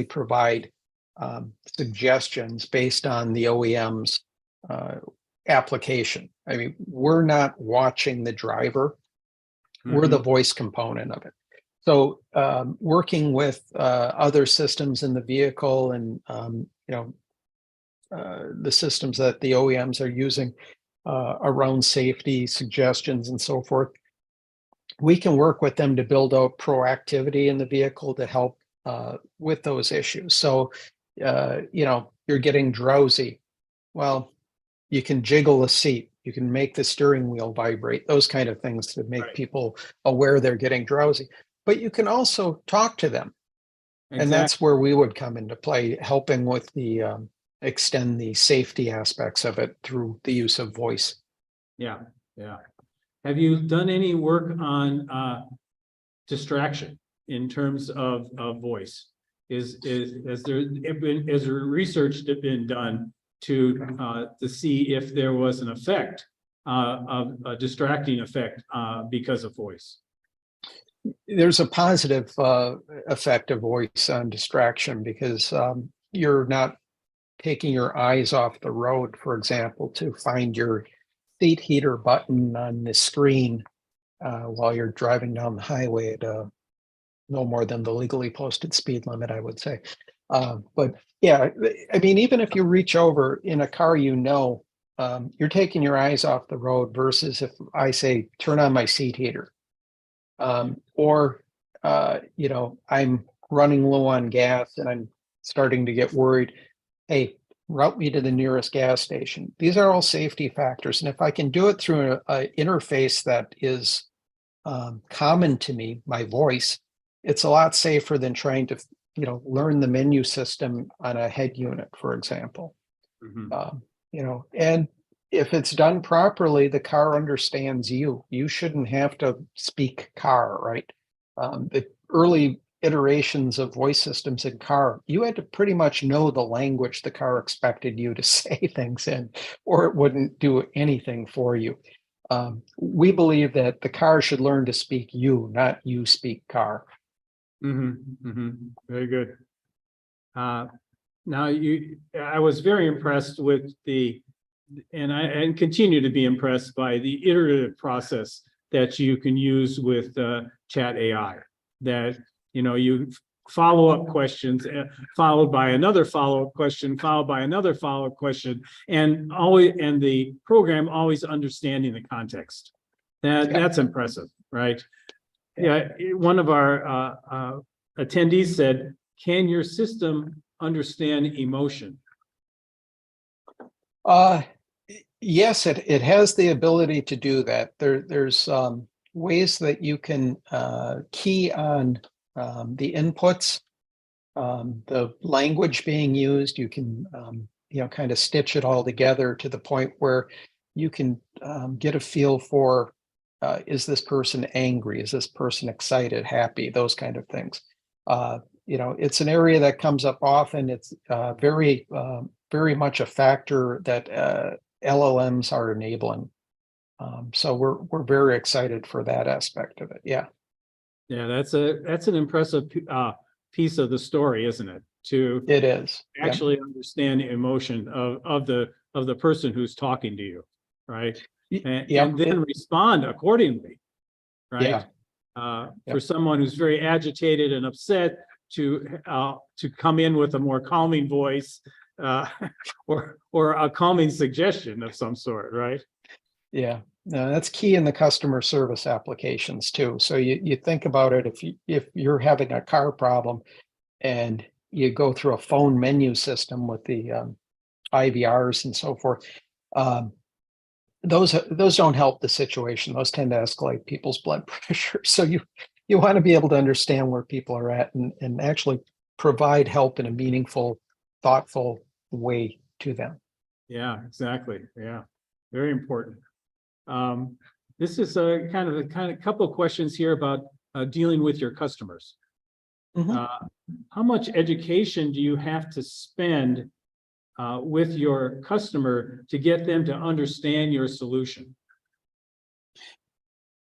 S5: provide suggestions based on the OEM's application. I mean, we're not watching the driver. We're the voice component of it. So working with other systems in the vehicle and, the systems that the OEMs are using around safety suggestions and so forth, we can work with them to build out proactivity in the vehicle to help with those issues. So, you're getting drowsy. Well, you can jiggle the seat. You can make the steering wheel vibrate, those kind of things to make people aware they're getting drowsy. But you can also talk to them. And that's where we would come into play, helping with the extend the safety aspects of it through the use of voice.
S1: Yeah. Have you done any work on distraction in terms of voice? Has research been done to see if there was an effect of a distracting effect because of voice?
S5: There's a positive effect of voice on distraction because you're not taking your eyes off the road, for example, to find your seat heater button on the screen while you're driving down the highway at no more than the legally posted speed limit, I would say. But yeah, I mean, even if you reach over in a car, you're taking your eyes off the road versus if I say, turn on my seat heater. Or I'm running low on gas and I'm starting to get worried. Hey, route me to the nearest gas station. These are all safety factors. And if I can do it through an interface that is common to me, my voice, it's a lot safer than trying to, learn the menu system on a head unit, for example. And if it's done properly, the car understands you. You shouldn't have to speak car, right? The early iterations of voice systems in car, you had to pretty much know the language the car expected you to say things in, or it wouldn't do anything for you. We believe that the car should learn to speak you, not you speak car.
S1: Very good. Now I was very impressed with and continue to be impressed by the iterative process that you can use with Chat AI. That you follow-up questions followed by another follow-up question, followed by another follow-up question, and the program always understanding the context. That's impressive, right? Yeah, one of our attendees said, "Can your system understand emotion?"
S5: Yes, it has the ability to do that. There's ways that you can key on the inputs, the language being used. You can kind of stitch it all together to the point where you can get a feel for is this person angry? Is this person excited, happy? Those kind of things. It's an area that comes up often. It's very much a factor that LLMs are enabling. So we're very excited for that aspect of it. Yeah.
S1: Yeah, that's an impressive piece of the story, isn't it? to
S5: It is. Yeah.
S1: actually understand the emotion of the person who's talking to you, right? And,
S5: Yep.
S1: and then respond accordingly, right?
S5: Yeah.
S1: For
S5: Yep.
S1: someone who's very agitated and upset to come in with a more calming voice, or a calming suggestion of some sort, right?
S5: Yeah, no, that's key in the customer service applications too. So you think about it, if you're having a car problem and you go through a phone menu system with the IVRs and so forth, um, those don't help the situation. Those tend to escalate people's blood pressure. So you want to be able to understand where people are at and actually provide help in a meaningful, thoughtful way to them.
S1: Yeah, exactly. Yeah, very important. This is a kind of couple of questions here about dealing with your customers.
S5: Mhm.
S1: How much education do you have to spend with your customer to get them to understand your solution?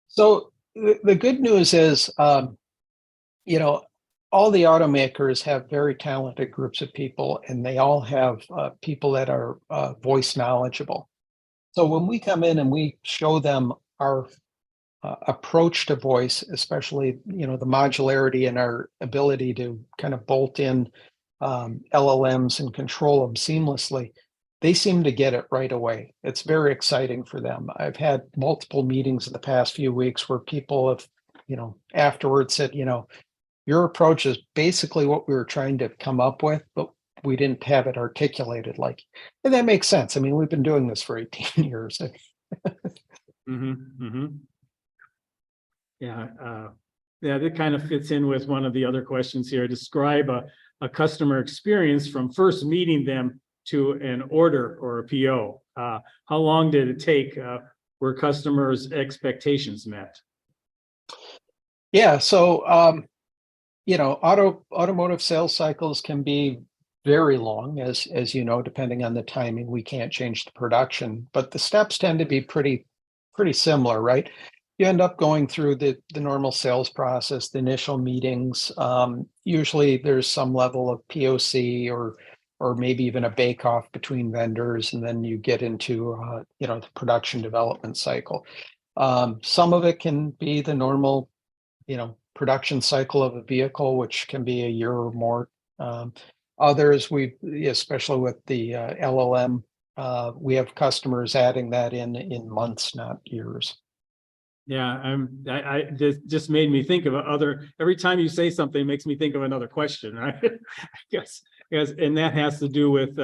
S5: So the good news is, you know, all the automakers have very talented groups of people, and they all have people that are voice knowledgeable. So when we come in and we show them our approach to voice, especially the modularity and our ability to kind of bolt in LLMs and control them seamlessly, they seem to get it right away. It's very exciting for them. I've had multiple meetings in the past few weeks where people have, afterwards said, your approach is basically what we were trying to come up with, but we didn't have it articulated like, and that makes sense. I mean, we've been doing this for 18 years.
S1: Yeah, yeah, that kind of fits in with one of the other questions here. Describe a customer experience from first meeting them to an order or a PO. How long did it take? Were customers' expectations met?
S5: Yeah, so automotive sales cycles can be very long, as you know, depending on the timing. We can't change the production, but the steps tend to be pretty similar, right? You end up going through the normal sales process, the initial meetings. Usually there's some level of POC or maybe even a bake-off between vendors, and then you get into the production development cycle. Some of it can be the normal production cycle of a vehicle, which can be a year or more. Others, especially with the LLM, we have customers adding that in months, not years.
S1: Yeah, this just made me think of every time you say something, it makes me think of another question, right? Yes, and that has to do with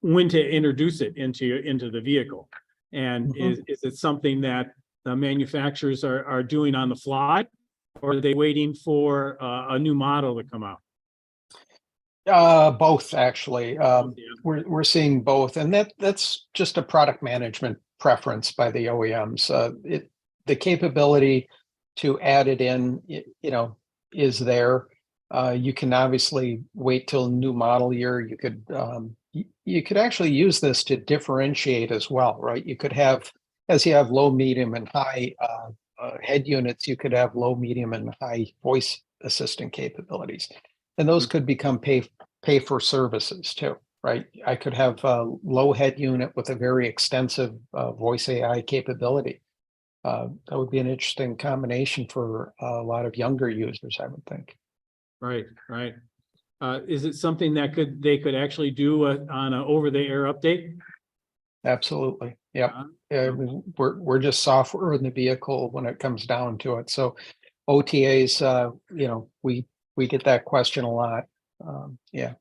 S1: when to introduce it into the vehicle. And is it something that the manufacturers are doing on the fly, or are they waiting for a new model to come out?
S5: Both actually. We're seeing both, and that's just a product management preference by the OEMs. The capability to add it in, is there. You can obviously wait till new model year. You could actually use this to differentiate as well, right? You could have, as you have low, medium, and high head units, you could have low, medium, and high voice assistant capabilities. And those could become pay for services too, right? I could have a low head unit with a very extensive voice AI capability. That would be an interesting combination for a lot of younger users, I would think.
S1: Right. Is it something that they could actually do on an over-the-air update?
S5: Absolutely. Yeah. We're just software in the vehicle when it comes down to it. So OTAs, we get that question a lot. Yeah.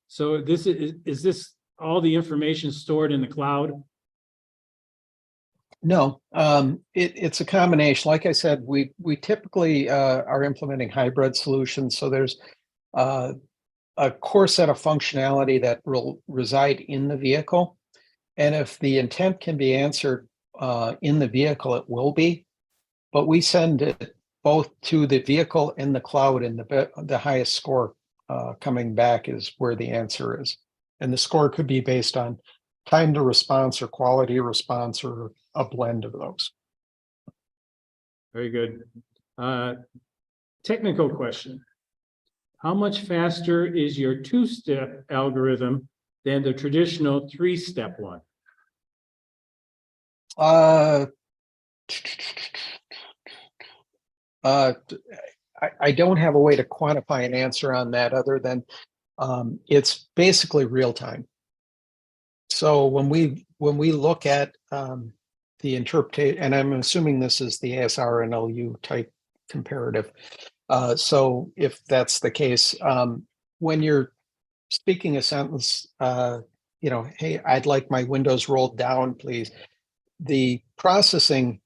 S1: So is this all the information stored in the cloud?
S5: No, it's a combination. Like I said, we typically are implementing hybrid solutions. So there's a core set of functionality that will reside in the vehicle. And if the intent can be answered in the vehicle, it will be. But we send it both to the vehicle and the cloud, and the highest score coming back is where the answer is. And the score could be based on time to response or quality response or a blend of those.
S1: Very good. Technical question. how much faster is your two-step algorithm than the traditional three-step one?
S5: Uh, I don't have a way to quantify an answer on that other than it's basically real time. So when we look at the interpretation, and I'm assuming this is the ASR and LU type comparative. So if that's the case, when you're speaking a sentence, hey, I'd like my windows rolled down, please. The processing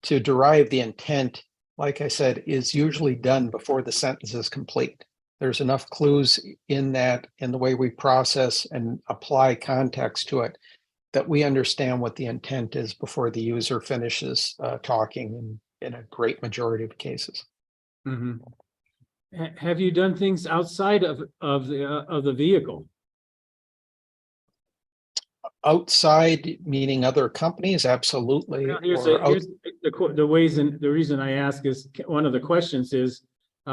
S5: to derive the intent, like I said, is usually done before the sentence is complete. There's enough clues in that, in the way we process and apply context to it, that we understand what the intent is before the user finishes talking in a great majority of cases.
S1: Mhm. Have you done things outside of the vehicle?
S5: Outside, meaning other companies, absolutely.
S1: Now, here's
S5: Or
S1: here's the ways, and the reason I ask is, one of the questions is,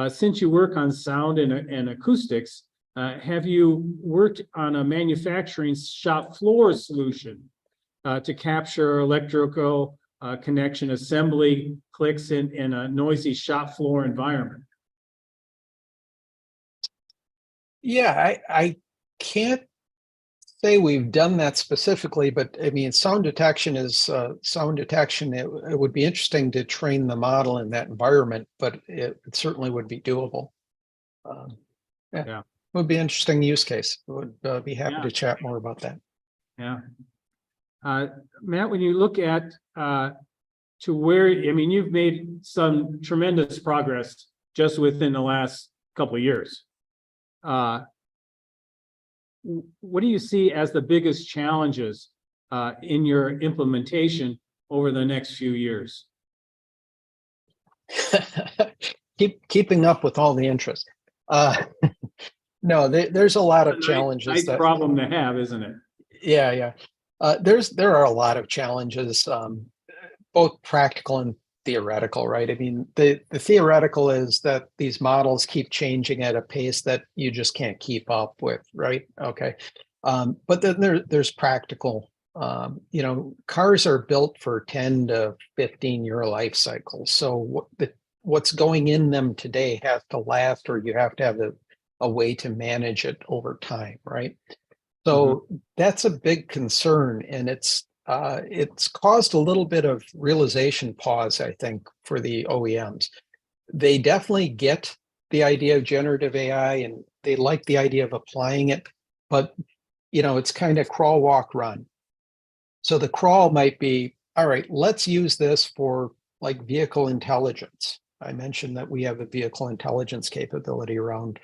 S1: since you work on sound and acoustics, have you worked on a manufacturing shop floor solution to capture electrical connection assembly clicks in a noisy shop floor environment?
S5: yeah, I can't say we've done that specifically, but I mean, sound detection is sound detection. It would be interesting to train the model in that environment, but it certainly would be doable.
S1: Yeah.
S5: Would be an interesting use case. Would be happy
S1: Yeah.
S5: to chat more about that.
S1: Yeah. Matt, when you look at to where, I mean, you've made some tremendous progress just within the last couple of years. What do you see as the biggest challenges in your implementation over the next few years?
S5: Keeping up with all the interest. No, there's a lot of challenges.
S1: Nice problem to have, isn't it?
S5: Yeah. There are a lot of challenges, both practical and theoretical, right? I mean, the theoretical is that these models keep changing at a pace that you just can't keep up with, right? Okay. But then there's practical. Cars are built for 10 to 15-year life cycles. So what's going in them today has to last, or you have to have a way to manage it over time, right? So that's a big concern, and it's caused a little bit of realization pause, I think, for the OEMs. They definitely get the idea of generative AI and they like the idea of applying it, but it's kind of crawl, walk, run. So the crawl might be, all right, let's use this for like vehicle intelligence. I mentioned that we have a vehicle intelligence capability around,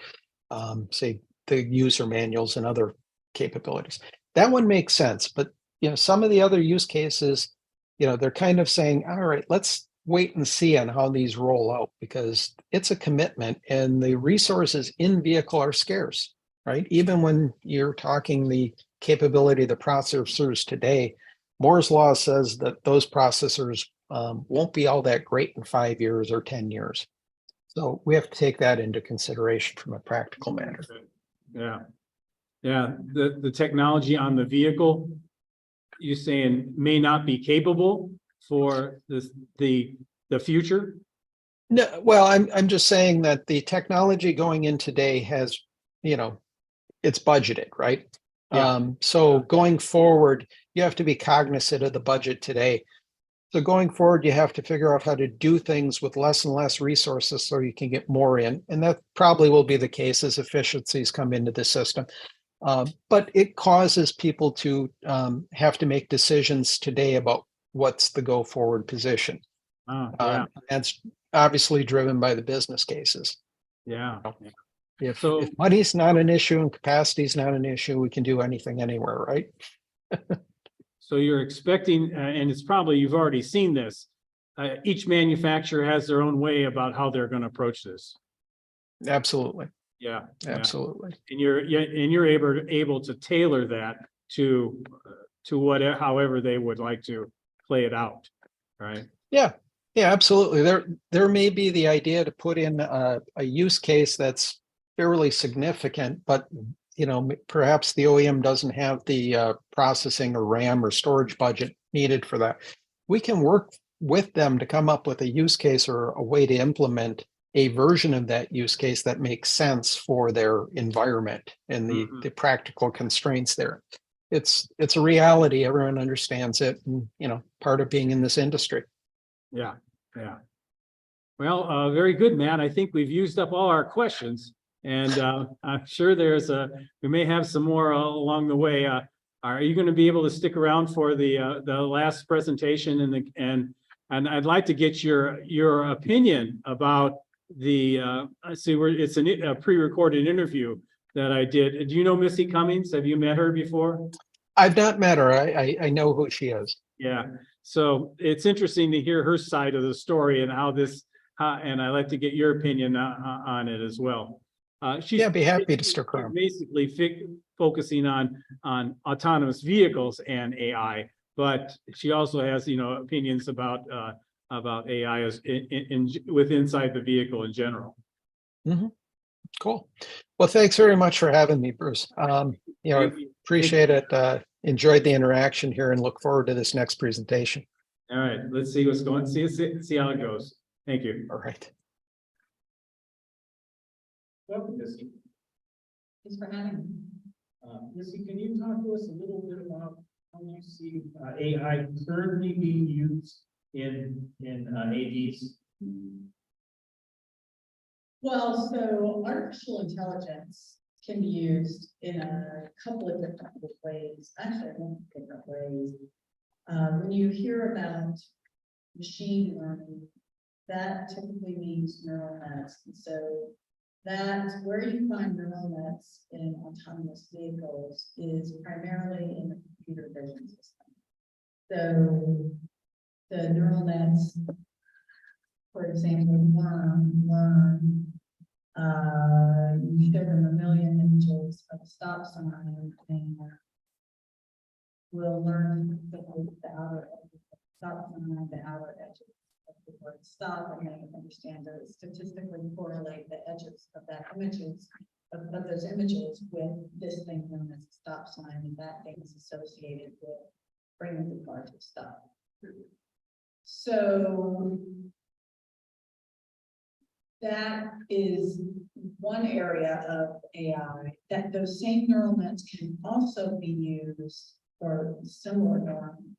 S5: say, the user manuals and other capabilities. That one makes sense, but some of the other use cases, they're kind of saying, all right, let's wait and see on how these roll out, because it's a commitment and the resources in vehicle are scarce, right? Even when you're talking the capability of the processors today, Moore's law says that those processors won't be all that great in 5 years or 10 years. So we have to take that into consideration from a practical matter.
S1: Yeah. The technology on the vehicle, you're saying, may not be capable for the future?
S5: No, well, I'm just saying that the technology going in today has, it's budgeted, right?
S1: Yeah.
S5: So going forward, you have to be cognizant of the budget today. So going forward, you have to figure out how to do things with less and less resources so you can get more in. And that probably will be the case as efficiencies come into the system. But it causes people to have to make decisions today about what's the go forward position. That's obviously driven by the business cases.
S1: Yeah.
S5: If money's not an issue and capacity is not an issue, we can do anything anywhere, right?
S1: So you're expecting, and it's probably, you've already seen this, each manufacturer has their own way about how they're going to approach this.
S5: Absolutely.
S1: Yeah.
S5: Absolutely.
S1: And you're able to tailor that to however they would like to play it out, right?
S5: Yeah, absolutely. There may be the idea to put in a use case that's fairly significant, but perhaps the OEM doesn't have the processing or RAM or storage budget needed for that. We can work with them to come up with a use case or a way to implement a version of that use case that makes sense for their environment and the practical constraints there. It's a reality. Everyone understands it, and part of being in this industry.
S1: Yeah, yeah. Well, very good, Matt. I think we've used up all our questions, and I'm sure we may have some more along the way. Are you going to be able to stick around for the last presentation and I'd like to get your opinion about it's a pre-recorded interview that I did. Do you know Missy Cummings? Have you met her before?
S5: I've not met her. I know who she is.
S1: Yeah. So it's interesting to hear her side of the story and and I'd like to get your opinion on it as well. She's
S5: I'd be happy to stick around.
S1: Basically focusing on autonomous vehicles and AI, but she also has opinions about AI as inside the vehicle in general.
S5: Cool. Well, thanks very much for having me, Bruce. Appreciate it. Enjoyed the interaction here and look forward to this next presentation.
S1: All right, let's see what's going. See how it goes. Thank you.
S5: All right.
S1: Welcome, Missy.
S2: Thanks for having me.
S1: Missy, can you talk to us a little bit about how you see AI currently being used in AVs?
S8: Well, so artificial intelligence can be used in a couple of different ways, actually multiple different ways. When you hear about machine learning, that typically means neural nets. And so that's where you find neural nets in autonomous vehicles is primarily in the computer vision system. So the neural nets, for example, learn, you show them 1 million images of a stop sign and will learn the outer edge of the stop sign, the outer edges of the word stop, and they understand to statistically correlate the edges of that of those images with this thing known as a stop sign, and that thing is associated with bringing the car to a stop. So that is one area of AI that those same neural nets can also be used, or similar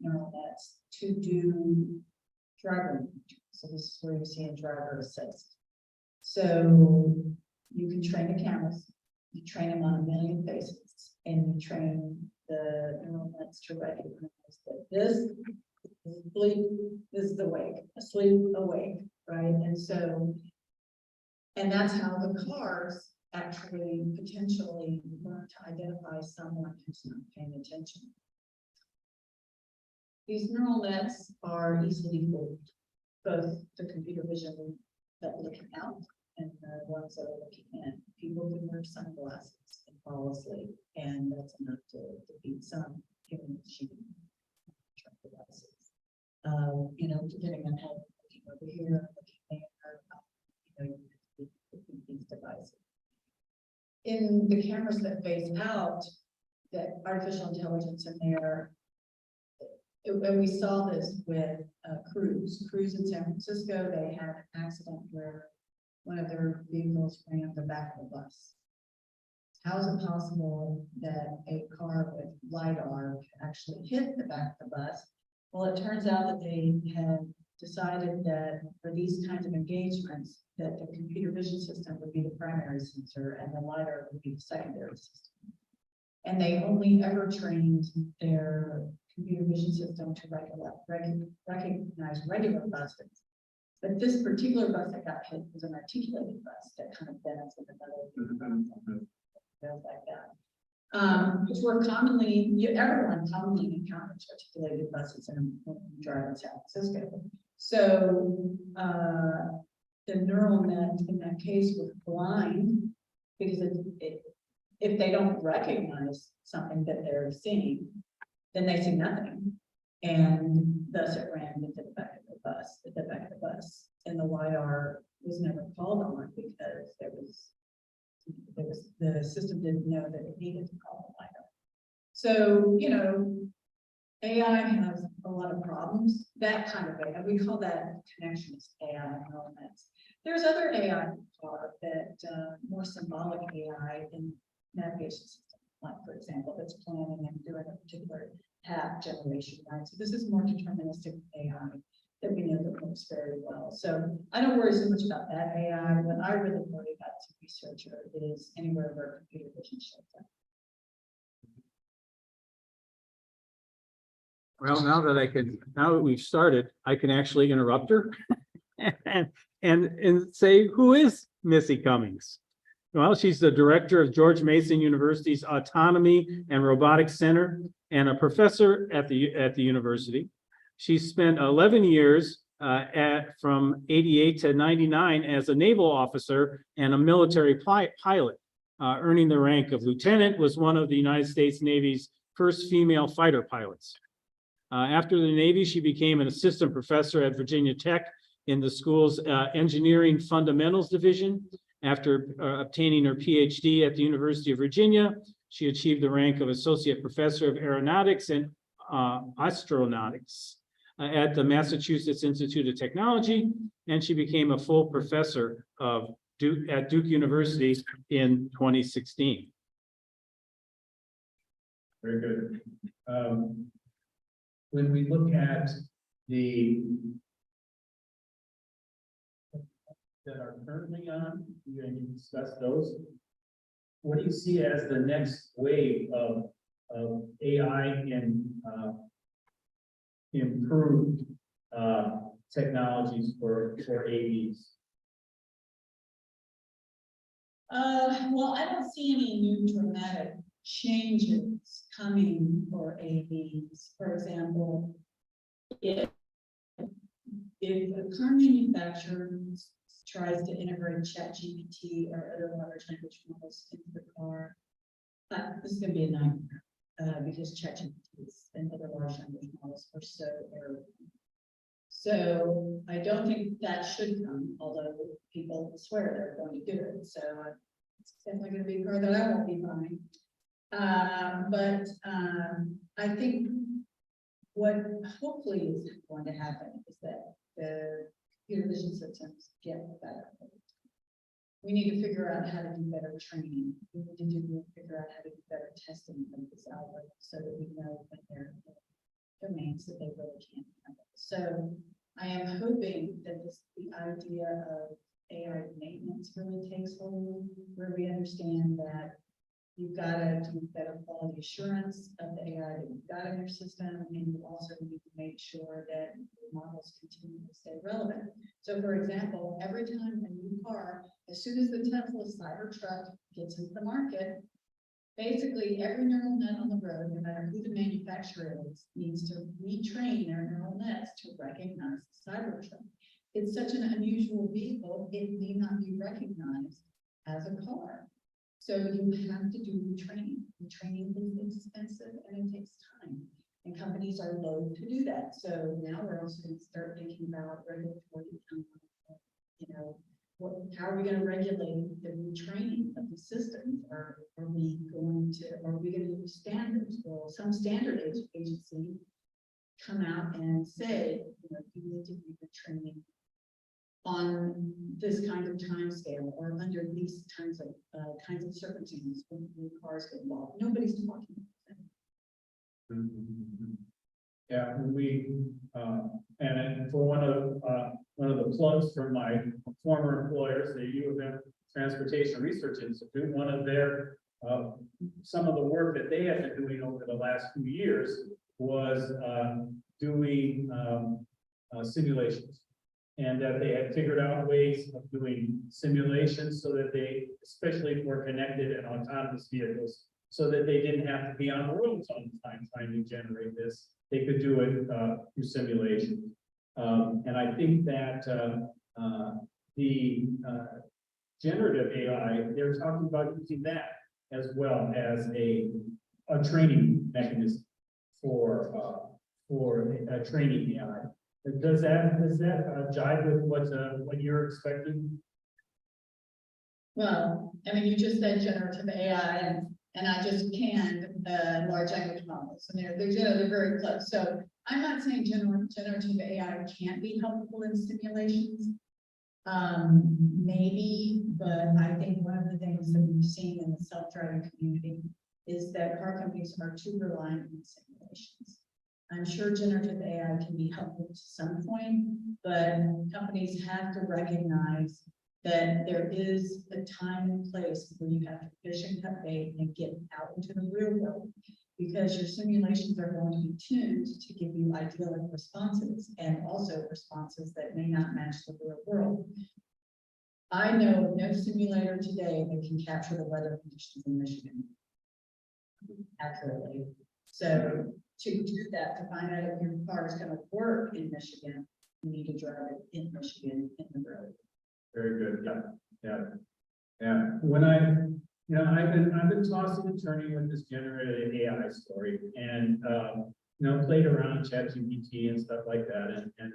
S8: neural nets, to do driver monitoring. So this is where you see in driver assist. So you can train the cameras, you train them on 1 million faces, and you train the neural nets to recognize that this is asleep, this is awake, asleep, awake, right? And that's how the cars actually potentially learn to identify someone who's not paying attention. These neural nets are easily fooled, both the computer vision that are looking out and the ones that are looking in. People can wear sunglasses and fall asleep, and that's enough to defeat some human machine devices. Getting ahead, looking over here, looking there, these devices. In the cameras that face out, that artificial intelligence in there, and we saw this with Cruise in San Francisco. They had an accident where one of their vehicles rammed the back of the bus. How is it possible that a car with LiDAR could actually hit the back of the bus? Well, it turns out that they had decided that for these kinds of engagements, that the computer vision system would be the primary sensor and the LiDAR would be the secondary system. And they only ever trained their computer vision system to recognize regular buses. But this particular bus that got hit was an articulated bus that kind of bends in the middle, goes like that. Which were everyone commonly encounters articulated buses when you drive in San Francisco. So the neural net in that case was blind because if they don't recognize something that they're seeing, then they see nothing, and thus it ran into the back of the bus, and the LiDAR was never called on because there was the system didn't know that it needed to call a LiDAR. So, you know, AI has a lot of problems, that kind of AI, we call that connectionist AI elements. There's other AI that more symbolic AI in navigation system, like for example, that's planning and doing a particular path generation, right? So this is more deterministic AI that we know that works very well. So I don't worry so much about that AI. What I really worry about as a researcher is anywhere where computer vision shows up.
S1: Well, now that we've started, I can actually interrupt her and say, who is Missy Cummings? Well, she's the director of George Mason University's Autonomy and Robotics Center and a professor at the university. She spent 11 years from 88 to 99 as a naval officer and a military pilot, earning the rank of lieutenant, was one of the United States Navy's first female fighter pilots. After the Navy, she became an assistant professor at Virginia Tech in the school's Engineering Fundamentals Division. After obtaining her PhD at the University of Virginia, she achieved the rank of associate professor of aeronautics and astronautics at the Massachusetts Institute of Technology, and she became a full professor at Duke University in 2016.
S9: Very good. When we look at the that are currently on, you're going to discuss those. What do you see as the next wave of AI and improved technologies for AVs?
S8: Well, I don't see any new dramatic changes coming for AVs. For example, if a car manufacturer tries to integrate ChatGPT or other large language models into the car, this is going to be a nightmare because ChatGPT and other large language models are so error. So I don't think that should come, although people swear they're going to do it. So it's definitely going to be a car that I won't be buying. I think what hopefully is going to happen is that the computer vision systems get better. We need to figure out how to do better training. We need to figure out how to do better testing of this algorithm so that we know when they're in domains that they really can't handle. So I am hoping that the idea of AI maintenance really takes hold, where we understand that you've got to do better quality assurance of the AI that you've got in your system, and you also need to make sure that the models continue to stay relevant. So for example, every time a new car, as soon as the Tesla Cybertruck gets into the market, basically every neural net on the road, no matter who the manufacturer is, needs to retrain their neural nets to recognize the Cybertruck. It's such an unusual vehicle, it may not be recognized as a car. So you have to do retraining. Retraining is expensive and it takes time. And companies are loath to do that. So now we're also going to start thinking about regulatory, how are we going to regulate the retraining of the systems? Are we going to use standards? Will some standard agency come out and say, you need to do retraining on this kind of time scale or under these kinds of circumstances when cars get involved? Nobody's talking about that.
S9: Mm-hmm. Yeah, and for one of the plugs for my former employers, the U of M Transportation Research Institute, one of their some of the work that they have been doing over the last few years was doing simulations. And that they had figured out ways of doing simulations so that they, especially for connected and autonomous vehicles, so that they didn't have to be on the roads all the time trying to generate this. They could do it through simulation. And I think that the generative AI, they're talking about using that as well as a training mechanism for training AI. Does that jive with what you're expecting?
S8: Well, I mean, you just said generative AI and I just canned large language models and they're very close. So I'm not saying generative AI can't be helpful in simulations. Maybe, but I think one of the things that we've seen in the self-driving community is that car companies are too reliant on simulations. I'm sure generative AI can be helpful to some point, but companies have to recognize that there is a time and place where you have to fish and cut bait and get out into the real world, because your simulations are going to be tuned to give you idyllic responses and also responses that may not match the real world. I know of no simulator today that can capture the weather conditions in Michigan accurately. So to do that, to find out if your car is going to work in Michigan, you need to drive it in Michigan in the road.
S9: Very good, yeah. When I've been tossing and turning with this generative AI story and, played around ChatGPT and stuff like that and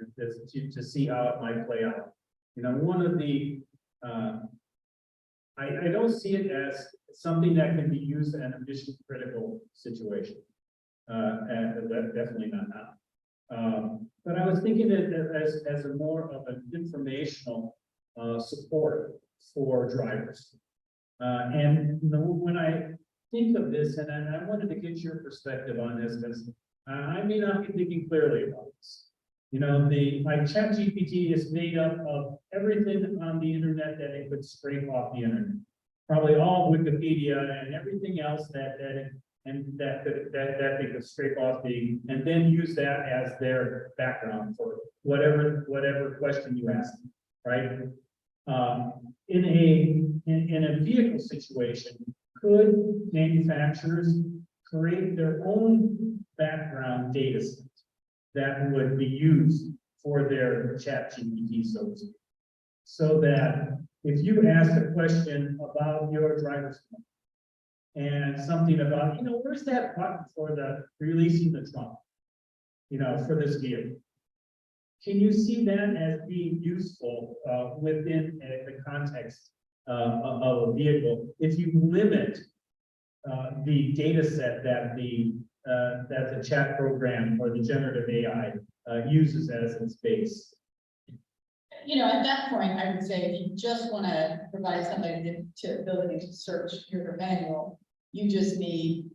S9: to see how it might play out. One of the, I don't see it as something that can be used in a mission critical situation. And definitely not now. But I was thinking that as a more of an informational support for drivers. And when I think of this, and I wanted to get your perspective on this, because I may not be thinking clearly about this. My ChatGPT is made up of everything on the internet that it could scrape off the internet. Probably all Wikipedia and everything else that they could scrape off and then use that as their background for whatever question you ask them, right? In a vehicle situation, could manufacturers create their own background data set that would be used for their ChatGPT, so to speak, so that if you ask a question about your driver's license and something about, where's that button for the releasing the trunk, for this vehicle? Can you see that as being useful within the context of a vehicle if you limit the data set that the chat program or the generative AI uses as its base?
S8: At that point, I would say if you just want to provide somebody to ability to search your manual, you just need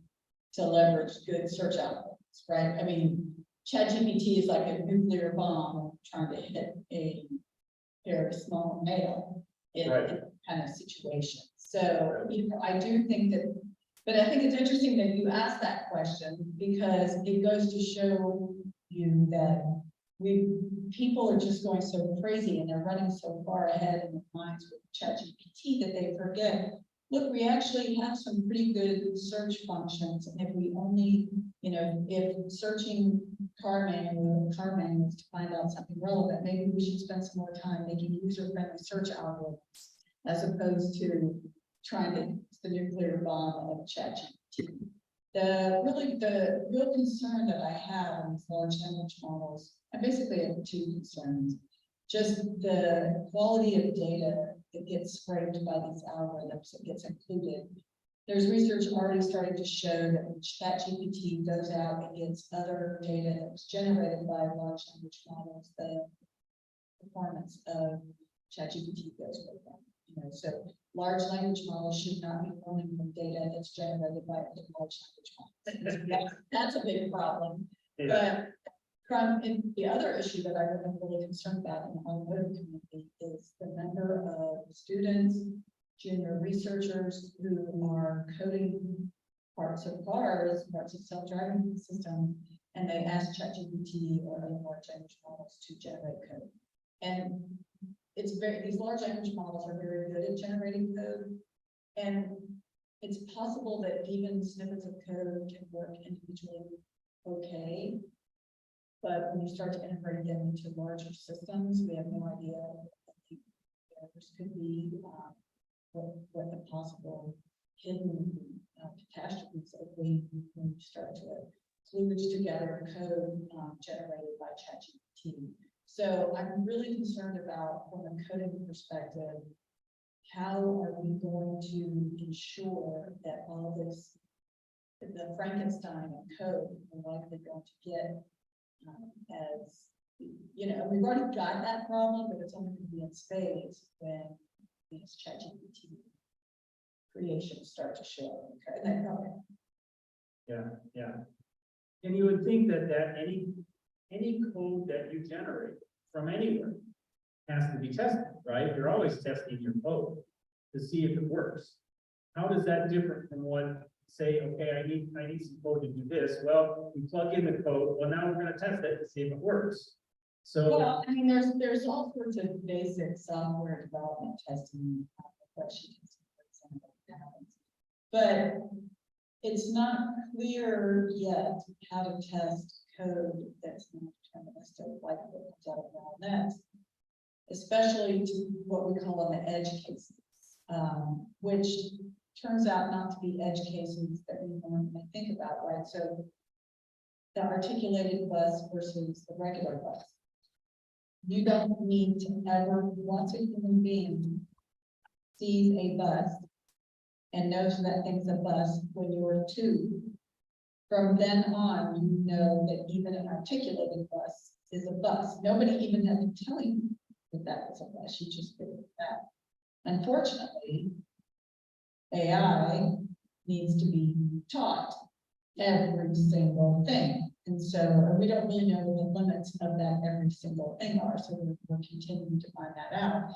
S8: to leverage good search algorithms, right? I mean, ChatGPT is like a nuclear bomb trying to hit a very small male in kind of situation. So, I do think that, but I think it's interesting that you asked that question, because it goes to show you that people are just going so crazy and they're running so far ahead in their minds with ChatGPT that they forget, look, we actually have some pretty good search functions. And if we only, if searching car manuals to find out something relevant, maybe we should spend some more time making user-friendly search algorithms as opposed to trying to the nuclear bomb of ChatGPT. The real concern that I have in these large language models, I basically have two concerns. Just the quality of data that gets scraped by these algorithms that gets included. There's research already starting to show that when ChatGPT goes out and gets other data that was generated by large language models, the performance of ChatGPT goes way down. So large language models should not be learning from data that's generated by large language models. That's a big problem. But the other issue that I'm really concerned about in the automotive community is the number of students, junior researchers who are coding parts of cars, parts of self-driving systems, and they ask ChatGPT or other large language models to generate code. And these large language models are very good at generating code, and it's possible that even snippets of code can work individually okay. But when you start to integrate them into larger systems, we have no idea what the errors could be, what the possible hidden catastrophes of when you start to kludge together code generated by ChatGPT. So I'm really concerned about, from a coding perspective, how are we going to ensure that all this, the Frankenstein of code we're likely going to get as, you know, we've already got that problem, but it's only going to be in spades when these ChatGPT creations start to show up in that program.
S9: Yeah. And you would think that any code that you generate from anywhere has to be tested, right? You're always testing your code to see if it works. How does that differ from what, say, okay, I need some code to do this? Well, we plug in the code. Well, now we're going to test it to see if it works. So,
S8: Well, I mean, there's all sorts of basic software development testing, question testing, for example, that happens. But it's not clear yet how to test code that's not deterministic, like what comes out of neural nets, especially to what we call in the edge cases, which turns out not to be edge cases that we normally think about, right? So the articulated bus versus the regular bus. You don't need to ever, once a human being sees a bus and knows that thing's a bus when you're 2, from then on, you know that even an articulated bus is a bus. Nobody even had to tell you that that was a bus. You just figured it out. Unfortunately, AI needs to be taught every single thing. And so we don't really know what the limits of that every single thing are. So we're continuing to find that out.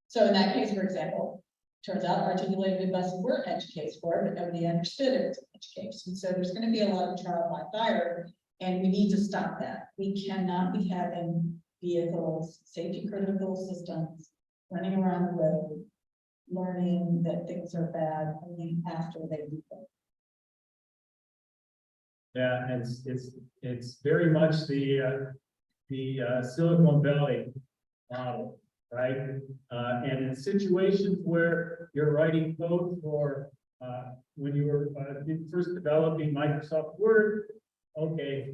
S8: So in that case, for example, turns out articulated buses were an edge case for it, but nobody understood it was an edge case. And so there's going to be a lot of trial by fire, and we need to stop that. We cannot be having vehicles, safety critical systems running around the road, learning that things are bad only after they do them.
S9: yeah, it's very much the Silicon Valley model, right? And in situations where you're writing code for, when you were first developing Microsoft Word, okay,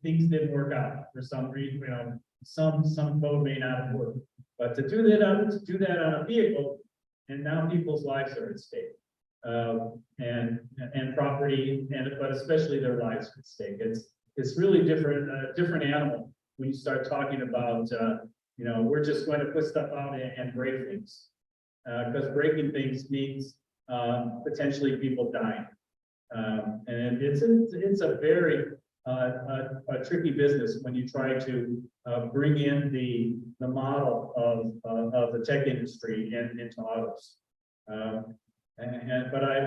S9: things didn't work out for some reason, you know, some code may not have worked. But to do that on a vehicle, and now people's lives are at stake. And property, but especially their lives at stake. It's really different animal when you start talking about, you know, we're just going to put stuff out and break things, because breaking things means potentially people dying, and it's a very a tricky business when you try to bring in the model of the tech industry into autos. But I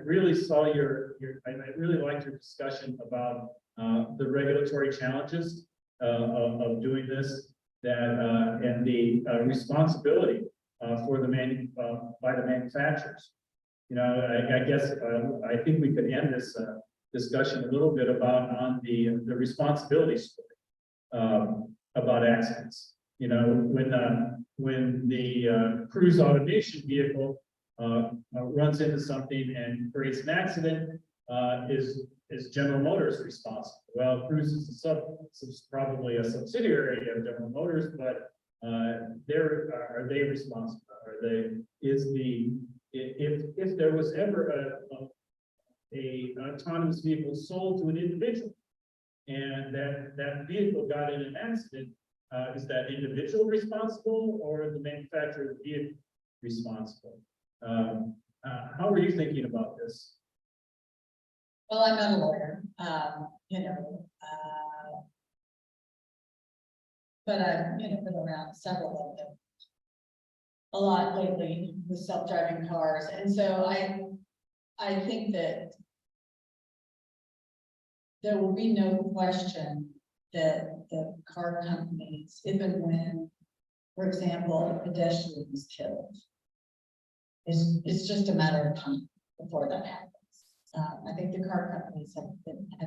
S9: really saw I really liked your discussion about the regulatory challenges of doing this, and the responsibility for by the manufacturers. You know, I guess I think we could end this discussion a little bit on the responsibility story about accidents. You know, when the cruise automation vehicle runs into something and creates an accident, is General Motors responsible? Well, Cruise is probably a subsidiary of General Motors, but are they responsible? If there was ever a autonomous vehicle sold to an individual, and that vehicle got in an accident, is that individual responsible, or the manufacturer of the vehicle responsible? How are you thinking about this?
S8: Well, I'm not a lawyer, you know, but I've, you know, been around several of them a lot lately with self-driving cars. And so I think that there will be no question that the car companies, even when, for example, a pedestrian is killed, it's just a matter of time before that happens. I think the car companies have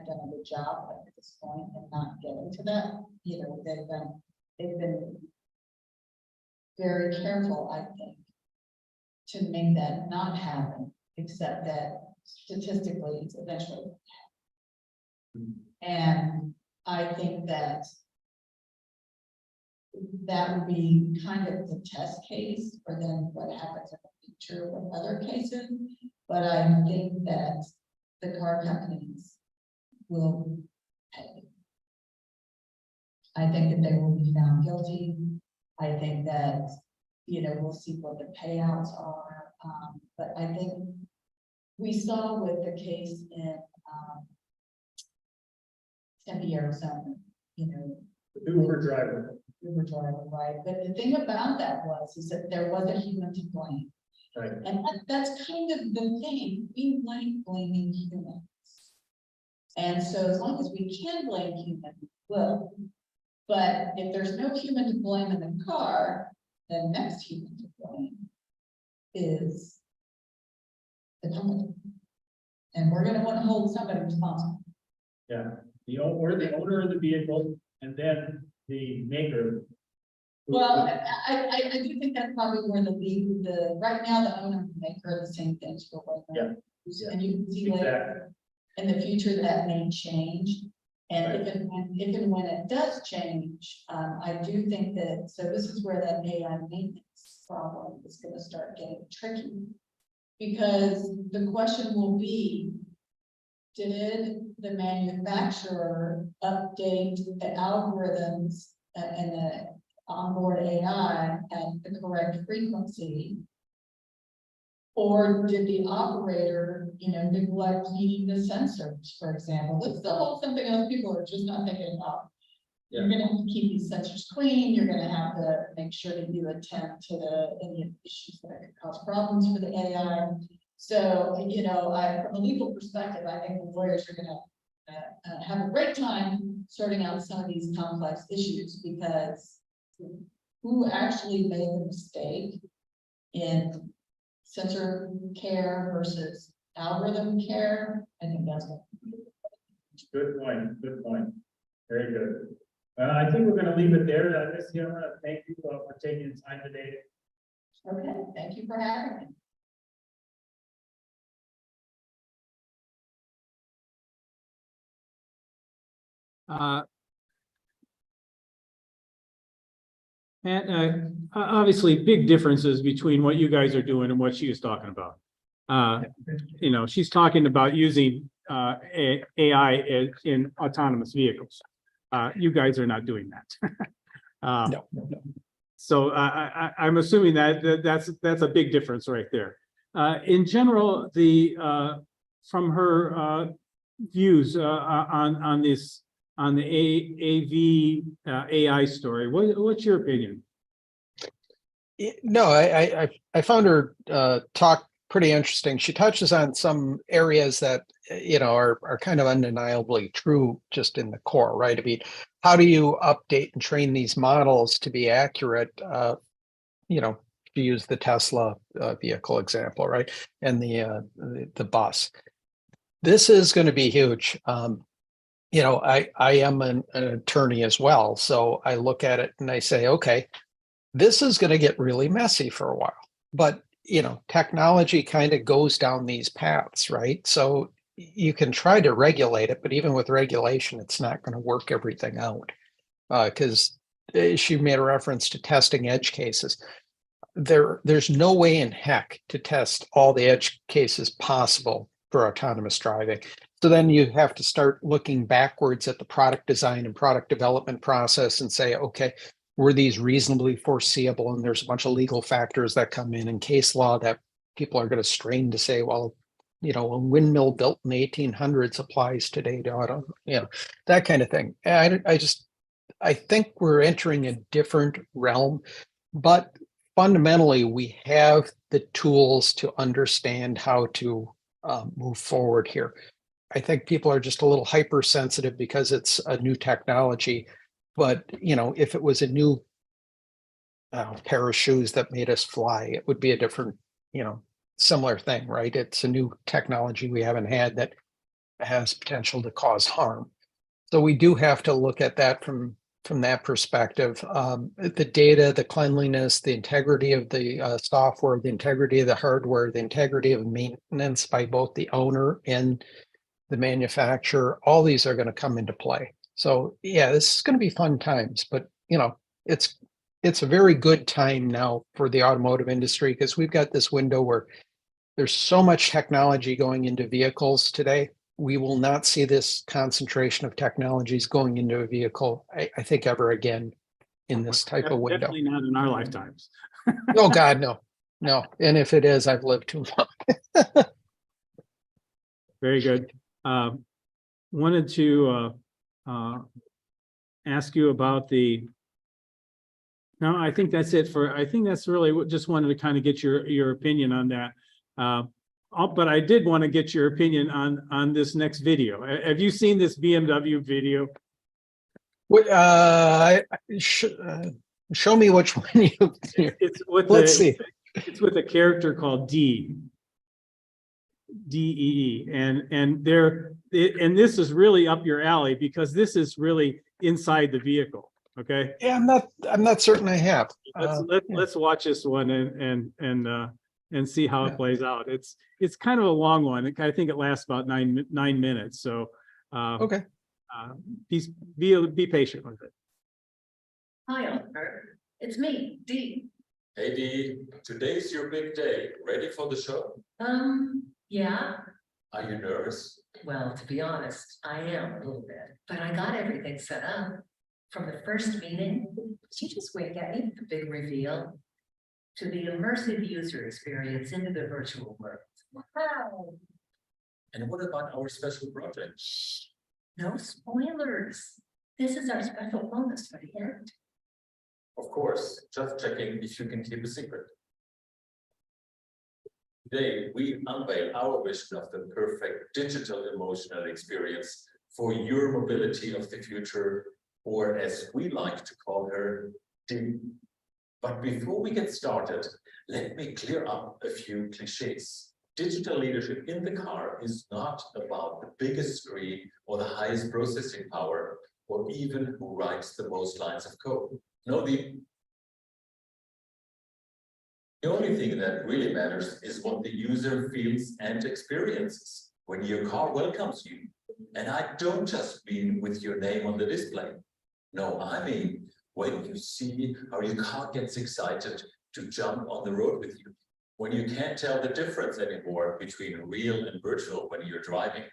S8: done a good job at this point and not getting to that. You know, they've been very careful, I think, to make that not happen, except that statistically it's eventually going to happen. And I think that would be kind of the test case for then what happens if sure what other cases, but I think that the car companies will pay. I think that they will be found guilty. I think that, we'll see what the payouts are. But I think we saw with the case in Tempe, Arizona,
S9: The Uber driver.
S8: Uber driver, right? But the thing about that is that there was a human to blame.
S9: Right.
S8: And that's kind of the thing. We like blaming humans. And so as long as we can blame humans, we will. But if there's no human to blame in the car, the next human to blame is the company. And we're gonna want to hold somebody responsible.
S9: Yeah, or the owner of the vehicle, and then the maker.
S8: Well, I do think that's probably where right now, the owner and the maker are the same things for what.
S9: Yeah.
S8: And you can see later in the future that may change. And if and when it does change, I do think that, so this is where that AI maintenance problem is gonna start getting tricky. Because the question will be, did the manufacturer update the algorithms and the onboard AI at the correct frequency? Or did the operator, neglect cleaning the sensors, for example? That's the whole something else people are just not thinking about.
S9: Yeah.
S8: You're gonna have to keep these sensors clean. You're gonna have to make sure that you attend to any issues that could cause problems for the AI. So, from a legal perspective, I think the lawyers are gonna have a great time sorting out some of these complex issues, because who actually made the mistake in sensor care versus algorithm care? I think that's what.
S9: Good point. Very good. I think we're gonna leave it there. I want to thank you for taking the time today.
S8: Okay, thank you for having me.
S1: And obviously, big differences between what you guys are doing and what she is talking about. She's talking about using AI in autonomous vehicles. You guys are not doing that.
S5: No.
S1: So I'm assuming that's a big difference right there. In general, from her views on this. On the AI story, what's your opinion?
S5: No, I found her talk pretty interesting. She touches on some areas that are kind of undeniably true just in the core, right? I mean, how do you update and train these models to be accurate? To use the Tesla vehicle example, right? And the bus. This is going to be huge. I am an attorney as well. So I look at it and I say, okay, this is going to get really messy for a while. But, technology kind of goes down these paths, right? So you can try to regulate it, but even with regulation, it's not going to work everything out. Because she made a reference to testing edge cases. There's no way in heck to test all the edge cases possible for autonomous driving. So then you have to start looking backwards at the product design and product development process and say, okay, were these reasonably foreseeable? And there's a bunch of legal factors that come in case law that people are going to strain to say, well, a windmill built in the 1800s applies today to auto, that kind of thing. I think we're entering a different realm, but fundamentally we have the tools to understand how to move forward here. I think people are just a little hypersensitive because it's a new technology. But, if it was a new pair of shoes that made us fly, it would be a different, similar thing, right? It's a new technology we haven't had that has potential to cause harm. So we do have to look at that from that perspective. The data, the cleanliness, the integrity of the software, the integrity of the hardware, the integrity of maintenance by both the owner and the manufacturer, all these are going to come into play. So yeah, this is going to be fun times, but it's it's a very good time now for the automotive industry because we've got this window where there's so much technology going into vehicles today. We will not see this concentration of technologies going into a vehicle, I think, ever again in this type of window.
S1: Definitely not in our lifetimes.
S5: Oh, God, no, no. And if it is, I've lived too long.
S1: Very good. Wanted to ask you about no, I think that's it I think that's really what, just wanted to kind of get your opinion on that. But I did want to get your opinion on this next video. Have you seen this BMW video?
S5: Show me which one you.
S1: It's with
S5: Let's see.
S1: It's with a character called DEE, and this is really up your alley because this is really inside the vehicle. Okay.
S5: Yeah, I'm not certain I have.
S1: Let's watch this one and see how it plays out. It's kind of a long one. I think it lasts about nine minutes. So
S5: Okay.
S1: Be patient with it.
S8: Hi, Oliver. It's me, Dee.
S10: Hey Dee, today's your big day. Ready for the show?
S8: Yeah.
S10: Are you nervous?
S8: Well, to be honest, I am a little bit, but I got everything set up. From the first meeting,
S2: Did you just wink at me?
S8: the big reveal, to the immersive user experience into the virtual world.
S2: Wow.
S10: And what about our special project?
S8: No spoilers. This is our special bonus for the end.
S10: Of course, just checking if you can keep a secret. Today, we unveil our vision of the perfect digital emotional experience for your mobility of the future, or as we like to call her, Dee. But before we get started, let me clear up a few cliches. Digital leadership in the car is not about the biggest screen or the highest processing power, or even who writes the most lines of code. No, the only thing that really matters is what the user feels and experiences when your car welcomes you. And I don't just mean with your name on the display. No, I mean when you see how your car gets excited to jump on the road with you, when you can't tell the difference anymore between real and virtual when you're driving,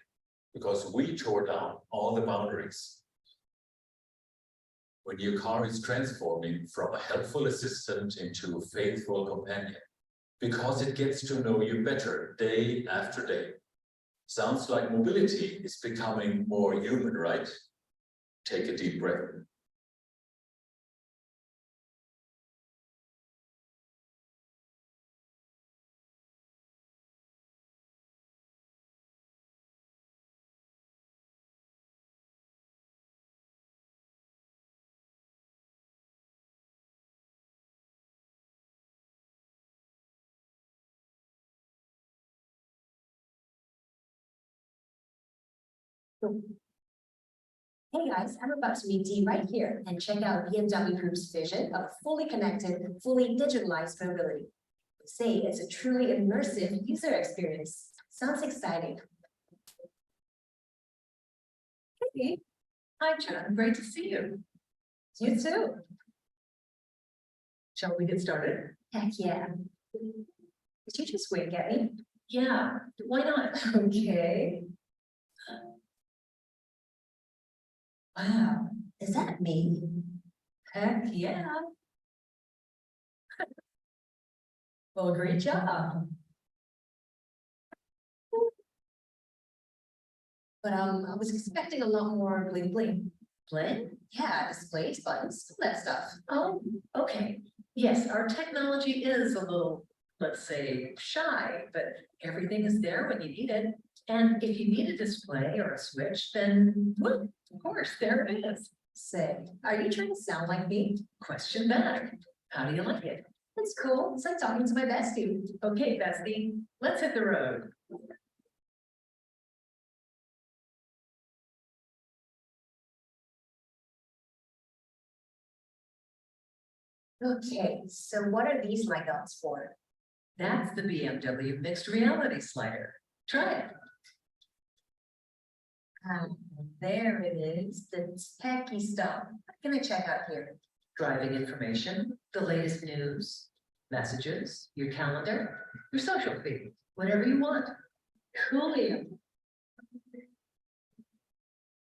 S10: because we tore down all the boundaries. When your car is transforming from a helpful assistant into a faithful companion, because it gets to know you better day after day. Sounds like mobility is becoming more human, right? Take a deep breath.
S2: Hey guys, I'm about to meet Dee right here and check out BMW Group's vision of fully connected, fully digitalized mobility. They say it's a truly immersive user experience. Sounds exciting. Hey,
S8: Hi, John. Great to see you.
S2: you too.
S8: Shall we get started?
S2: Heck yeah. Did you just wink at me?
S8: Yeah, why not?
S2: Okay. Wow, is that me?
S8: Heck yeah. Well, great job.
S2: But I was expecting a lot more bling bling.
S8: Bling?
S2: Yeah, displays, buttons, all that stuff.
S8: Oh, okay. Yes, our technology is a little, let's say, shy, but everything is there when you need it. And if you need a display or a switch, then, well, of course, there it is.
S2: Say, are you trying to sound like me?
S8: Question back. How do you like it?
S2: It's cool. It's like talking to my bestie.
S8: Okay, bestie, let's hit the road.
S2: Okay, so what are these light bulbs for?
S8: That's the BMW mixed reality slider. Try it.
S2: There it is, the techie stuff. What can I check out here?
S11: driving information, the latest news, messages, your calendar, your social feed, whatever you want.
S8: Coolio.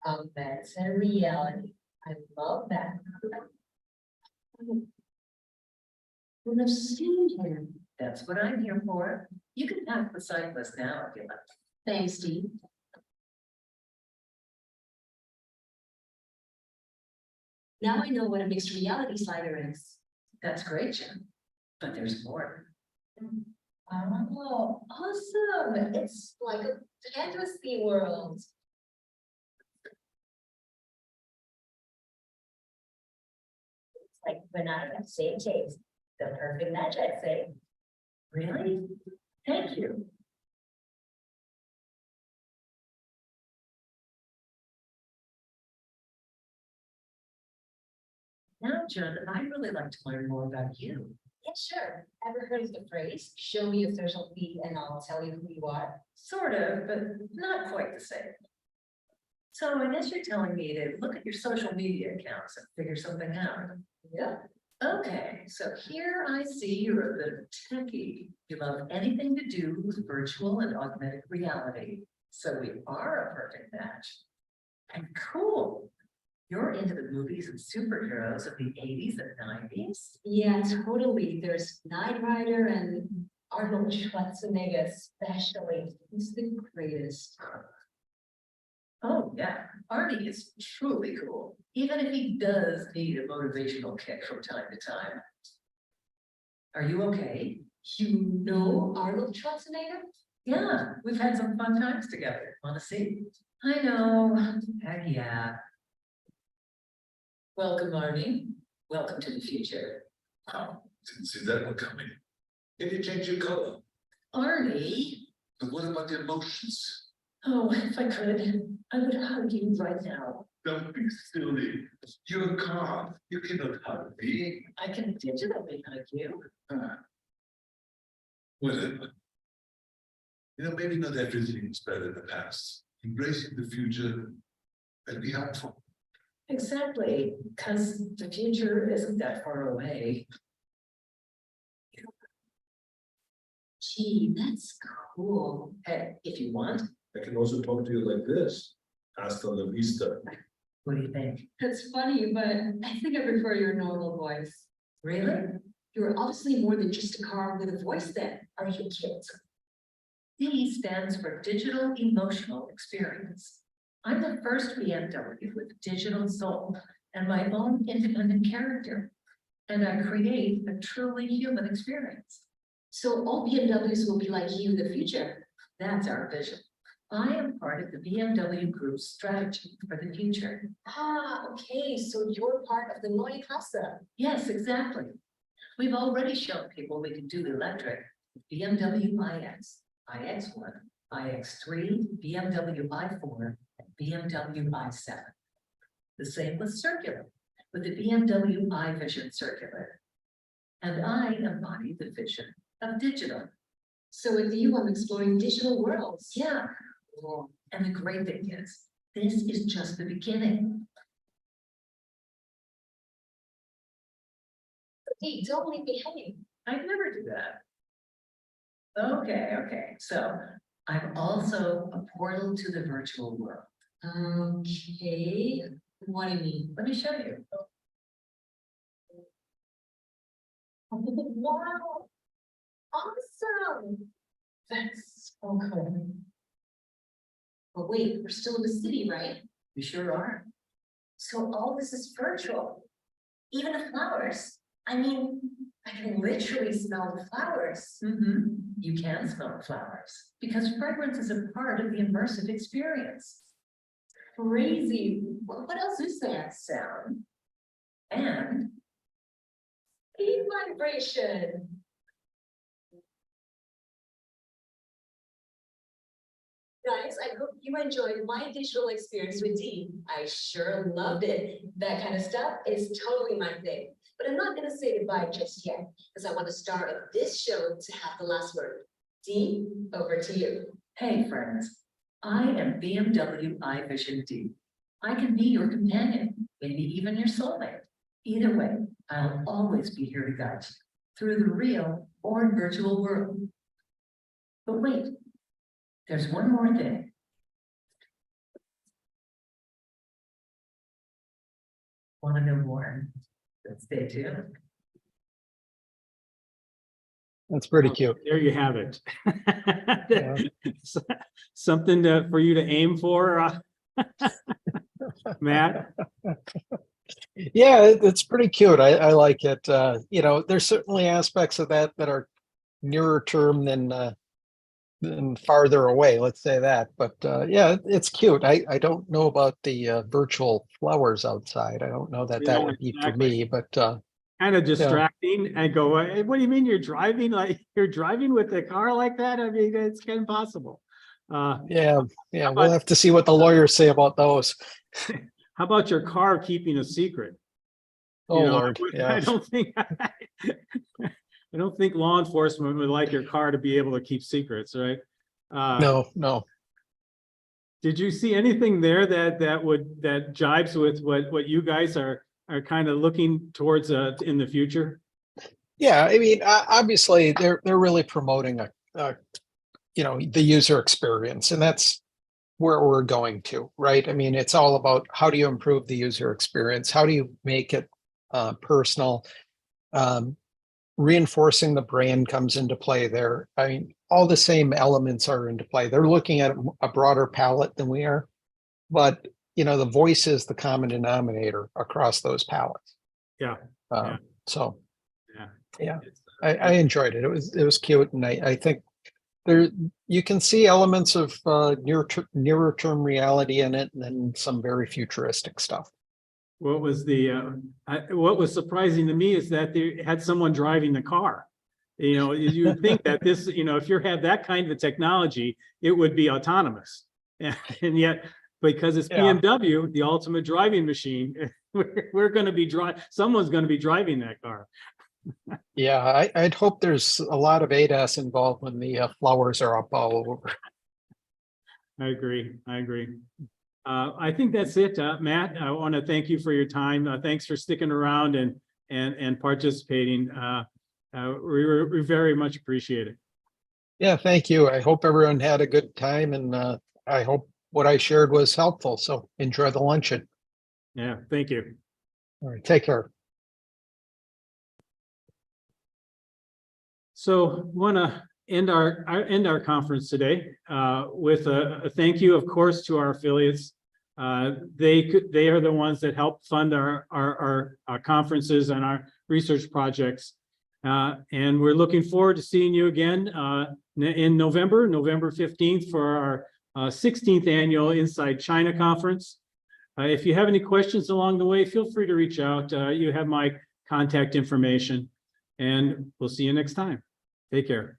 S8: Augmented reality. I love that.
S11: Well, I've seen him. That's what I'm here for. You can pack the cyclist now if you like.
S8: Thanks, Steve. Now I know what a mixed reality slider is.
S11: That's great, Jim. But there's more.
S8: Oh, awesome. It's like a fantasy world. It's like banana have the same taste. The perfect match, I'd say.
S11: Really? Thank you. Now, John, I'd really like to learn more about you.
S8: Yeah, sure. Ever heard of the phrase, show me your social feed and I'll tell you who you are?
S11: Sort of, but not quite the same. So I guess you're telling me to look at your social media accounts and figure something out.
S8: Yeah.
S11: Okay, so here I see you're a bit of a techie. You love anything to do with virtual and augmented reality. So we are a perfect match. And cool. You're into the movies and superheroes of the 80s and 90s?
S8: Yeah, totally. There's Knight Rider and Arnold Schwarzenegger especially. He's the greatest.
S11: Oh, yeah. Arnie is truly cool, even if he does need a motivational kick from time to time. Are you okay?
S8: You know Arnold Schwarzenegger?
S11: Yeah, we've had some fun times together. Wanna see? I know. Heck yeah. Welcome, Arnie. Welcome to the future.
S10: Wow, didn't see that one coming. Can you change your color?
S11: Arnie?
S10: But what about the emotions?
S11: Oh, if I could, I would hug you right now.
S10: Don't be silly. You're calm. You cannot hug me.
S11: I can digitally hug you.
S10: Whatever. You know, maybe not everything is better in the past. Embracing the future will be helpful.
S11: Exactly, because the future isn't that far away.
S8: Gee, that's cool.
S11: Hey, if you want,
S10: I can also talk to you like this. Hasta la vista.
S11: what do you think?
S8: That's funny, but I think I prefer your normal voice.
S11: Really?
S8: You're obviously more than just a car with a voice then. Are you kidding?
S11: D stands for Digital Emotional Experience. I'm the first BMW with digital soul and my own independent character. And I create a truly human experience.
S8: So all BMWs will be like you in the future.
S11: That's our vision. I am part of the BMW Group's strategy for the future.
S8: Ah, okay, so you're part of the Neue Klasse.
S11: Yes, exactly. We've already shown people we can do electric with BMW iX, iX1, iX3, BMW i4, and BMW i7. The same with circular, with the BMW iVision circular. And I embody the vision of digital.
S8: So with you, I'm exploring digital worlds.
S11: Yeah. And the great thing is, this is just the beginning.
S8: Hey, don't leave me hanging.
S11: I'd never do that. Okay. So I'm also a portal to the virtual world.
S8: Okay, what do you mean?
S11: Let me show you.
S8: Wow, awesome. That's so cool. But wait, we're still in the city, right?
S11: You sure are.
S8: So all this is virtual. Even the flowers. I mean, I can literally smell the flowers.
S11: You can smell flowers because fragrance is a part of the immersive experience.
S8: Crazy. What else is there?
S11: Sound and
S8: Heat vibration. Guys, I hope you enjoyed my digital experience with Dee. I sure loved it. That kind of stuff is totally my thing. But I'm not going to say goodbye just yet, because I want the star of this show to have the last word. Dee, over to you.
S11: hey friends, I am BMW iVision D. I can be your companion, maybe even your soulmate. Either way, I'll always be here to guide you through the real or virtual world. But wait, there's one more thing. Want to know more? Then stay tuned.
S5: That's pretty cute.
S1: There you have it.
S5: Yeah.
S1: Something for you to aim for, Matt.
S5: Yeah, it's pretty cute. I like it. You know, there's certainly aspects of that that are nearer term than farther away, let's say that. But yeah, it's cute. I don't know about the virtual flowers outside. I don't know that that
S1: Yeah,
S5: would be for
S1: exactly.
S5: me, but
S1: Kind of distracting and go, "Hey, what do you mean you're driving with a car like that? I mean, it's kind of impossible.
S5: yeah,
S1: How
S5: we'll
S1: about-
S5: have to see what the lawyers say about those.
S1: How about your car keeping a secret?
S5: Oh,
S1: You know,
S5: Lord,
S1: I
S5: yeah.
S1: don't think, I don't think law enforcement would like your car to be able to keep secrets, right?
S5: No.
S1: Did you see anything there that jibes with what you guys are kind of looking towards in the future?
S5: Yeah, I mean, obviously, they're really promoting you know, the user experience, and that's where we're going to, right? I mean, it's all about how do you improve the user experience? How do you make it personal? Reinforcing the brand comes into play there. I mean, all the same elements are into play. They're looking at a broader palette than we are, but you know, the voice is the common denominator across those palettes.
S1: Yeah.
S5: Um, So yeah,
S1: It's,
S5: I enjoyed it. It was cute, and I think there you can see elements of nearer term reality in it, and then some very futuristic stuff.
S1: what was what was surprising to me is that they had someone driving the car. You know, you would think that this, you know, if you have that kind of technology, it would be autonomous. And yet, because it's
S5: Yeah.
S1: BMW, the ultimate driving machine, we're going to be someone's going to be driving that car.
S5: Yeah, I'd hope there's a lot of ADAS involved when the flowers are up all over.
S1: I agree. I think that's it, Matt. I want to thank you for your time. Thanks for sticking around and participating. We very much appreciate it.
S5: Yeah, thank you. I hope everyone had a good time, and I hope what I shared was helpful. So enjoy the luncheon.
S1: Yeah, thank you.
S5: All right, take care.
S1: So want to end our conference today with a thank you, of course, to our affiliates. They are the ones that help fund our conferences and our research projects. And we're looking forward to seeing you again in November 15th for our 16th annual Inside China Conference. If you have any questions along the way, feel free to reach out. You have my contact information, and we'll see you next time. Take care.